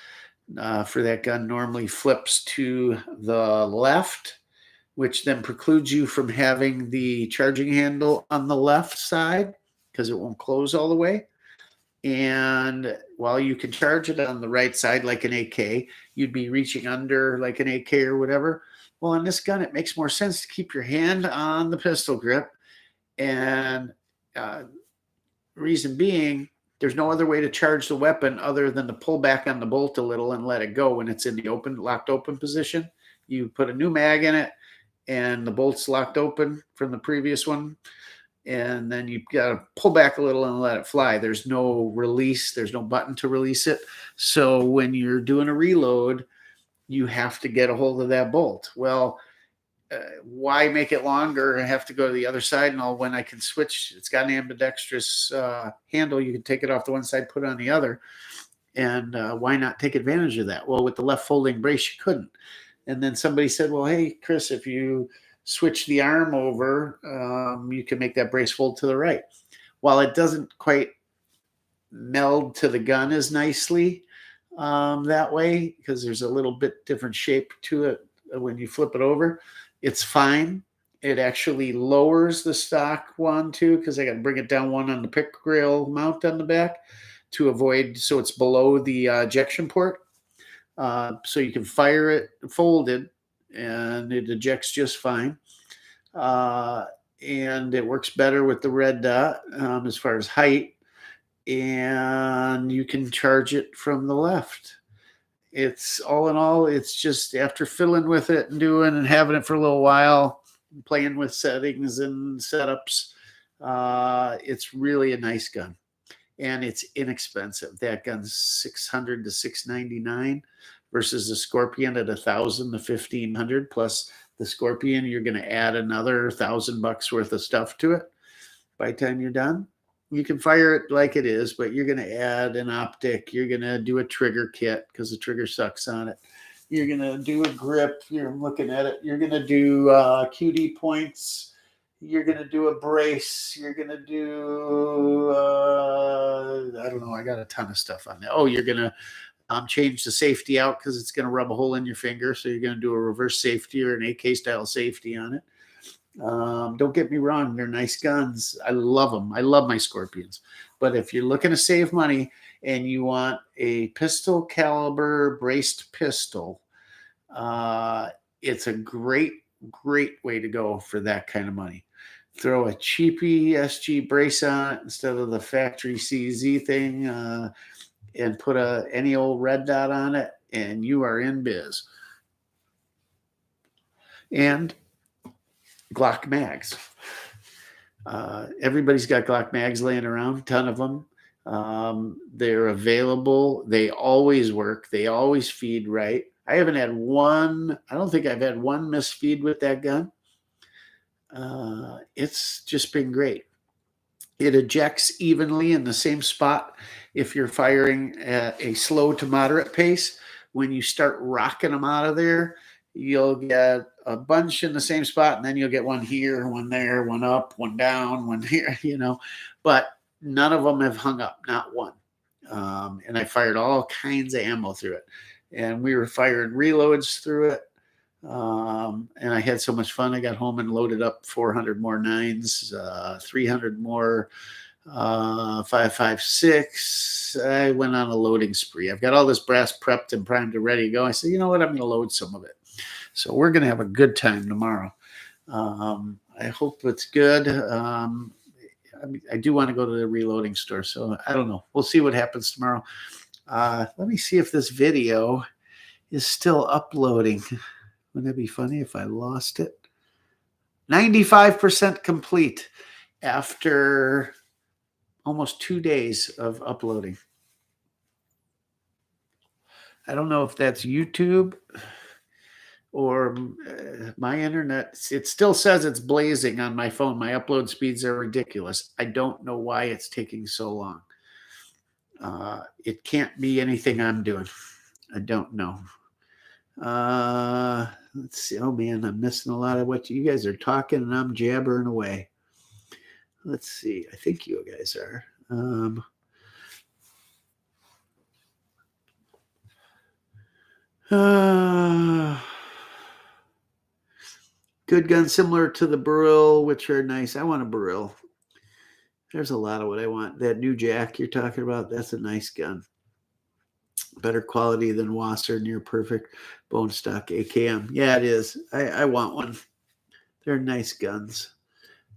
for that gun. Normally flips to the left, which then precludes you from having the charging handle on the left side because it won't close all the way. And while you can charge it on the right side like an AK, you'd be reaching under like an AK or whatever. Well, on this gun, it makes more sense to keep your hand on the pistol grip. And reason being, there's no other way to charge the weapon other than to pull back on the bolt a little and let it go when it's in the open, locked open position. You put a new mag in it, and the bolt's locked open from the previous one. And then you've got to pull back a little and let it fly. There's no release. There's no button to release it. So when you're doing a reload, you have to get a hold of that bolt. Well, why make it longer? I have to go to the other side, and all when I can switch. It's got an ambidextrous handle. You can take it off the one side, put it on the other, and why not take advantage of that? Well, with the left folding brace, you couldn't. And then somebody said, well, hey, Chris, if you switch the arm over, you can make that brace fold to the right. While it doesn't quite meld to the gun as nicely that way, because there's a little bit different shape to it when you flip it over, it's fine. It actually lowers the stock one too, because I got to bring it down one on the pick rail mount on the back to avoid, so it's below the ejection port. So you can fire it folded and it ejects just fine. And it works better with the red dot as far as height. And you can charge it from the left. It's all in all, it's just after fiddling with it and doing and having it for a little while, playing with settings and setups, it's really a nice gun. And it's inexpensive. That gun's $600 to $699 versus the Scorpion at $1,000 to $1,500. Plus the Scorpion, you're going to add another $1,000 worth of stuff to it by the time you're done. You can fire it like it is, but you're going to add an optic. You're going to do a trigger kit because the trigger sucks on it. You're going to do a grip. You're looking at it. You're going to do QD points. You're going to do a brace. You're going to do, I don't know. I got a ton of stuff on there. Oh, you're going to change the safety out because it's going to rub a hole in your finger. So you're going to do a reverse safety or an AK style safety on it. Don't get me wrong. They're nice guns. I love them. I love my Scorpions. But if you're looking to save money and you want a pistol caliber braced pistol, it's a great way to go for that kind of money. Throw a cheapy SG brace on it instead of the factory CZ thing, and put any old red dot on it, and you are in biz. And Glock mags. Everybody's got Glock mags laying around, a ton of them. They're available. They always work. They always feed right. I don't think I've had one misfeed with that gun. It's just been great. It ejects evenly in the same spot if you're firing at a slow to moderate pace. When you start rocking them out of there, you'll get a bunch in the same spot, and then you'll get one here, one there, one up, one down, one here, but none of them have hung up, not one. And I fired all kinds of ammo through it, and we were firing reloads through it. And I had so much fun. I got home and loaded up 400 more 9s, 300 more 5.56. I went on a loading spree. I've got all this brass prepped and primed and ready to go. I said, you know what? I'm going to load some of it. So we're going to have a good time tomorrow. I hope it's good. I do want to go to the reloading store, so I don't know. We'll see what happens tomorrow. Let me see if this video is still uploading. Wouldn't it be funny if I lost it? 95% complete after almost 2 days of uploading. I don't know if that's YouTube or my internet. It still says it's blazing on my phone. My upload speeds are ridiculous. I don't know why it's taking so long. It can't be anything I'm doing. I don't know. Let's see. Oh man, I'm missing a lot of what you guys are talking, and I'm jabbering away. Let's see. I think you guys are. Good gun, similar to the Burrill, which are nice. I want a Burrill. There's a lot of what I want. That new Jack you're talking about, that's a nice gun. Better quality than Wasser, near perfect bone stock AKM. Yeah, it is. I want one. They're nice guns.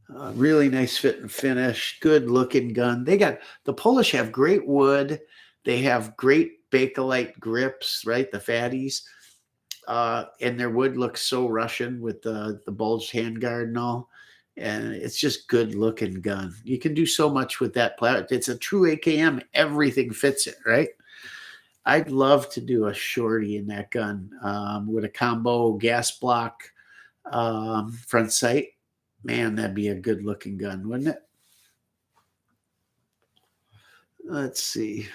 Really nice fit and finish. Good looking gun. The Polish have great wood. They have great Bakelite grips, right? The fatties. And their wood looks so Russian with the bulged handguard and all. And it's just good looking gun. You can do so much with that. It's a true AKM. Everything fits it, right? I'd love to do a shorty in that gun with a combo gas block front sight. Man, that'd be a good looking gun, wouldn't it? Let's see.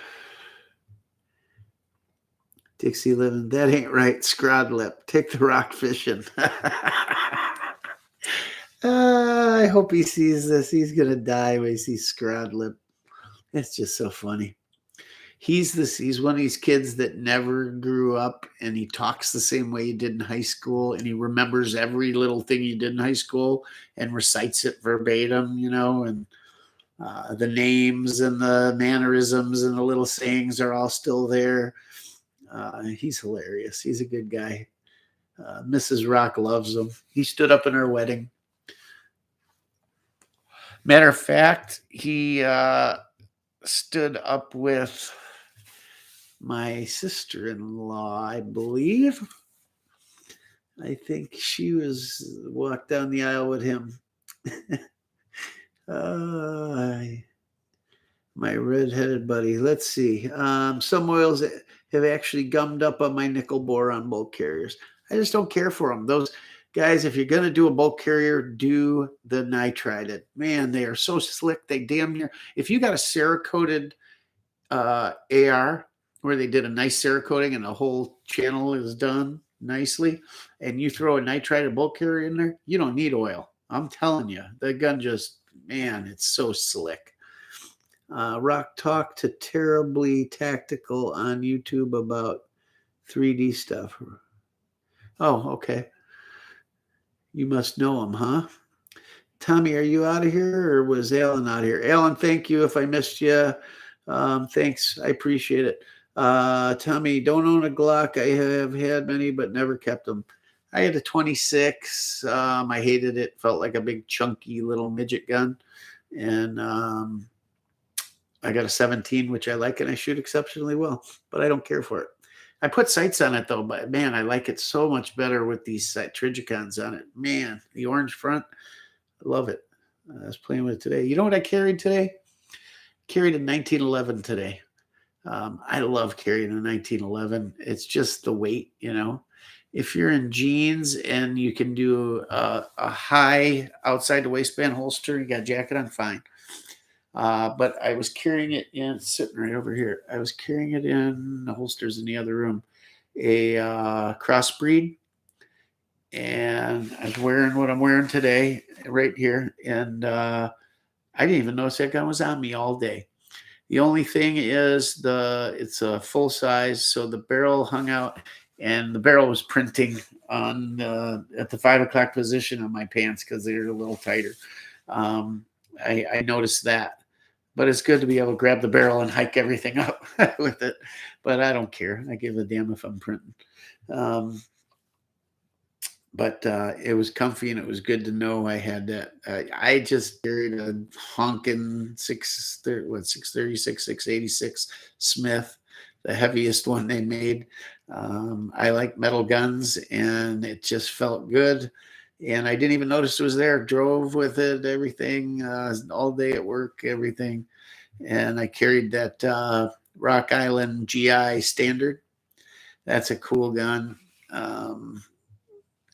Dixie living, that ain't right. Scrod lip. Take the rock fishing. I hope he sees this. He's gonna die when he sees Scrod lip. It's just so funny. He's one of these kids that never grew up, and he talks the same way he did in high school, and he remembers every little thing he did in high school and recites it verbatim, and the names and the mannerisms and the little sayings are all still there. He's hilarious. He's a good guy. Mrs. Rock loves him. He stood up in her wedding. Matter of fact, he stood up with my sister-in-law, I believe. I think she walked down the aisle with him. My red-headed buddy. Let's see. Some oils have actually gummed up on my nickel boron bolt carriers. I just don't care for them. Those guys, if you're going to do a bolt carrier, do the nitrided. Man, they are so slick. They damn near. If you got a cerakoted AR where they did a nice cerakoting and the whole channel is done nicely, and you throw a nitrided bolt carrier in there, you don't need oil. I'm telling you, the gun just, man, it's so slick. Rock Talk to Terribly Tactical on YouTube about 3D stuff. Oh, okay. You must know him, huh? Tommy, are you out of here, or was Alan out here? Alan, thank you if I missed you. Thanks. I appreciate it. Tommy, don't own a Glock. I have had many, but never kept them. I had a 26. I hated it. Felt like a big, chunky little midget gun. And I got a 17, which I like, and I shoot exceptionally well, but I don't care for it. I put sights on it, though, but man, I like it so much better with these Trigicons on it. Man, the orange front, I love it. I was playing with it today. You know what I carried today? Carried a 1911 today. I love carrying a 1911. It's just the weight, If you're in jeans and you can do a high outside the waistband holster, you got a jacket on, fine. But I was carrying it in, sitting right over here. I was carrying it in the holsters in the other room, a crossbreed, and I was wearing what I'm wearing today right here. And I didn't even notice that gun was on me all day. The only thing is it's a full size, so the barrel hung out, and the barrel was printing on at the 5 o'clock position on my pants because they're a little tighter. I noticed that, but it's good to be able to grab the barrel and hike everything up with it. But I don't care. I give a damn if I'm printing. But it was comfy, and it was good to know I had that. I just carried a honking 636, 686 Smith, the heaviest one they made. I like metal guns, and it just felt good. And I didn't even notice it was there. Drove with it, everything, all day at work, everything. And I carried that Rock Island GI Standard. That's a cool gun.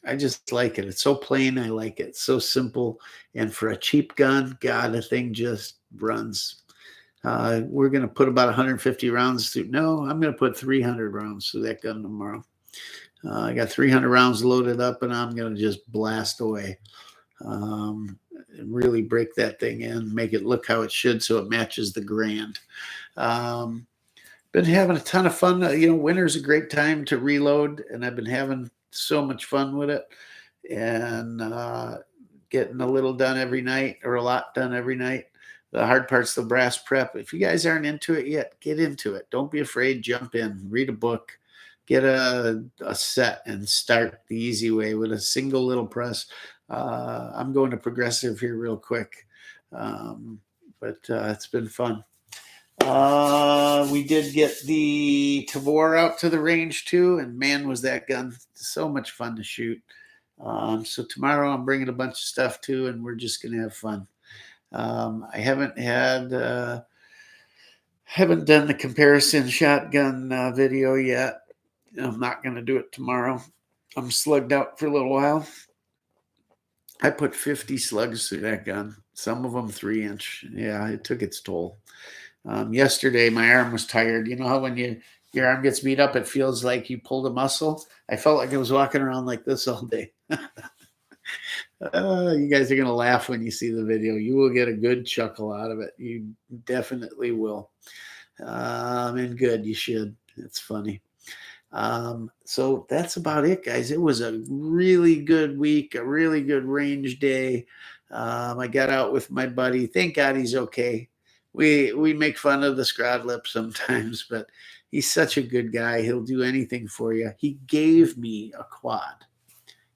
I just like it. It's so plain. I like it. It's so simple. And for a cheap gun, God, the thing just runs. We're going to put about 150 rounds through. No, I'm going to put 300 rounds through that gun tomorrow. I got 300 rounds loaded up, and I'm going to just blast away. And really break that thing in, make it look how it should so it matches the Grand. Been having a ton of fun. Winter's a great time to reload, and I've been having so much fun with it, and getting a little done every night, or a lot done every night. The hard part's the brass prep. If you guys aren't into it yet, get into it. Don't be afraid. Jump in, read a book, get a set, and start the easy way with a single little press. I'm going to progressive here real quick, but it's been fun. We did get the Tavor out to the range too, and man, was that gun so much fun to shoot. So tomorrow I'm bringing a bunch of stuff too, and we're just going to have fun. I haven't had Haven't done the comparison shotgun video yet. I'm not going to do it tomorrow. I'm slugged out for a little while. I put 50 slugs through that gun, some of them 3-inch. Yeah, it took its toll. Yesterday, my arm was tired. You know how when your arm gets beat up, it feels like you pulled a muscle? I felt like I was walking around like this all day. You guys are going to laugh when you see the video. You will get a good chuckle out of it. You definitely will. And good, you should. It's funny. So that's about it, guys. It was a really good week, a really good range day. I got out with my buddy. Thank God he's okay. We make fun of the scrod lip sometimes, but he's such a good guy. He'll do anything for you. He gave me a quad.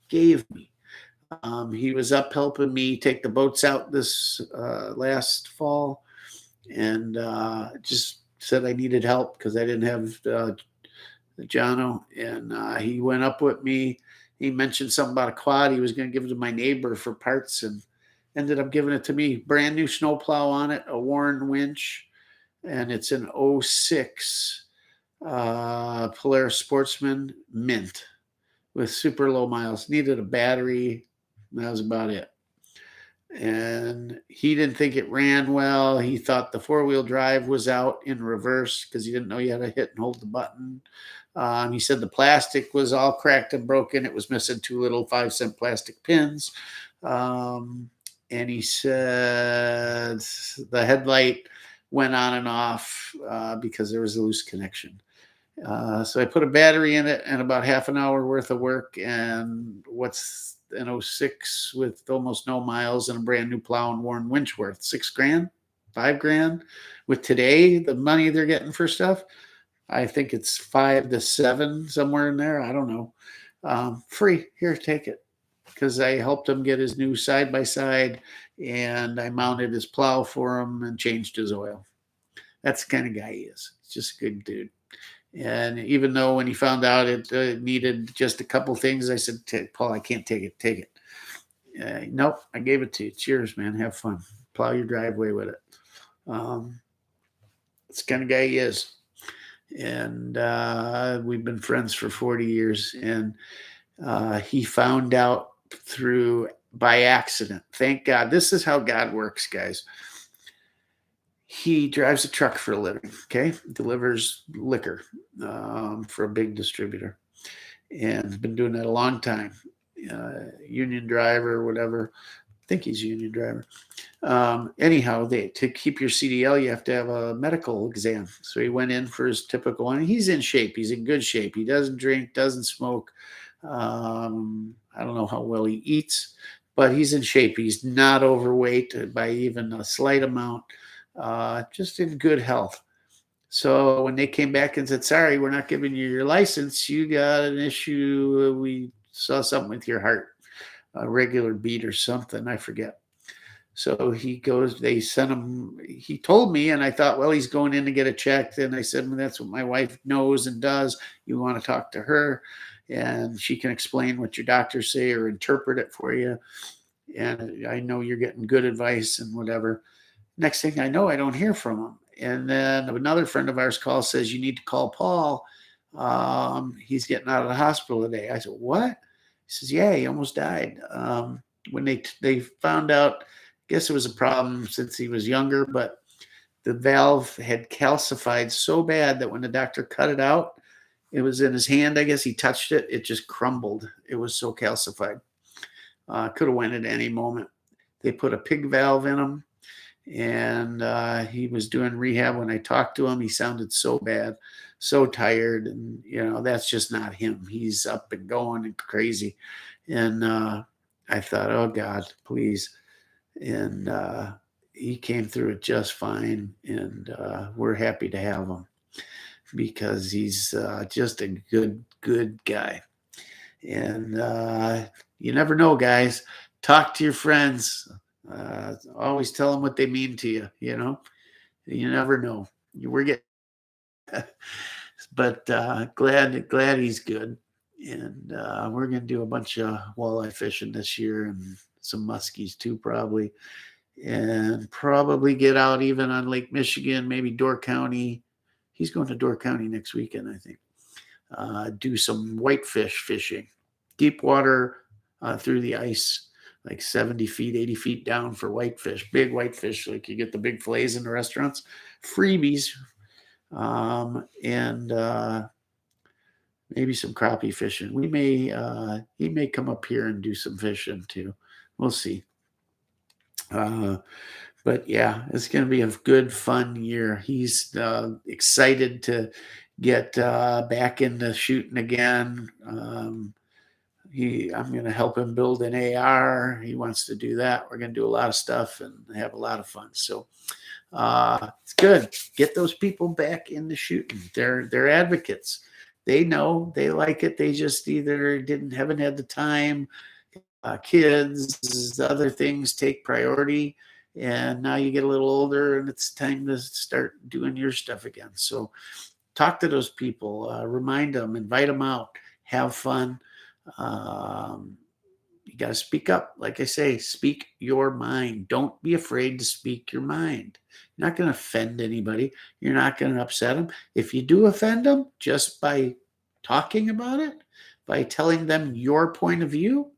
Gave me. He was up helping me take the boats out this last fall, and just said I needed help because I didn't have Jono, and he went up with me. He mentioned something about a quad. He was going to give it to my neighbor for parts, and ended up giving it to me. Brand new snowplow on it, a Warren winch, and it's an '06 Polaris Sportsman mint with super low miles. Needed a battery. That was about it. And he didn't think it ran well. He thought the 4-wheel drive was out in reverse because he didn't know you had to hit and hold the button. He said the plastic was all cracked and broken. It was missing 2 little 5-cent plastic pins. And he said the headlight went on and off because there was a loose connection. So I put a battery in it and about half an hour worth of work, and what's an '06 with almost no miles and a brand new plow and Warren winch worth $6,000, $5,000. With today, the money they're getting for stuff, I think it's 5 to 7, somewhere in there. I don't know. Free. Here, take it. Because I helped him get his new side-by-side, and I mounted his plow for him and changed his oil. That's the kind of guy he is. He's just a good dude. And even though when he found out it needed just a couple things, I said, Paul, I can't take it. Take it. Nope, I gave it to you. It's yours, man. Have fun. Plow your driveway with it. It's the kind of guy he is. And we've been friends for 40 years. And he found out by accident. Thank God. This is how God works, guys. He drives a truck for a living, okay? Delivers liquor for a big distributor. And has been doing that a long time. Union driver, whatever. I think he's a union driver. Anyhow, to keep your CDL, you have to have a medical exam. So he went in for his typical one. He's in shape. He's in good shape. He doesn't drink, doesn't smoke. I don't know how well he eats, but he's in shape. He's not overweight by even a slight amount. Just in good health. So when they came back and said, sorry, we're not giving you your license, you got an issue. We saw something with your heart, a regular beat or something. I forget. So he goes, they sent him, he told me, and I thought, well, he's going in to get it checked. And I said, well, that's what my wife knows and does. You want to talk to her, and she can explain what your doctors say or interpret it for you. And I know you're getting good advice and whatever. Next thing I know, I don't hear from him. And then another friend of ours calls, says, you need to call Paul. He's getting out of the hospital today. I said, what? He says, yeah, he almost died. When they found out, I guess it was a problem since he was younger, but the valve had calcified so bad that when the doctor cut it out, it was in his hand. I guess he touched it. It just crumbled. It was so calcified. Could have went at any moment. They put a pig valve in him. And he was doing rehab. When I talked to him, he sounded so bad, so tired. And, that's just not him. He's up and going and crazy. And I thought, oh, God, please. And he came through it just fine. And we're happy to have him because he's just a good guy. And you never know, guys. Talk to your friends. Always tell them what they mean to you. You never know. We're getting, but glad he's good. And we're gonna do a bunch of walleye fishing this year and some muskies too, probably. and probably get out even on Lake Michigan, maybe Door County. He's going to Door County next weekend, I think. Do some whitefish fishing, deep water through the ice, like 70 feet, 80 feet down for whitefish, big whitefish, like you get the big fillets in the restaurants, freebies, and maybe some crappie fishing. He may come up here and do some fishing too. We'll see. But yeah, it's going to be a good, fun year. He's excited to get back into shooting again. I'm going to help him build an AR. He wants to do that. We're going to do a lot of stuff and have a lot of fun. So it's good. Get those people back into shooting. They're advocates. They know, they like it. They just either haven't had the time. Kids, other things take priority, and now you get a little older and it's time to start doing your stuff again. So talk to those people, remind them, invite them out, have fun. You got to speak up. Like I say, speak your mind. Don't be afraid to speak your mind. You're not going to offend anybody. You're not going to upset them. If you do offend them, just by talking about it, by telling them your point of view,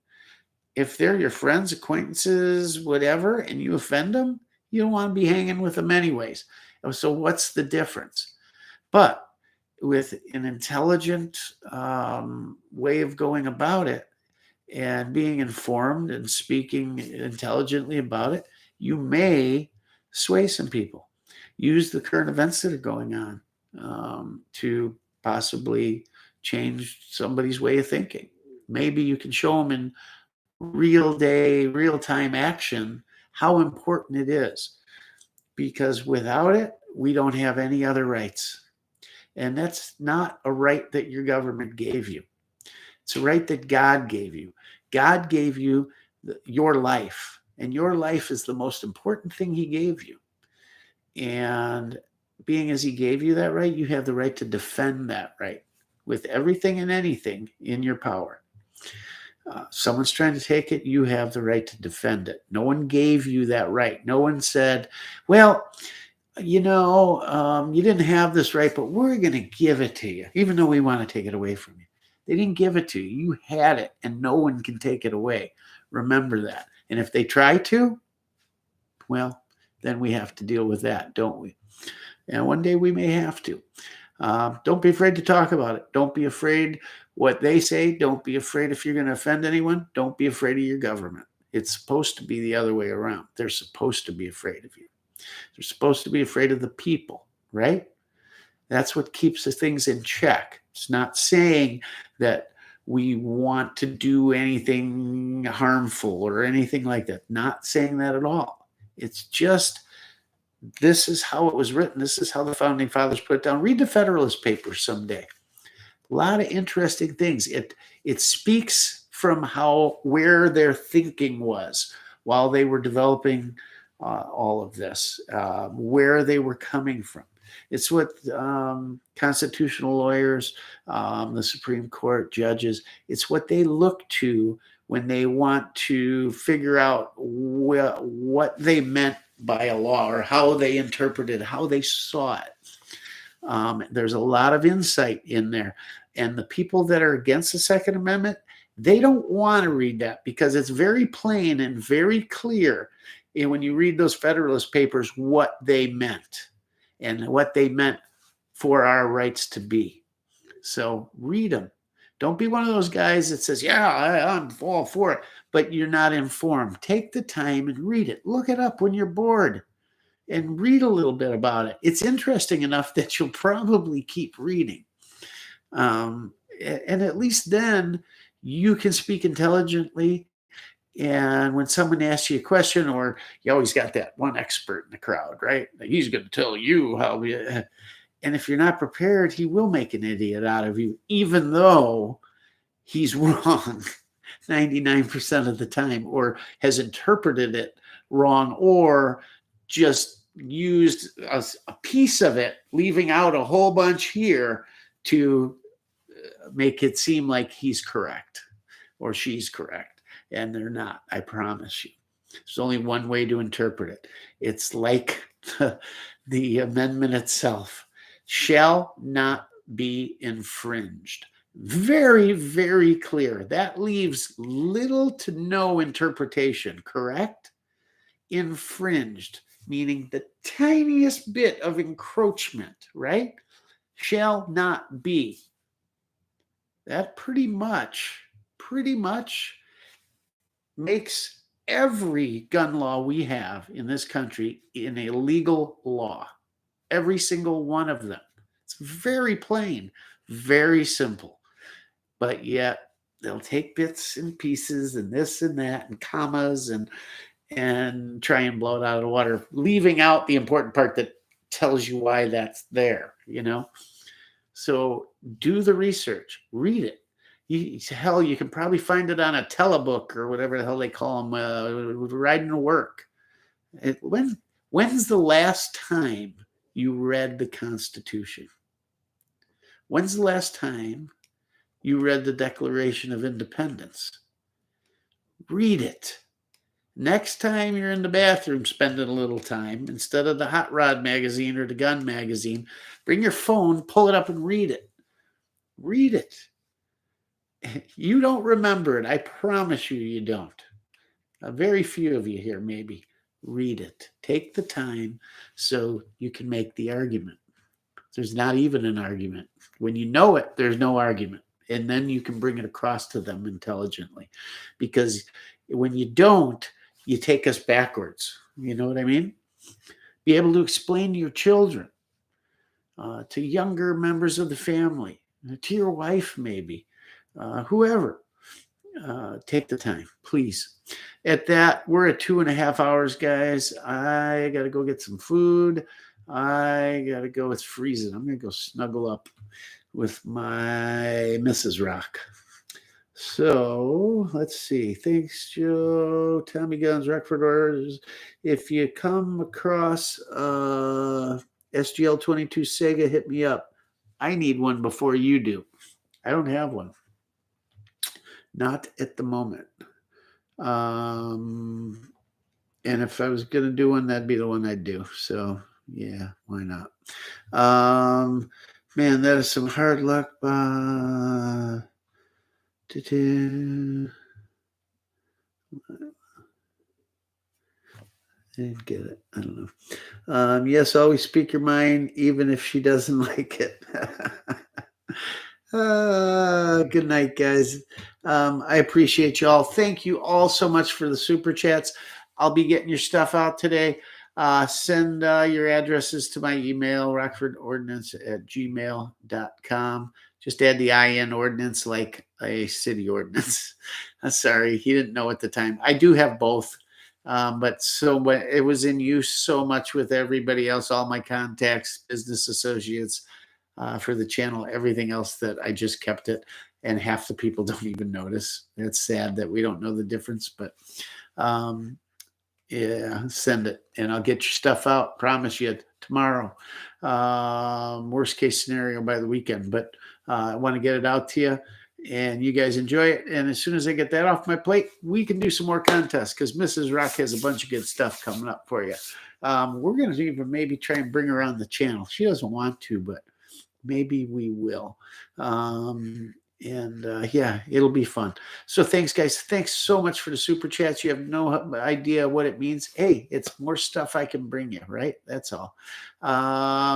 if they're your friends, acquaintances, whatever, and you offend them, you don't want to be hanging with them anyways. So what's the difference? But with an intelligent way of going about it and being informed and speaking intelligently about it, you may sway some people. Use the current events that are going on to possibly change somebody's way of thinking. Maybe you can show them in real-time action how important it is, because without it we don't have any other rights, and that's not a right that your government gave you. It's a right that God gave you. God gave you your life, and your life is the most important thing he gave you. And being as he gave you that right, you have the right to defend that right with everything and anything in your power. Someone's trying to take it, you have the right to defend it. No one gave you that right. No one said, well, you didn't have this right, but we're going to give it to you, even though we want to take it away from you. They didn't give it to you. You had it, and no one can take it away. Remember that. And if they try to, well, then we have to deal with that, don't we? And one day we may have to. Don't be afraid to talk about it. Don't be afraid what they say. Don't be afraid if you're going to offend anyone. Don't be afraid of your government. It's supposed to be the other way around. They're supposed to be afraid of you. They're supposed to be afraid of the people, right? That's what keeps the things in check. It's not saying that we want to do anything harmful or anything like that. Not saying that at all. It's just, this is how it was written. This is how the founding fathers put it down. Read the Federalist Papers someday. A lot of interesting things. It speaks from where their thinking was while they were developing all of this, where they were coming from. It's what constitutional lawyers, the Supreme Court judges, it's what they look to when they want to figure out what they meant by a law or how they interpreted, how they saw it. There's a lot of insight in there. And the people that are against the Second Amendment, they don't want to read that because it's very plain and very clear. And when you read those Federalist Papers, what they meant and what they meant for our rights to be. So read them. Don't be one of those guys that says, yeah, I'm all for it, but you're not informed. Take the time and read it. Look it up when you're bored and read a little bit about it. It's interesting enough that you'll probably keep reading. And at least then you can speak intelligently. And when someone asks you a question, or you always got that one expert in the crowd, right? He's going to tell you how. And if you're not prepared, he will make an idiot out of you, even though he's wrong 99% of the time, or has interpreted it wrong, or just used a piece of it, leaving out a whole bunch here to make it seem like he's correct or she's correct. And they're not, I promise you. There's only one way to interpret it. It's like the amendment itself shall not be infringed. Very, very clear. That leaves little to no interpretation, correct? Infringed, meaning the tiniest bit of encroachment, right? Shall not be. That pretty much makes every gun law we have in this country an illegal law. Every single one of them. It's very plain, very simple. But yet they'll take bits and pieces and this and that and commas and try and blow it out of the water, leaving out the important part that tells you why that's there, you know? So do the research, read it. Hell, you can probably find it on a telebook or whatever the hell they call them, riding to work. When's the last time you read the Constitution? When's the last time you read the Declaration of Independence? Read it. Next time you're in the bathroom spending a little time, instead of the Hot Rod magazine or the gun magazine, bring your phone, pull it up and read it. Read it. You don't remember it. I promise you don't. Very few of you here, maybe. Read it. Take the time so you can make the argument. There's not even an argument. When you know it, there's no argument. And then you can bring it across to them intelligently. Because when you don't, you take us backwards. You know what I mean? Be able to explain to your children, to younger members of the family, to your wife maybe, whoever. Take the time, please. At that, we're at 2.5 hours, guys. I got to go get some food. I got to go. It's freezing. I'm going to go snuggle up with my Mrs. Rock. So let's see. Thanks, Joe. Tommy Guns, Rockford Orders. If you come across SGL 22 Sega, hit me up. I need one before you do. I don't have one. Not at the moment. And if I was going to do one, that'd be the one I'd do. So, yeah, why not? Man, that is some hard luck. Didn't get it. I don't know. Yes, always speak your mind, even if she doesn't like it. Good night, guys. I appreciate you all. Thank you all so much for the super chats. I'll be getting your stuff out today. Send your addresses to my email, rockfordordnance@gmail.com. Just add the IN ordinance like a city ordinance. I'm sorry, he didn't know at the time. I do have both. But it was in use so much with everybody else, all my contacts, business associates, for the channel, everything else, that I just kept it, and half the people don't even notice. It's sad that we don't know the difference, but yeah, send it and I'll get your stuff out. Promise you tomorrow. Worst case scenario by the weekend, but I want to get it out to you and you guys enjoy it. And as soon as I get that off my plate, we can do some more contests because Mrs. Rock has a bunch of good stuff coming up for you. We're going to even maybe try and bring her on the channel. She doesn't want to, but maybe we will. Yeah, it'll be fun. So thanks, guys. Thanks so much for the super chats. You have no idea what it means. Hey, it's more stuff I can bring you, right? That's all.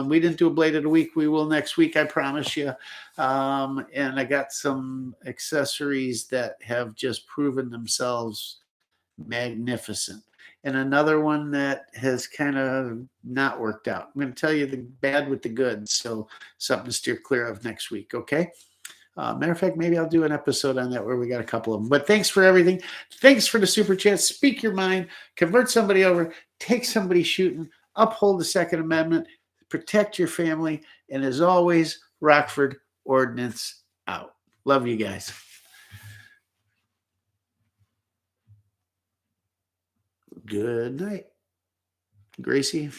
We didn't do a Blade of the Week. We will next week, I promise you. And I got some accessories that have just proven themselves magnificent. And another one that has kind of not worked out. I'm going to tell you the bad with the good. So something to steer clear of next week, okay? Matter of fact, maybe I'll do an episode on that where we got a couple of them. But thanks for everything. Thanks for the super chat. Speak your mind. Convert somebody over. Take somebody shooting. Uphold the Second Amendment. Protect your family. And as always, Rockford Ordnance out. Love you guys. Good night. Gracie.